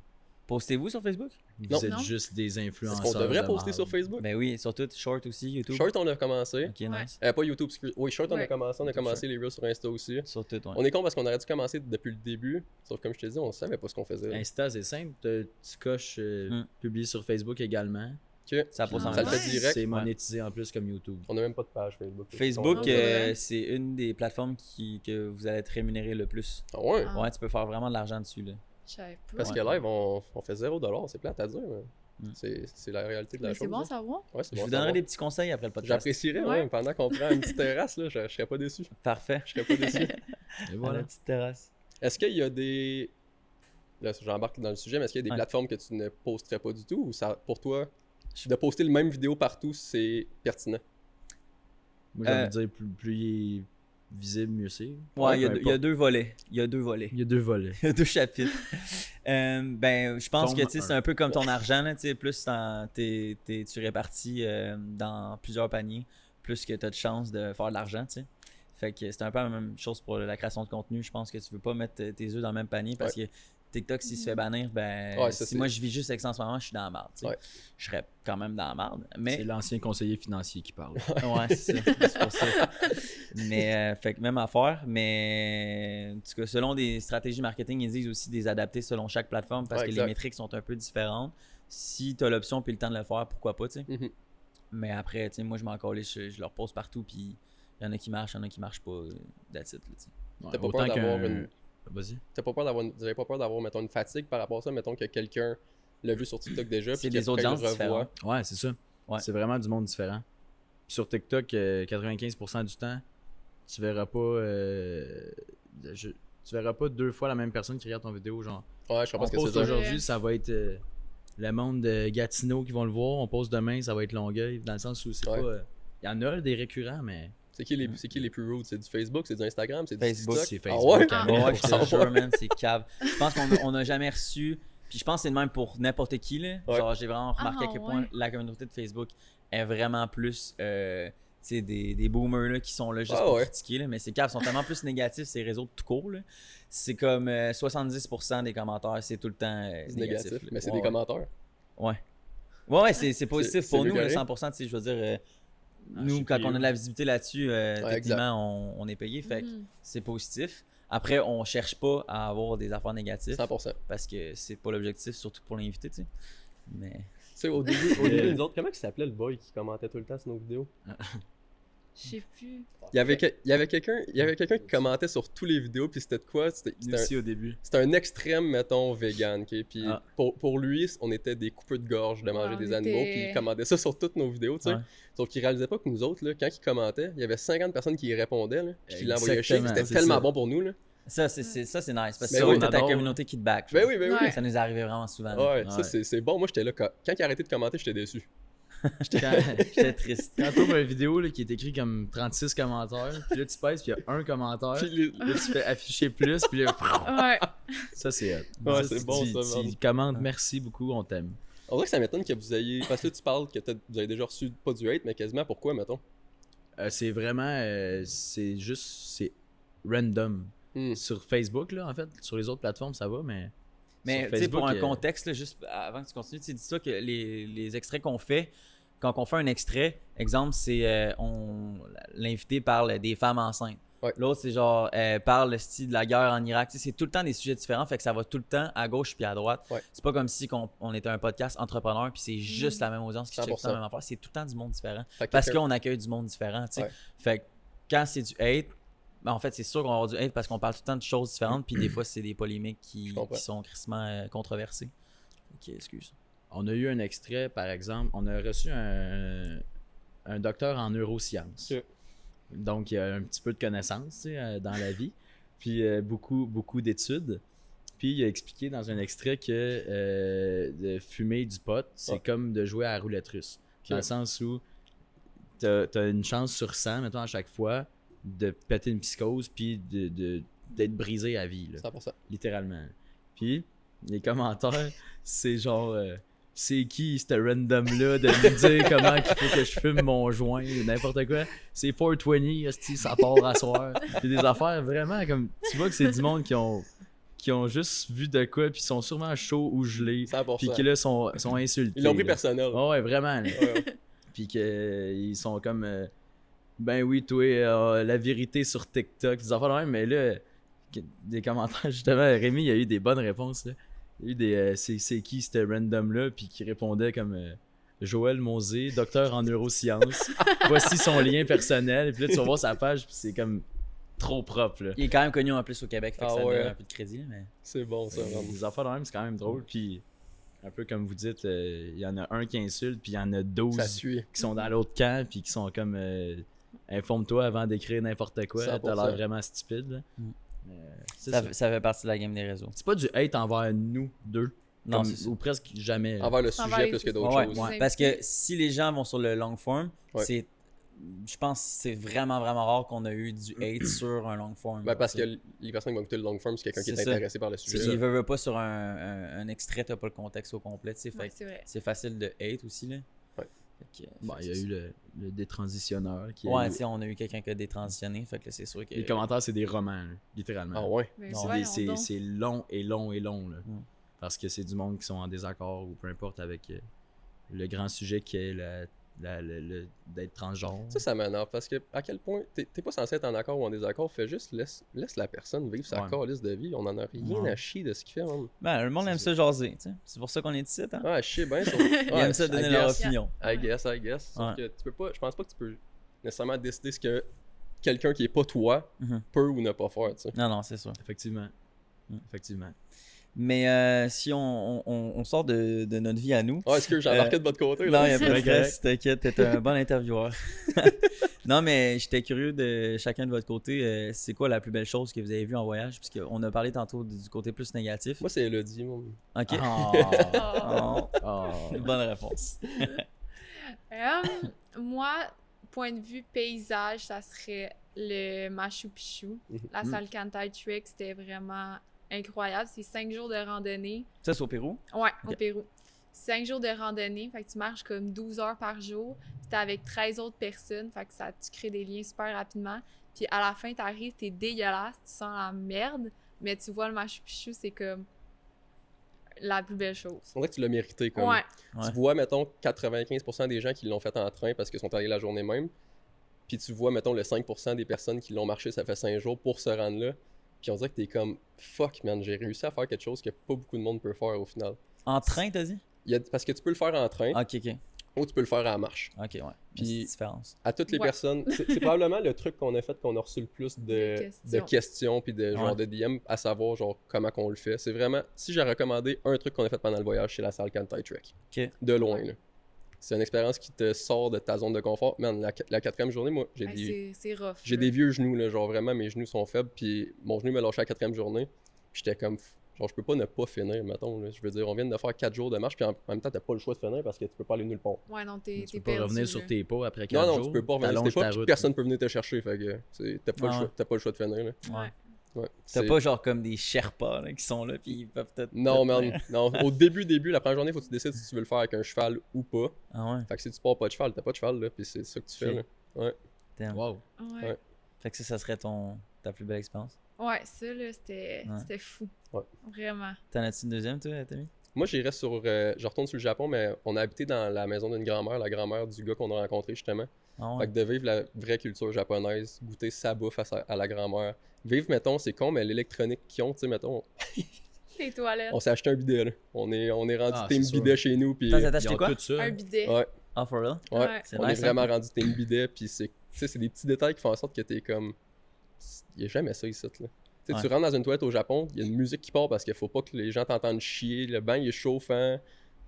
Postez-vous sur Facebook? Vous Non. êtes Non. juste des Est-ce influenceurs. qu'on devrait de poster marde. sur Facebook? Ben oui, sur tout, Short aussi, YouTube. Short, on a commencé. Ok, nice. Pas YouTube, oui, Short, on a Ouais. commencé. On a commencé les Reels sur Insta aussi. Sur tout, ouais. On est con parce qu'on aurait dû commencer depuis le début. Sauf comme je te dis, on savait pas ce qu'on faisait. Insta, c'est simple. Tu coches publier sur Facebook également. Ok. Ça pousse en Ah Ça le même fait ouais. direct. C'est monétisé en plus comme YouTube. On a même pas de page Facebook. Facebook, Non, c'est vrai. c'est une des plateformes que vous allez être rémunéré le plus. Ah ouais? Ah. Ouais, tu peux faire vraiment de l'argent dessus, là. Je savais pas. Parce que live, on fait 0$. C'est plate à dire, mais Mm. c'est la réalité de la Mais chose. c'est bon, là. ça va? Ouais, c'est Je bon vous à donnerai savoir. des petits conseils après le podcast. J'apprécierais, Ouais. ouais, pendant qu'on prend une petite terrasse, là, je serais pas déçu. Parfait. Je serais pas déçu. Et À la voilà. petite terrasse. Est-ce qu'il y a des. Là, j'embarque dans le sujet, mais est-ce qu'il y a des Ouais. plateformes que tu ne posterais pas du tout ou ça, pour toi, de poster le même vidéo partout, c'est pertinent? Moi, j'ai envie de dire, plus il est visible, mieux c'est. Ouais, il y a peu deux- il y a importe. deux volets. Il y a deux volets. Il y a deux volets. Il y a deux chapitres. Ben, je pense Tombe que tu sais, c'est un. un peu comme ton argent. Là, tu sais, plus tu répartis dans plusieurs paniers, plus que tu as de chances de faire de l'argent. Tu sais. Fait que c'est un peu la même chose pour la création de contenu. Je pense que tu veux pas mettre tes œufs dans le même panier parce que TikTok, s'il se fait bannir, ben, Ouais, ça, si c'est- moi je vis juste avec ça en ce moment, je suis dans la merde. Tu sais. Ouais. Je serais quand même dans la merde. C'est Mais l'ancien conseiller financier qui parle. ouais, c'est ça. C'est pour ça. Mais, fait que même affaire. Mais, en tout cas, selon des stratégies marketing, ils disent aussi des adapter selon chaque plateforme parce Ouais, que exact. les métriques sont un peu différentes. Si tu as l'option puis le temps de le faire, pourquoi pas, tu sais. Mhm. Mais après, tu sais, moi, je m'en calisse, je leur pose partout. Puis, il y en a qui marchent, il y en a qui marchent pas. That's it, là, tu sais. Ouais, T'as pas autant peur d'avoir qu'un- une. Vas-y. T'as pas peur d'avoir. Vous avez pas peur d'avoir, mettons, une fatigue par rapport à ça, mettons que quelqu'un l'a vu sur TikTok déjà. C'est puis des qu'après, il audiences le revoit. différentes. Ouais, c'est ça. Ouais. C'est vraiment du monde différent. Puis sur TikTok, 95% du temps, tu verras pas. Tu verras pas deux fois la même personne qui regarde ton vidéo. Genre, Ouais, je comprends on ce que tu poste veux dire. aujourd'hui, ça va être le monde de Gatineau qui vont le voir. On poste demain, ça va être Longueuil. Dans le sens où c'est Ouais. pas. Il y en a des récurrents, mais C'est qui les plus rude? C'est du Facebook, c'est du Instagram, c'est du Facebook, TikTok? c'est Ah Facebook. ouais? Ah. Ouais, je Ah te jure, ouais. man, c'est cave. Je pense qu'on n'a jamais reçu. Puis je pense que c'est le même pour n'importe qui. Là. Ouais. Genre, j'ai vraiment remarqué à quel point ouais. la communauté de Facebook est vraiment plus. Tu sais, des boomers là, qui sont là juste Ah pour ouais. critiquer. Là. Mais c'est cave, ils sont tellement plus négatifs, ces réseaux de tout court. Là. C'est comme 70% des commentaires, c'est tout le temps C'est négatif. négatif, là. mais c'est Ouais, des ouais. commentaires. Ouais. Ouais, c'est positif c'est pour nous, mieux là, carré. 100%. Tu sais, je veux dire, Ah, nous, je sais quand plus, on a de la visibilité là-dessus, exact. techniquement, on est payé. Fait que Mhm. c'est positif. Après, on cherche pas à avoir des affaires négatives 100%. parce que c'est pas l'objectif, surtout pour l'invité, tu sais. Mais Tu sais, au début, nous autres, comment il s'appelait le boy qui commentait tout le temps sur nos vidéos? Je sais plus. Il y avait quelqu'un qui commentait sur tous les vidéos, puis c'était de quoi? C'était nous aussi au début. un extrême, mettons, vegan, ok? Puis Ah. pour lui, on était des coupeurs de gorge de manger Ouais, des on animaux, était- puis il commandait ça sur toutes nos vidéos, tu sais. Ouais. Sauf qu'il réalisait pas que nous autres, là, quand il commentait, il y avait 50 personnes qui y répondaient, là, puis qui l'envoyaient chier. Exactement, C'était c'est tellement ça. bon pour nous, là. ça, c'est nice parce que Ben ça, oui, t'as ta on adore. communauté qui te back. Ben genre. oui, ben Ouais. oui. Ça nous arrivait vraiment souvent. là. Ouais, ça, Ouais. c'est bon. Moi, j'étais là, quand il a arrêté de commenter, j'étais déçu. Quand, J'étais triste. quand t'ouvres une vidéo là, qui est écrit comme 36 commentaires, puis là tu pèses, puis il y a un commentaire, Puis les- là tu fais afficher plus, puis là, Ouais. ça c'est hot. Ouais, Ça, c'est tu bon, dis- ça, Tu man. commandes, merci beaucoup, on t'aime. On dirait que ça m'étonne que vous ayez. Parce que là, tu parles que vous avez déjà reçu pas du hate, mais quasiment pourquoi, mettons? C'est vraiment, c'est random. Hmm. Sur Facebook, là, en fait, sur les autres plateformes, ça va, mais Mais Sur tu sais, pour Facebook, un contexte, là, juste avant que tu continues, tu dis-toi que les extraits qu'on fait, quand on fait un extrait, exemple, c'est l'invité parle des femmes enceintes. Ouais. L'autre, c'est genre, parle le style de la guerre en Irak. Tu sais, c'est tout le temps des sujets différents, fait que ça va tout le temps à gauche puis à droite. Ouais. C'est pas comme si on était un podcast entrepreneur puis c'est juste la même audience qui check tout le temps la même affaire. C'est tout le temps du monde différent. Parce qu'on accueille du monde différent, tu sais. Ouais. Fait que quand c'est du hate, ben en fait, c'est sûr qu'on va avoir du hate parce qu'on parle tout le temps de choses différentes puis des fois, c'est des polémiques qui sont crissement controversées. Ok, excuse. On a eu un extrait, par exemple, on a reçu un docteur en neurosciences. Ok. Donc, il y a un petit peu de connaissances tu sais, dans la vie, puis beaucoup d'études. Puis, il a expliqué dans un extrait que de fumer du pot, c'est comme de jouer à la roulette russe. Dans le sens où tu as une chance sur 100, mettons, à chaque fois, de péter une psychose, puis d'être brisé à vie. Là, 100%. littéralement. Puis, les commentaires, c'est genre... c'est qui ce random-là de me dire comment il faut que je fume mon joint ou n'importe quoi. C'est 420, hostie, ça part à soir. Puis des affaires vraiment comme... Tu vois que c'est du monde qui ont juste vu de quoi, puis sont sûrement chauds ou gelés. 100%. Puis qui là sont insultés. Ils l'ont pris là. personnel. Oh, ouais, vraiment. Là. Ouais. Puis qu'ils sont comme... ben oui, toi, la vérité sur TikTok. Des affaires de même, mais là, des commentaires, justement, Rémi, il y a eu des bonnes réponses, là. Il y a eu des c'est qui ce random-là, puis qui répondait comme Joël Mosé, docteur en neurosciences. Voici son lien personnel. Puis là, tu vas voir sa page, puis c'est comme trop propre. Là. Il est quand même connu en plus au Québec, fait que ça ouais. donne un peu de crédit. Mais... C'est bon, ça, vraiment. Les affaires de même, c'est quand même drôle. Puis un peu comme vous dites, il y en a un qui insulte, puis il y en a 12 Ça suit. qui sont dans l'autre camp, puis qui sont comme informe-toi avant d'écrire n'importe quoi. 100%. T'as l'air vraiment stupide. Là. Ça fait partie de la game des réseaux. C'est pas du hate envers nous deux. Non, comme- c'est ça. ou presque jamais. Envers le Envers sujet les- plus que d'autres Ouais, choses. ouais. parce que si les gens vont sur le long form, Ouais. je pense que c'est vraiment, vraiment rare qu'on a eu du hate sur un long form. Ben, parce que les personnes qui vont écouter le long form, c'est quelqu'un qui C'est est ça. intéressé par le sujet. Il veut pas sur un extrait, t'as pas le contexte au complet, tu sais. Fait Ouais, que c'est vrai. c'est facile de hate aussi, là. Ouais. Fait que, Bon, fait il y a que eu le détransitionneur qui a Ouais, eu- tu sais, on a eu quelqu'un qui a détransitionné, fait que là, c'est sûr que. Les commentaires, c'est des romans, là, littéralement. Ah ouais. Mais Non, C'est voyons des- c'est donc. c'est long et long et long. Là. Mm. Parce que c'est du monde qui sont en désaccord ou peu importe avec le grand sujet qui est d'être transgenre. Ça m'énerve parce que à quel point t'es pas censé être en accord ou en désaccord, fais juste laisse la personne vivre sa Ouais. calice de vie. On en a rien Ouais. à chier de ce qu'il fait, man. Ben, le monde C'est aime ça. ça jaser, tu sais. C'est pour ça qu'on est ici, hein. Ah, je sais bien. Ils aiment ça donner leur opinion. I guess. Sauf Ouais. que tu peux pas, je pense pas que tu peux nécessairement décider ce que quelqu'un qui est pas toi Mhm. peut ou ne pas faire, tu sais. Non, c'est sûr. Effectivement. Mm. Effectivement. Mais si on sort de notre vie à nous. Ah, est-ce que j'ai embarqué de votre côté, Non, là? il n'y a pas de Ouais, stress, t'inquiète, t'es un bon intervieweur. Non, mais j'étais curieux de chacun de votre côté. C'est quoi la plus belle chose que vous avez vue en voyage? Puisqu'on a parlé tantôt du côté plus négatif. Moi, c'est Elodie, moi. Ok. Oh. Oh, Oh. bonne réponse. Moi, point de vue paysage, ça serait le Machu Picchu. La Mhm. Salcantay Trek, c'était vraiment incroyable. C'est 5 jours de randonnée. Ça, c'est au Pérou? Ouais, Ok. au Pérou. 5 jours de randonnée, fait que tu marches comme 12 heures par jour. Puis t'es avec 13 autres personnes, fait que tu crées des liens super rapidement. Puis à la fin, t'arrives, t'es dégueulasse, tu sens la merde, mais tu vois le Machu Picchu, c'est comme la plus belle chose. On dirait que tu l'as mérité, comme. Ouais, Ouais. Tu vois, mettons, 95% des gens qui l'ont fait en train parce qu'ils sont allés la journée même. Puis tu vois, mettons, le 5% des personnes qui l'ont marché, ça fait 5 jours pour se rendre là. Puis on dirait que t'es comme, fuck, man, j'ai réussi à faire quelque chose que pas beaucoup de monde peut faire au final. En train, t'as dit? Parce que tu peux le faire en train Ok, ok. ou tu peux le faire à la marche. Ok, ouais. Puis- Puis... différence. À toutes les Ouais. personnes, c'est probablement le truc qu'on a fait qu'on a reçu le plus de questions puis de genre Ouais. de DM à savoir genre comment qu'on le fait. C'est vraiment, si j'ai recommandé un truc qu'on a fait pendant le voyage, c'est la Salcantay Trek. Ok. De loin, là. C'est une expérience qui te sort de ta zone de confort. Man, la quatrième journée, moi, c'est rough. j'ai là. des vieux genoux, là, genre vraiment, mes genoux sont faibles, puis mon genou me lâchait à la quatrième journée. Puis j'étais comme, genre, je peux pas ne pas finir, mettons, là. Je veux dire, on vient de faire 4 jours de marche, puis en même temps, t'as pas le choix de finir parce que tu peux pas aller nulle part. Ouais, non, t'es Tu peux perdu. pas revenir là. sur tes pas après 4 Non, jours. non, tu peux pas revenir sur t'allonges tes pas, ta puis route. personne peut venir te chercher, fait que t'as pas, Ah ouais. t'as pas le choix de finir, là. Ouais. Ouais. T'as C'est- pas genre comme des Sherpas là, qui sont là, puis ils peuvent peut-être. Non, man, non. Au début, la première journée, faut que tu décides si tu veux le faire avec un cheval ou pas. Ah ouais. Fait que si tu pars pas de cheval, t'as pas de cheval, là, puis c'est ça que tu fais, Ok. là. Ouais. Damn. Wow. Ouais. Ouais. Fait que ça serait ta plus belle expérience. Ouais, ça, là, c'était Ouais. c'était fou. Ouais. Vraiment. T'en as-tu une deuxième, toi, Tommy? Moi, j'irais sur. Je retourne sur le Japon, mais on a habité dans la maison d'une grand-mère, la grand-mère du gars qu'on a rencontré justement. Ah Fait ouais. que de vivre la vraie culture japonaise, goûter sa bouffe à la grand-mère. Vivre, mettons, c'est con, mais l'électronique qu'ils ont, tu sais, mettons, Les toilettes. on s'est acheté un bidet, là. On est rendu Ah, team c'est sûr. bidet chez nous, puis. Attends, t'as Ils acheté ont quoi? tout ça. Un bidet. Ouais, Ah, for real? ouais. Ouais. C'est On nice, est vraiment rendu team bidet, puis c'est. Tu sais, c'est des petits détails qui font en sorte que t'es comme. Il y a jamais ça ici, là. Tu sais, Ouais. tu rentres dans une toilette au Japon, il y a une musique qui part parce qu'il faut pas que les gens t'entendent chier, le bain il est chauffant.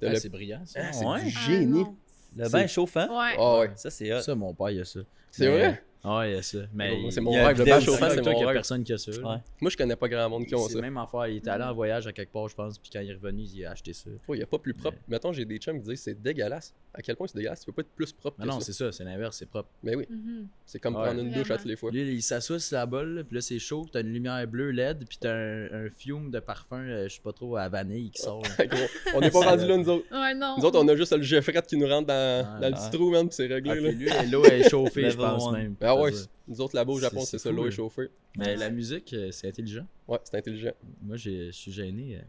T'as Ah, le- c'est brillant, ça. Ah, c'est Ouais. du Ah, génie. non. Le C'est- bain chauffant? Ouais. Ah ouais. Ça, c'est hot. Ça, mon père, il y a ça. C'est Mais- vrai? Ah, il y a ça. Mais Moi, c'est il mon y a rêve, le des- bain c'est chauffant, comme c'est toi mon qu'il y a rêve. personne qui a ça. là. Ouais. Moi, je connais pas grand monde qui ont C'est ça. même affaire. Il était allé en voyage à quelque part, je pense, puis quand il est revenu, il a acheté ça. Oh, il y a pas plus propre. Mettons, j'ai des chums qui disent c'est dégueulasse. À quel point c'est dégueulasse? Tu peux pas être plus propre Mais que non, ça. c'est ça, c'est l'inverse, c'est propre. Mais oui, Mhm. c'est comme Ouais. prendre une douche à Vraiment. tous les fois. Lui, il s'assoit sur la bolle, là, puis là, c'est chaud, puis t'as une lumière bleue LED, puis t'as un fume de parfum, je sais pas trop, à vanille qui sort. là. Gros, on n'est pas rendu là, nous autres. Ouais, non. Nous autres, on a juste le Jeffrette qui nous rentre dans le Ah. petit trou, man, puis c'est Ah, réglé, puis là. lui, l'eau est chauffée, je Level pense one. même. Ah ouais, C'est- nous autres là-bas au Japon, c'est c'est ça, fou, l'eau est là. chauffée. Mais la musique, c'est intelligent. Ouais, c'est intelligent. Moi, je suis gêné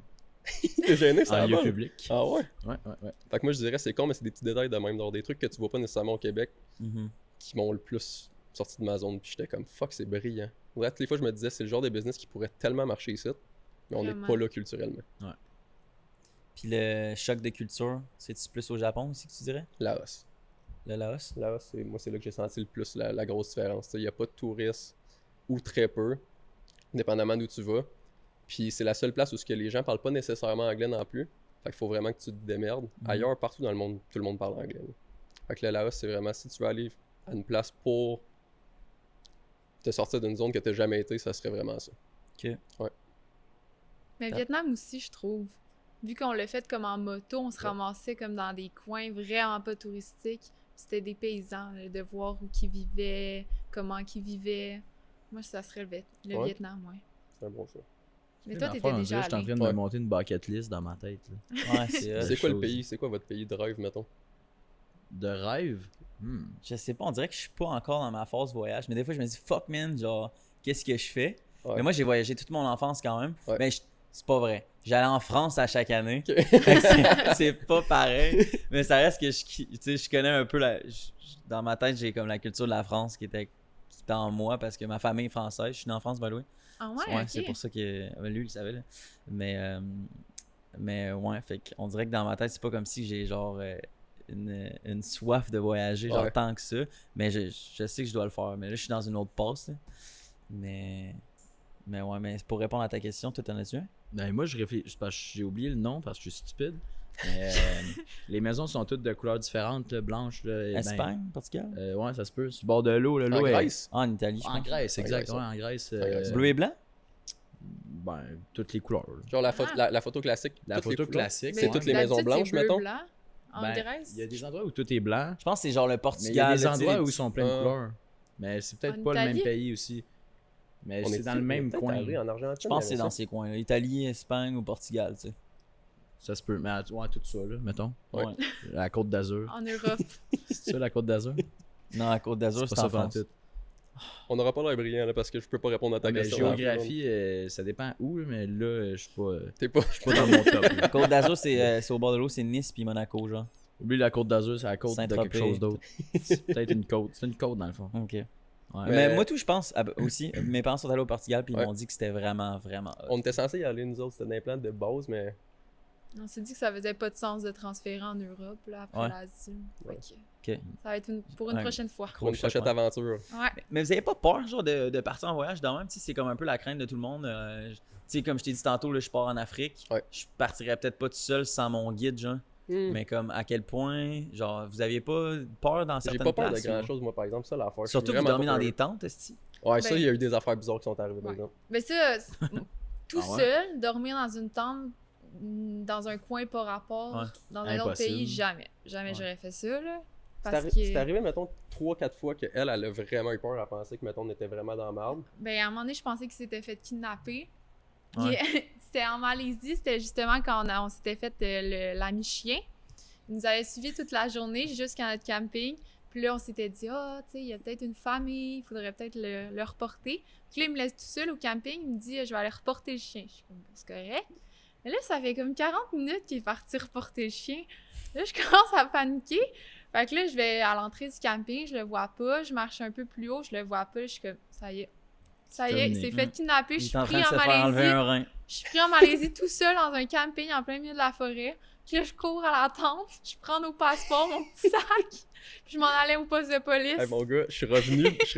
T'es gêné, ça en va lieu bon. public. Ah ouais? Ouais, ouais, ouais. Fait que moi, je dirais c'est con, mais c'est des petits détails de même, genre des trucs que tu vois pas nécessairement au Québec Mhm. qui m'ont le plus sorti de ma zone. Puis j'étais comme, fuck, c'est brillant. Ouais, toutes les fois, je me disais, c'est le genre de business qui pourrait tellement marcher ici, mais on n'est Vraiment. pas là culturellement. Puis le choc de culture, c'est-tu plus au Japon aussi que tu dirais? Laos. Le Laos? Laos, c'est là que j'ai senti le plus la grosse différence. Il n'y a pas de touristes ou très peu, dépendamment d'où tu vas. Puis c'est la seule place où ce que les gens parlent pas nécessairement anglais non plus. Fait qu'il faut vraiment que tu te démerdes. Ailleurs, partout dans le monde, tout le monde parle anglais. Là. Fait que le Laos, c'est vraiment si tu veux aller à une place pour te sortir d'une zone que tu n'as jamais été, ça serait vraiment ça. Ok. Mais Vietnam aussi, je trouve. Vu qu'on l'a fait comme en moto, on se ramassait comme dans des coins vraiment pas touristiques. C'était des paysans, là, de voir où ils vivaient, comment ils vivaient. Moi, ça serait le Ouais. Vietnam, ouais. C'est un bon choix. Mais toi, Dans le t'étais fond, on déjà dirait que je suis en allé. train de Ouais. me monter une bucket list dans ma tête. là. Ouais, c'est hot. C'est quoi le chose. pays? C'est quoi votre pays de rêve, mettons? De rêve? Je sais pas, on dirait que je suis pas encore dans ma phase voyage, mais des fois je me dis fuck man, genre qu'est-ce que je fais? Ouais. Mais moi j'ai voyagé toute mon enfance quand même. Ouais. Mais c'est pas vrai. J'allais en France à chaque année. Ok. Fait que c'est pas pareil. Mais ça reste que tu sais, je connais un peu dans ma tête, j'ai comme la culture de la France qui était en moi parce que ma famille est française. Je suis né en France, by the way. Ah ouais, ok. C'est pour ça que lui il le savait là. Mais ouais, fait qu'on dirait que dans ma tête, c'est pas comme si j'ai genre une soif de voyager, genre Ouais. tant que ça. Mais je sais que je dois le faire. Mais là, je suis dans une autre passe. Là. Mais ouais, mais pour répondre à ta question, toi, t'en as-tu un? Ben, moi, je réfléchis parce que j'ai oublié le nom parce que je suis stupide. Mais, les maisons sont toutes de couleurs différentes, là, blanches. Là, et ben, Espagne, Portugal? ouais, ça se peut. Sur le bord de l'eau, En l'eau est. Grèce? Ah, en Italie, je En pense. Grèce, En exact. Grèce, Ouais, en Grèce. Grèce. Bleu et blanc? Ben, toutes les couleurs. là. Genre la photo classique. La toutes les photo couleurs. classique. C'est Mais toutes les maisons d'habitude, blanches, c'est bleu, mettons? blanc. En Ben, Grèce? Il y a des endroits où tout est blanc. Je pense que c'est genre le Mais il y a Portugal. des là, tu sais, endroits les où ils petits- sont pleins de Ah. couleurs. Mais c'est peut-être En pas le même Italie? pays aussi. Mais On c'est est dans le même coin. En Argentine, Je pense que il c'est y dans avait ça. ces coins-là. Italie, Espagne ou Portugal, tu sais. Ça se peut. Mais ouais, tout ça, là, mettons. Ouais. Ouais. La Côte d'Azur. En Europe. C'est ça, la Côte d'Azur? Non, à Côte d'Azur, c'est pas en ça France. pantoute. On n'aura pas l'air brillant là, parce que je peux pas répondre à ta Mais question. géographie, ça dépend où, là, mais là, je suis pas, T'es pas. dans mon top. là. Côte d'Azur, c'est au bord de l'eau, c'est Nice puis Monaco, genre. Oublie la Côte d'Azur, c'est la côte de Saint-Tropez. quelque chose d'autre. C'est peut-être une côte. C'est une côte, dans le fond. Ok. Ouais. Mais moi, tout, je pense aussi. Mes parents sont allés au Portugal puis ils Ouais. m'ont dit que c'était vraiment, vraiment hot. On était censé y aller, nous autres, c'était un implant de base, mais On s'est dit que ça faisait pas de sens de transférer en Europe, là, après Ouais. l'Asie. Ouais. Fait que Ok. ça va être pour une Ouais. prochaine fois. pour une choc, prochaine ouais. aventure. Ouais. Mais vous avez pas peur, genre, de partir en voyage dans même? Tu sais, c'est comme un peu la crainte de tout le monde. Tu sais, comme je t'ai dit tantôt, là, je pars en Afrique. Ouais. Je partirais peut-être pas tout seul sans mon guide, genre. Mais comme, à quel point, genre, vous aviez pas peur dans J'ai certaines pas peur de places? grand ou- chose, moi, par exemple, ça, l'affaire. Je suis Surtout que vous vraiment dormez pas dans peur. des tentes, esti. Ouais, ça, Ben- il y a eu des affaires bizarres qui sont arrivées, par Ouais. exemple. Mais ça, tout Ah ouais? seul, dormir dans une tente, dans un coin par rapport, Ouais. dans un autre Impossible. pays, jamais. Jamais Ouais. j'aurais fait ça, là. C'est Parce c'est que, arrivé, mettons, 3-4 fois qu'elle, elle a vraiment eu peur à penser que, mettons, on était vraiment dans la marde. ben, à un moment donné, je pensais qu'il s'était fait kidnapper. Ouais. Puis, c'était en Malaisie, c'était justement quand on s'était fait l'ami chien. Il nous avait suivis toute la journée jusqu'à notre camping. Puis là, on s'était dit, ah, tu sais, il y a peut-être une famille, il faudrait peut-être le reporter. Puis là, il me laisse tout seul au camping, il me dit, je vais aller reporter le chien. Je suis comme, c'est correct. Mais là, ça fait comme 40 minutes qu'il est parti reporter le chien. Là, je commence à paniquer. Fait que là, je vais à l'entrée du camping, je le vois pas. Je marche un peu plus haut, je le vois pas. Je suis comme, ça y est. Ça y est, il s'est fait kidnapper. Je Il suis est en train pris de se en faire enlever Malaisie. un rein. Je suis pris en Malaisie tout seul dans un camping en plein milieu de la forêt. Puis là, je cours à la tente, je prends nos passeports, mon petit sac, puis je m'en allais au poste de police. Hey, mon gars, je suis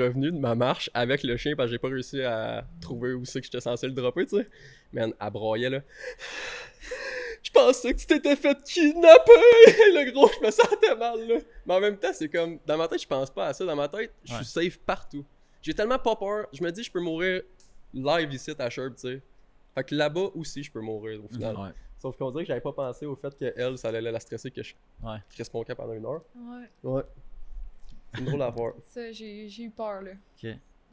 revenu de ma marche avec le chien parce que j'ai pas réussi à trouver où c'est que j'étais censé le dropper, tu sais. Man, elle broyait, là. Je pensais que tu t'étais fait kidnapper! Le gros, je me sentais mal, là. Mais en même temps, c'est comme... Dans ma tête, je pense pas à ça. Dans ma tête, je suis safe partout. J'ai tellement pas peur. Je me dis, je peux mourir live ici à Sherb, tu sais. Fait que là-bas aussi, je peux mourir, au final. Ouais. Sauf qu'on dirait que j'avais pas pensé au fait qu'elle, ça allait la stresser que je crisse mon camp pendant 1 heure. Ouais, Ouais. C'est une drôle d'affaire. ça, j'ai eu peur, là. Ok.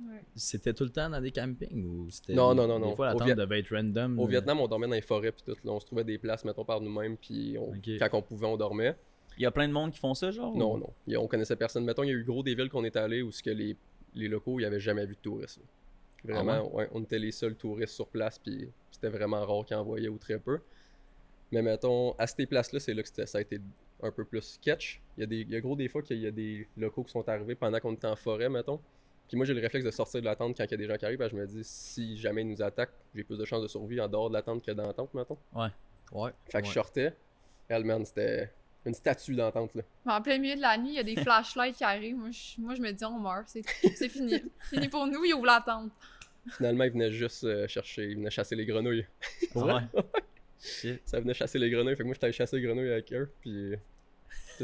Ouais. C'était tout le temps dans des campings ou c'était. Non. Des fois, la Au tente devait être random. Au Vietnam, on dormait dans les forêts pis tout. Là, on se trouvait des places, mettons, par nous-mêmes, puis quand on pouvait, on dormait. Il y a plein de monde qui font ça, genre? Non. On connaissait personne. Mettons, il y a eu gros des villes qu'on est allés où que les locaux, ils avaient jamais vu de touristes. Là. Vraiment, on était les seuls touristes sur place, puis c'était vraiment rare qu'ils envoyaient ou très peu. Mais mettons, à ces places-là, c'est là que ça a été un peu plus sketch. Il y a gros des fois qu'il y a des locaux qui sont arrivés pendant qu'on était en forêt, mettons. Puis moi, j'ai le réflexe de sortir de la tente quand il y a des gens qui arrivent, parce que je me dis, si jamais ils nous attaquent, j'ai plus de chances de survie en dehors de la tente que dans la tente, mettons. Ouais. Fait que je sortais. Elle, man, c'était une statue dans la tente, là. Mais en plein milieu de la nuit, il y a des flashlights qui arrivent. Moi, je me dis, on meurt. C'est fini. Fini pour nous, il ouvre la tente. Finalement, ils venaient juste il venait chasser les grenouilles. Ouais. Shit. Ça venait chasser les grenouilles, fait que moi, j'étais allé chasser les grenouilles avec eux, puis...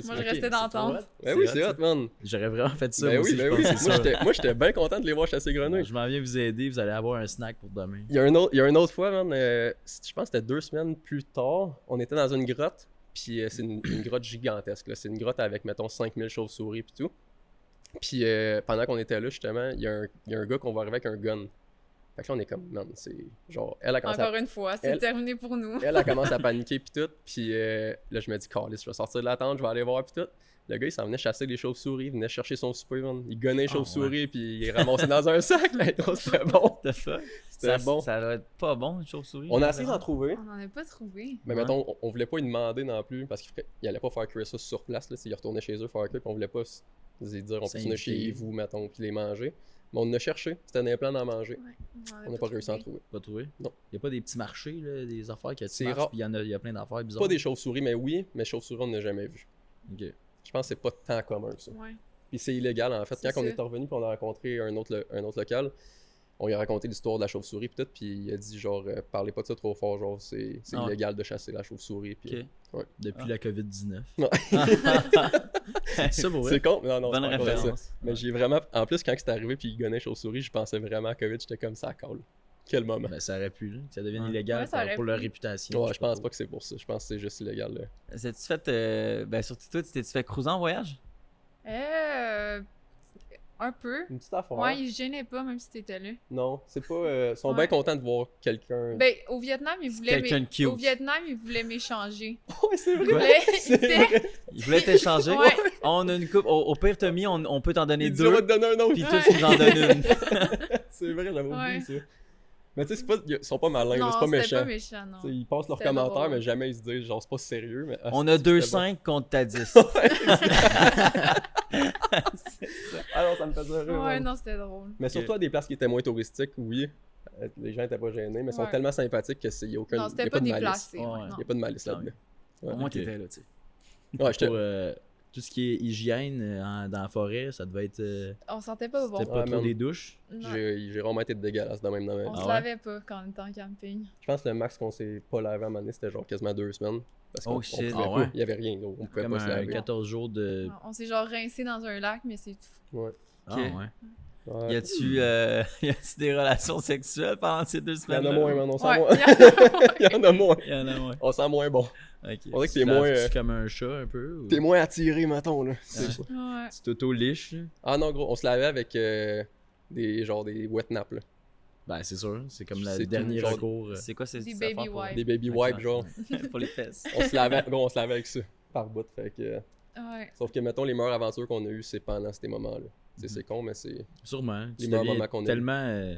Moi, je restais dans la tente. Ben oui, c'est hot, man. J'aurais vraiment fait ça. Ben moi oui, aussi, ben je oui. pense, c'est ça. Moi, j'étais bien content de les voir chasser les grenouilles. Je m'en viens vous aider, vous allez avoir un snack pour demain. Il y a une autre fois, man, je pense que c'était 2 semaines plus tard, on était dans une grotte, puis c'est une grotte gigantesque, là. C'est une grotte avec, mettons, 5000 chauves-souris puis tout. Puis pendant qu'on était là, justement, il y a un gars qu'on va arriver avec un gun. Fait que là, on est comme, man, c'est genre, elle a commencé Encore une fois, c'est terminé pour nous. elle commence à paniquer puis tout, puis là, je me dis, Carlis, je vais sortir de la tente, je vais aller voir puis tout. Le gars, il s'en venait chasser les chauves-souris, il venait chercher son souper, man. Il gonnait les chauves-souris, puis il ramassait dans un sac. Là, c'était bon. What the fuck? C'était bon. Ça doit être pas bon, une chauve-souris. On a essayé d'en trouver, On n'en a pas trouvé. mais mettons, on voulait pas lui demander non plus, parce qu'il allait pas faire cuire ça sur place, là. Il retournait chez eux faire cuire, puis on voulait pas se dire, on peut venir chez vous, mettons, puis les manger. Mais on en a cherché, c'était dans les plans d'en manger. Ouais, On n'a pas réussi à en trouver. Pas trouvé? Non. Il y a pas des petits marchés, là, des affaires qui C'est marchent, rare. puis il y a plein d'affaires bizarres. Pas des chauves-souris, mais oui, mais chauves-souris, on n'a jamais vu. Ok. Je pense que c'est pas tant commun, ça. Ouais. Puis c'est illégal, en fait. C'est Quand on ça. est revenu, puis on a rencontré un autre local, on lui a raconté l'histoire de la chauve-souris, puis tout, puis il a dit, genre, parlez pas de ça trop fort, genre, c'est illégal de chasser la chauve-souris. Puis, Ok. Depuis la COVID-19. Ouais. C'est ça pour vrai? C'est con, non, Bonne c'est pas vrai, ça. référence. Mais j'ai vraiment. En plus, quand c'est arrivé, puis il gonnait chauve-souris, je pensais vraiment à COVID, j'étais comme ça, colle. Quel moment. Ben, ça aurait pu, là, que ça devienne Ouais. illégal Ouais, ça aurait pour pu. leur réputation. Ouais, je pense pas que c'est pour ça. Je pense que c'est juste illégal, là. T'es-tu fait. Ben, surtout toi, t'es-tu fait cruiser en voyage? Un peu. Une petite affaire. Ouais, ils se gênaient pas, même si t'étais là. Non, c'est pas. Ils sont Ouais. bien contents de voir quelqu'un. Ben, au Vietnam, ils voulaient quelqu'un de cute. Au Vietnam, ils voulaient m'échanger. Ouais, c'est Ils vrai. voulaient... C'est ils disaient- vrai. Il voulait t'échanger. Ouais. On a une coupe. Au pire, Tommy, on peut t'en donner Il dit, on va deux. te donner un autre. Puis toi, tu nous en donnes une. C'est vrai, j'avais oublié Ouais. ça. Mais tu sais, ils sont pas malins, là, Non, c'est pas c'était méchant. pas méchant, non. T'sais, ils passent leurs C'était commentaires, drôle. mais jamais ils se disent, genre, c'est pas sérieux. Mais, On a c'était 2-5 contre ta 10. bon. Ah non, ça me faisait rire. Ouais, man. non, c'était drôle. Mais surtout à des places qui étaient moins touristiques, oui. Les gens étaient pas gênés, mais ils sont Ouais. tellement sympathiques qu'il n'y a aucun. Non, y a c'était pas pas de malice. déplacé. Ouais. Ouais, Il non. n'y a pas de malice là-dedans. Ouais. Au moins, Ok. t'étais là, tu sais. Ouais, j'étais. Pour tout ce qui est hygiène dans la forêt, ça devait être. On sentait pas bon. C'était pas Ouais, trop man. des douches. Non. J'ai vraiment été dégueulasse de même dans ma On vie. se ouais? lavait pas quand on était en camping. Je pense que le max qu'on s'est pas lavé à un moment donné, c'était genre quasiment 2 semaines. Parce qu'on Oh, shit. pouvait Ah pas. ouais? Il y avait rien, gros. On pouvait Comme pas se laver. 14 jours de. On s'est genre rincé dans un lac, mais c'est tout. Ouais. Ah Ok. ouais. Ouais. Y a-tu des relations sexuelles pendant ces 2 Il y semaines? en a moins, man. On sent Ouais, moins. il y en a moins. Il y en a moins. Il y en a moins. On sent moins bon. Ok. On dirait que Tu t'es te moins. laves-tu comme un chat un peu? Ou... T'es moins attiré, mettons, là. C'est ça. Ouais. Tu t'auto-liches? Ah non, gros, on se lavait avec des wet naps, là. Ben, c'est sûr. C'est comme le C'est tout, dernier genre- recours. C'est quoi ces Des ces baby affaires pour- wipes. Des baby wipes, genre. Pour les fesses. On se lavait avec ça, par bout. Fait que. Ouais. Sauf que, mettons, les meilleures aventures qu'on a eues, c'est pendant ces moments-là. C'est con, mais c'est... Sûrement. Les Tu meilleurs deviens moments qu'on a tellement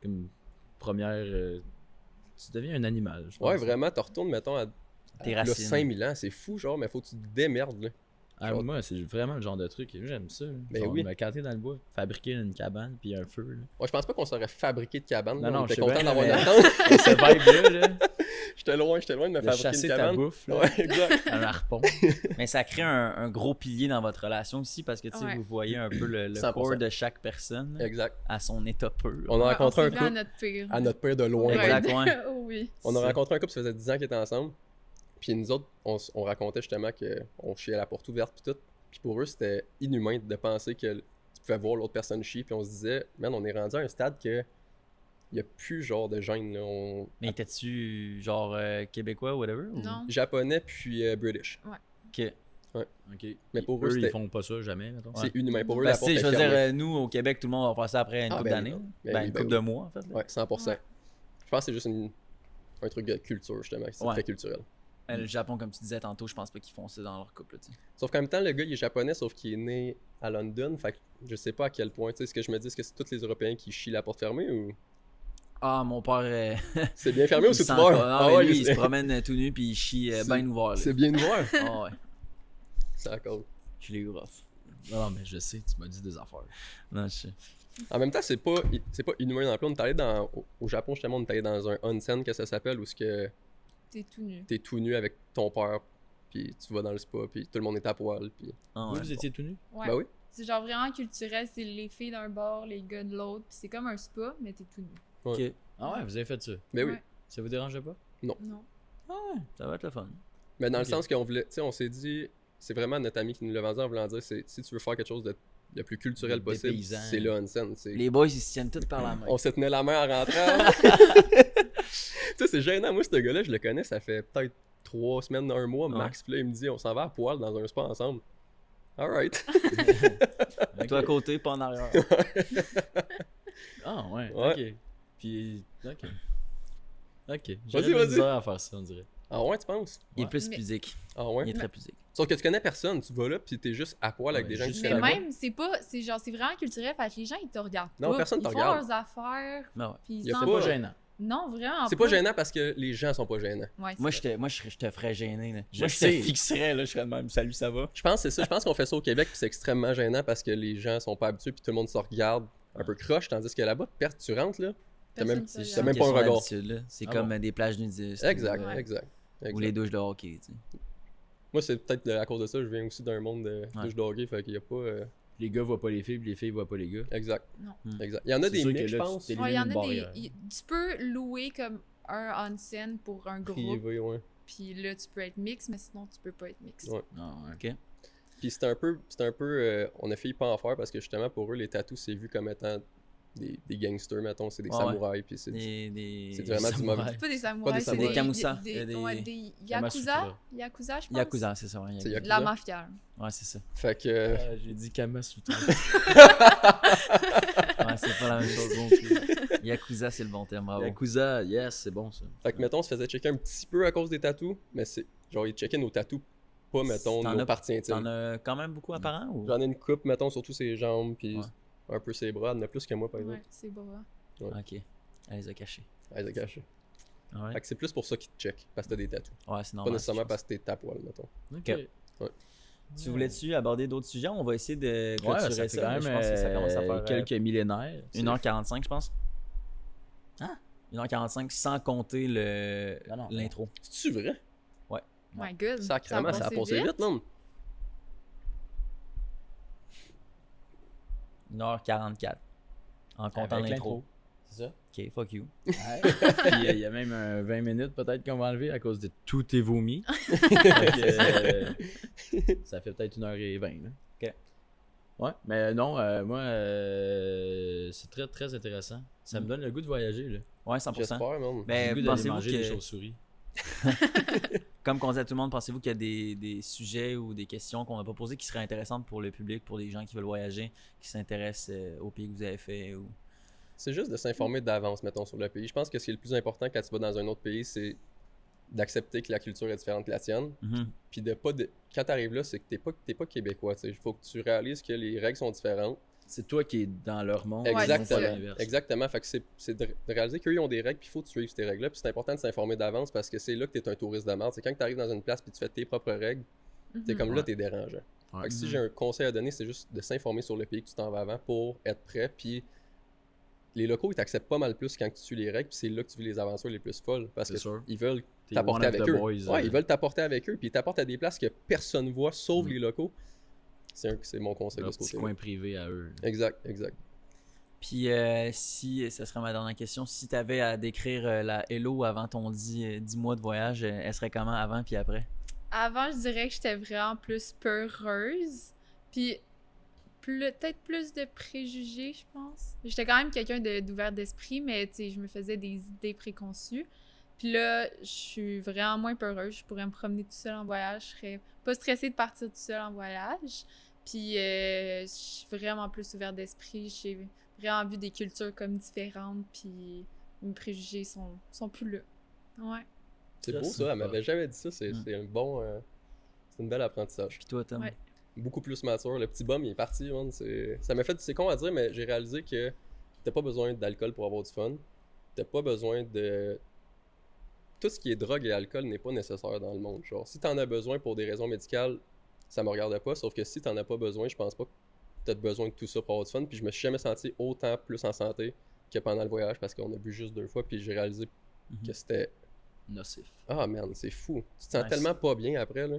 comme première. Tu deviens un animal, je pense. Ouais, vraiment, tu retournes, mettons, à Tes là, racines. 5000 ans, c'est fou, genre, mais faut que tu te démerdes, là. Ah, moi, c'est vraiment le genre de truc. J'aime ça. Ben Genre, oui. me canter dans le bois, fabriquer une cabane puis un feu. Là. Ouais, je pense pas qu'on saurait fabriquer de cabane. Non, là. non, On était je sais content bien, d'avoir mais- notre tente. Et ce vibe-là, là, J'étais loin de me de fabriquer chasser une ta cabane. bouffe, là, Ouais, exact. un harpon. Mais ça crée un gros pilier dans votre relation aussi parce que tu sais, Ouais. vous voyez un peu le 100%. corps de chaque personne là, Exact. à son état pur. On a Ouais, rencontré un s'est vu à couple notre pire. à notre père de loin. Ouais. Exact, ouais. Oui. On a C'est- rencontré un couple, ça faisait 10 ans qu'ils étaient ensemble. Puis nous autres, on racontait justement qu'on chiait à la porte ouverte puis tout. Puis pour eux, c'était inhumain de penser que tu pouvais voir l'autre personne chier. Puis on se disait, man, on est rendu à un stade que il y a plus genre de gêne. Là. Mais étais-tu genre québécois ou whatever? Ou... Non. Japonais puis British. Ok. OK. Mais pour eux, eux, c'était- ils font pas ça jamais, mettons. C'est inhumain. Pour eux, Ben, la tu porte sais, est je veux dire, fermée. nous au Québec, tout le monde va faire ça après une Ah, couple ben d'années. oui, là. ben Ben, oui, une ben couple oui. de mois en fait. là. Ouais, 100%. Ouais. Je pense que c'est juste un truc de culture, justement. C'est Ouais. très culturel. Le Japon, comme tu disais tantôt, je pense pas qu'ils font ça dans leur couple. Là, tu sais. Sauf qu'en même temps, le gars, il est japonais, sauf qu'il est né à London. Fait que je sais pas à quel point. Tu sais, ce que je me dis, est-ce que c'est tous les Européens qui chient la porte fermée ou Ah, mon père. c'est bien fermé ou il c'est sent ouvert? encore- Non, mais ouais, lui, il c'est- se promène tout nu puis il chie C'est- bien ouvert. là. c'est bien ouvert. Ah ouais, C'est encore. je l'ai eu rough. Non, mais je sais, tu m'as dit des affaires. Non, je sais. En même temps, c'est pas inhumain non plus. On est allé au Japon, justement, on est allé dans un onsen, que ça s'appelle, où ce que T'es tout nu. t'es tout nu avec ton père, puis tu vas dans le spa, puis tout le monde est à poil, puis... Ah, Vous, ouais. vous étiez tout nu? Ouais. Bah oui. C'est genre vraiment culturel, c'est les filles d'un bord, les gars de l'autre, puis c'est comme un spa, mais t'es tout nu. Ok. Ah ouais, vous avez fait ça. Ben oui. Ouais. Ça vous dérangeait pas? Non. Ça va être le fun. Mais dans Ok. le sens qu'on voulait, tu sais, on s'est dit, c'est vraiment notre ami qui nous l'a vendu en voulant dire, si tu veux faire quelque chose de le plus culturel Des possible, paysans. c'est le onsen. Les boys, ils se tiennent tous par la main. On se tenait la main en rentrant. Tu sais, c'est gênant. Moi, ce gars-là, je le connais, ça fait peut-être 3 semaines, 1 mois max. Puis là, il me dit, on s'en va à poil dans un spa ensemble. Alright. Toi à côté, pas en arrière. Ah ouais, Ouais. ok. Puis, ok. Ok, Vas-y, j'aurais de la vas-y. misère à faire ça, on dirait. Ah ouais, tu penses? Il est Ouais. plus Mais- pudique. Ah ouais? Il est très pudique. Sauf que tu connais personne. Tu vas là, puis t'es juste à poil avec Ouais, des gens que juste tu Mais connais pas. même, c'est genre, c'est vraiment culturel, fait que les gens, ils te regardent Non, pas. personne ils te font regarde. leurs affaires, Ben ouais. puis ils Y a s'en C'est pas- pas vont. gênant. Non, vraiment C'est pas gênant parce que les gens sont pas gênants. Ouais, Moi, c'est je te ferais gêner. Là. Je Moi, je te sais. fixerais. Là, je serais de même. Salut, ça va? Je pense que c'est ça. Je pense qu'on fait ça au Québec, puis c'est extrêmement gênant parce que les gens sont pas habitués, puis tout le monde se regarde un peu croche, tandis que là-bas, tu rentres, là, t'as Personne même, te t'as regarde. même pas un Question regard. d'habitude, là. C'est Ah comme bon? des plages nudistes. Exact, Ouais. exact. Ou les douches de hockey. Tu sais. Moi, c'est peut-être à cause de ça, je viens aussi d'un monde de Ouais. douche de hockey, fait qu'il y a pas... Les gars voient pas les filles, puis les filles voient pas les gars. Exact. Non. Exact. Il y en a C'est des sûr que mix, je là, tu pense. t'es- Ouais, il y en a une des. barrière. Tu peux louer comme un onsen pour un groupe, Privé, ouais. puis là, tu peux être mix, mais sinon, tu peux pas être mix. Ouais. Ah ouais. Ok. Puis on a failli pas en faire parce que justement, pour eux, les tatous, c'est vu comme étant des gangsters, mettons, c'est des Ah ouais. samouraïs, puis c'est... Des... C'est vraiment du samouraïs. mauvais. C'est pas des samouraïs, C'est c'est des Kamoussa. ouais, des Kamasutra. Yakuza, je pense. Yakuza, c'est ça. Ouais, C'est Yakuza. Yakuza. La mafia. Ouais, c'est ça. Fait que... Ah, j'ai dit Kamasutra. Ouais, c'est pas la même chose non plus. Yakuza, c'est le bon terme, bravo. Yakuza, yes, c'est bon ça. Fait que, mettons, on se faisait checker un petit peu à cause des tatous, mais c'est... Genre, ils checkaient nos tatous, pas, mettons, T'en nos as- parties T'en intimes. as quand même beaucoup apparent ou? J'en ai une coupe, mettons, surtout ses jambes, puis Ouais. un peu ses bras. Elle en a plus que moi, par exemple. Ouais, c'est beau. Hein. Ok. Elle les a cachés. Elle les a cachés. Ouais, Fait que c'est plus pour ça qu'ils te checkent, parce que t'as des tatous. ouais c'est Pas normal. nécessairement je pense. parce que t'es à poil, mettons. Ok. Tu voulais-tu aborder d'autres sujets? On va essayer de Ouais, clôturer ça fait quand même Je pense que ça commence à faire quelques millénaires. 1h45, je pense. Hein? 1h45 sans compter Non, non. l'intro. C'est-tu vrai? My god. Sacrément, ça a passé vite, non? 1h44. En comptant Avec l'intro. C'est ça? Ok, fuck you. Ouais. Puis il y a même 20 minutes peut-être qu'on va enlever à cause de tout tes vomis. Fait que, ça fait peut-être 1h20. Là. Ok. Ouais, mais non, moi, c'est très très intéressant. Ça me donne le goût de voyager. Là. Ouais, 100%. J'espère, man. J'ai Mais le goût d'aller pensez-vous manger des que, chauves-souris. comme qu'on dit à tout le monde, pensez-vous qu'il y a des sujets ou des questions qu'on n'a pas posées qui seraient intéressantes pour le public, pour les gens qui veulent voyager, qui s'intéressent au pays que vous avez fait ou... C'est juste de s'informer d'avance, mettons, sur le pays. Je pense que ce qui est le plus important quand tu vas dans un autre pays, c'est d'accepter que la culture est différente de la tienne. Mhm. Puis quand t'arrives là, c'est que t'es pas québécois. Il faut que tu réalises que les règles sont différentes. C'est toi qui es dans leur monde. Ouais, c'est Exactement. ça. l'inverse. Exactement. Fait que c'est de réaliser qu'eux, ils ont des règles, puis il faut que tu suives ces règles-là. Puis c'est important de s'informer d'avance parce que c'est là que t'es un touriste de merde. C'est quand tu arrives dans une place puis tu fais tes propres règles, t'es Mhm. comme là, Ouais. t'es dérangeant. Ouais. Fait que si j'ai un conseil à donner, c'est juste de s'informer sur le pays que tu t'en vas avant pour être prêt. Puis les locaux, ils t'acceptent pas mal plus quand tu suis les règles, puis c'est là que tu vis les aventures les plus folles parce C'est que sûr. ils veulent T'es t'apporter one of avec the eux. boys, Ouais, ils veulent t'apporter avec eux, puis ils t'apportent à des places que personne voit sauf Mm. les locaux. C'est mon conseil Leur de ce petit côté. coin privé à eux. Exact, exact. Puis si, ça serait ma dernière question, si tu avais à décrire la Hello avant ton 10 mois de voyage, elle serait comment avant puis après? Avant, je dirais que j'étais vraiment plus peureuse. Puis peut-être plus de préjugés, je pense. J'étais quand même quelqu'un d'ouvert d'esprit, mais tu sais, je me faisais des idées préconçues. Puis là, je suis vraiment moins peureuse. Je pourrais me promener tout seul en voyage. Je serais pas stressée de partir tout seul en voyage. Puis je suis vraiment plus ouvert d'esprit. J'ai vraiment vu des cultures comme différentes. Puis mes préjugés sont plus là. Ouais. C'est Ça, beau c'est ça, elle pas- m'avait jamais dit ça. C'est Mm. un bon. C'est une belle apprentissage. Puis toi, Tom? Ouais. Beaucoup plus mature. Le petit bum, il est parti, man. Ça m'a fait. C'est con à dire, mais j'ai réalisé que t'as pas besoin d'alcool pour avoir du fun. T'as pas besoin de. Tout ce qui est drogue et alcool n'est pas nécessaire dans le monde. Genre, si t'en as besoin pour des raisons médicales, ça me regarde pas. Sauf que si t'en as pas besoin, je pense pas que t'as besoin de tout ça pour avoir du fun. Puis je me suis jamais senti autant plus en santé que pendant le voyage parce qu'on a bu juste 2 fois. Puis j'ai réalisé Mhm. que c'était. Nocif. Ah man, c'est fou. Tu te sens Nice. tellement pas bien après, là.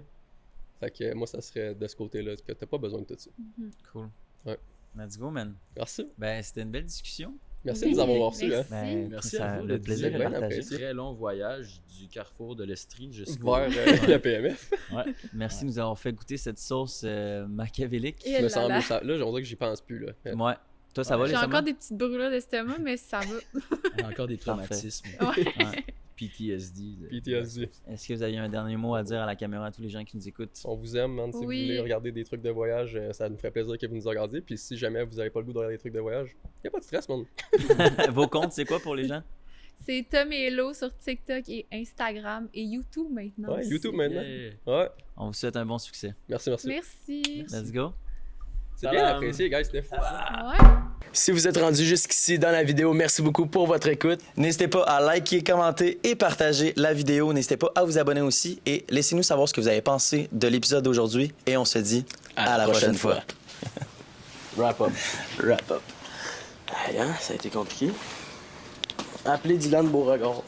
Fait que moi, ça serait de ce côté-là, que t'as pas besoin de tout ça. Mhm. Cool. Ouais. Let's go, man. Merci. Ben, c'était une belle discussion. Merci Oui, de nous avoir reçus, hein. merci. Ben, Merci ça, à vous, le le plaisir est bien partagé. apprécié. Très long voyage du carrefour de l'Estrie jusqu'au... Vers le PMF. Ouais. Merci de nous avoir fait goûter cette sauce machiavélique. Et Je me là sens là. mieux. Là, on dirait que j'y pense plus, là. Ouais. Toi, ça va, les J'ai Samoa? encore des petites brûlures d'estomac, mais ça va. On a encore des traumatismes. Ouais. Ouais. PTSD. PTSD. Est-ce que vous avez un dernier mot à dire à la caméra à tous les gens qui nous écoutent? On vous aime, man. Si vous Oui. voulez regarder des trucs de voyage, ça nous ferait plaisir que vous nous regardiez. Puis si jamais vous avez pas le goût de regarder des trucs de voyage, y a pas de stress, man. Vos comptes, c'est quoi pour les gens? C'est Tom et Hello sur TikTok et Instagram et YouTube maintenant. Ouais, aussi. YouTube maintenant. Yeah. Ouais. On vous souhaite un bon succès. Merci, merci. Merci. Let's go. C'est bien Salam. apprécié, guys. C'était fou. Ouais. Si vous êtes rendu jusqu'ici dans la vidéo, merci beaucoup pour votre écoute. N'hésitez pas à liker, commenter et partager la vidéo. N'hésitez pas à vous abonner aussi et laissez-nous savoir ce que vous avez pensé de l'épisode d'aujourd'hui. Et on se dit à la prochaine fois. Wrap up. Wrap up. Aïe, hein, ça a été compliqué. Appelez Dylan Beauregard.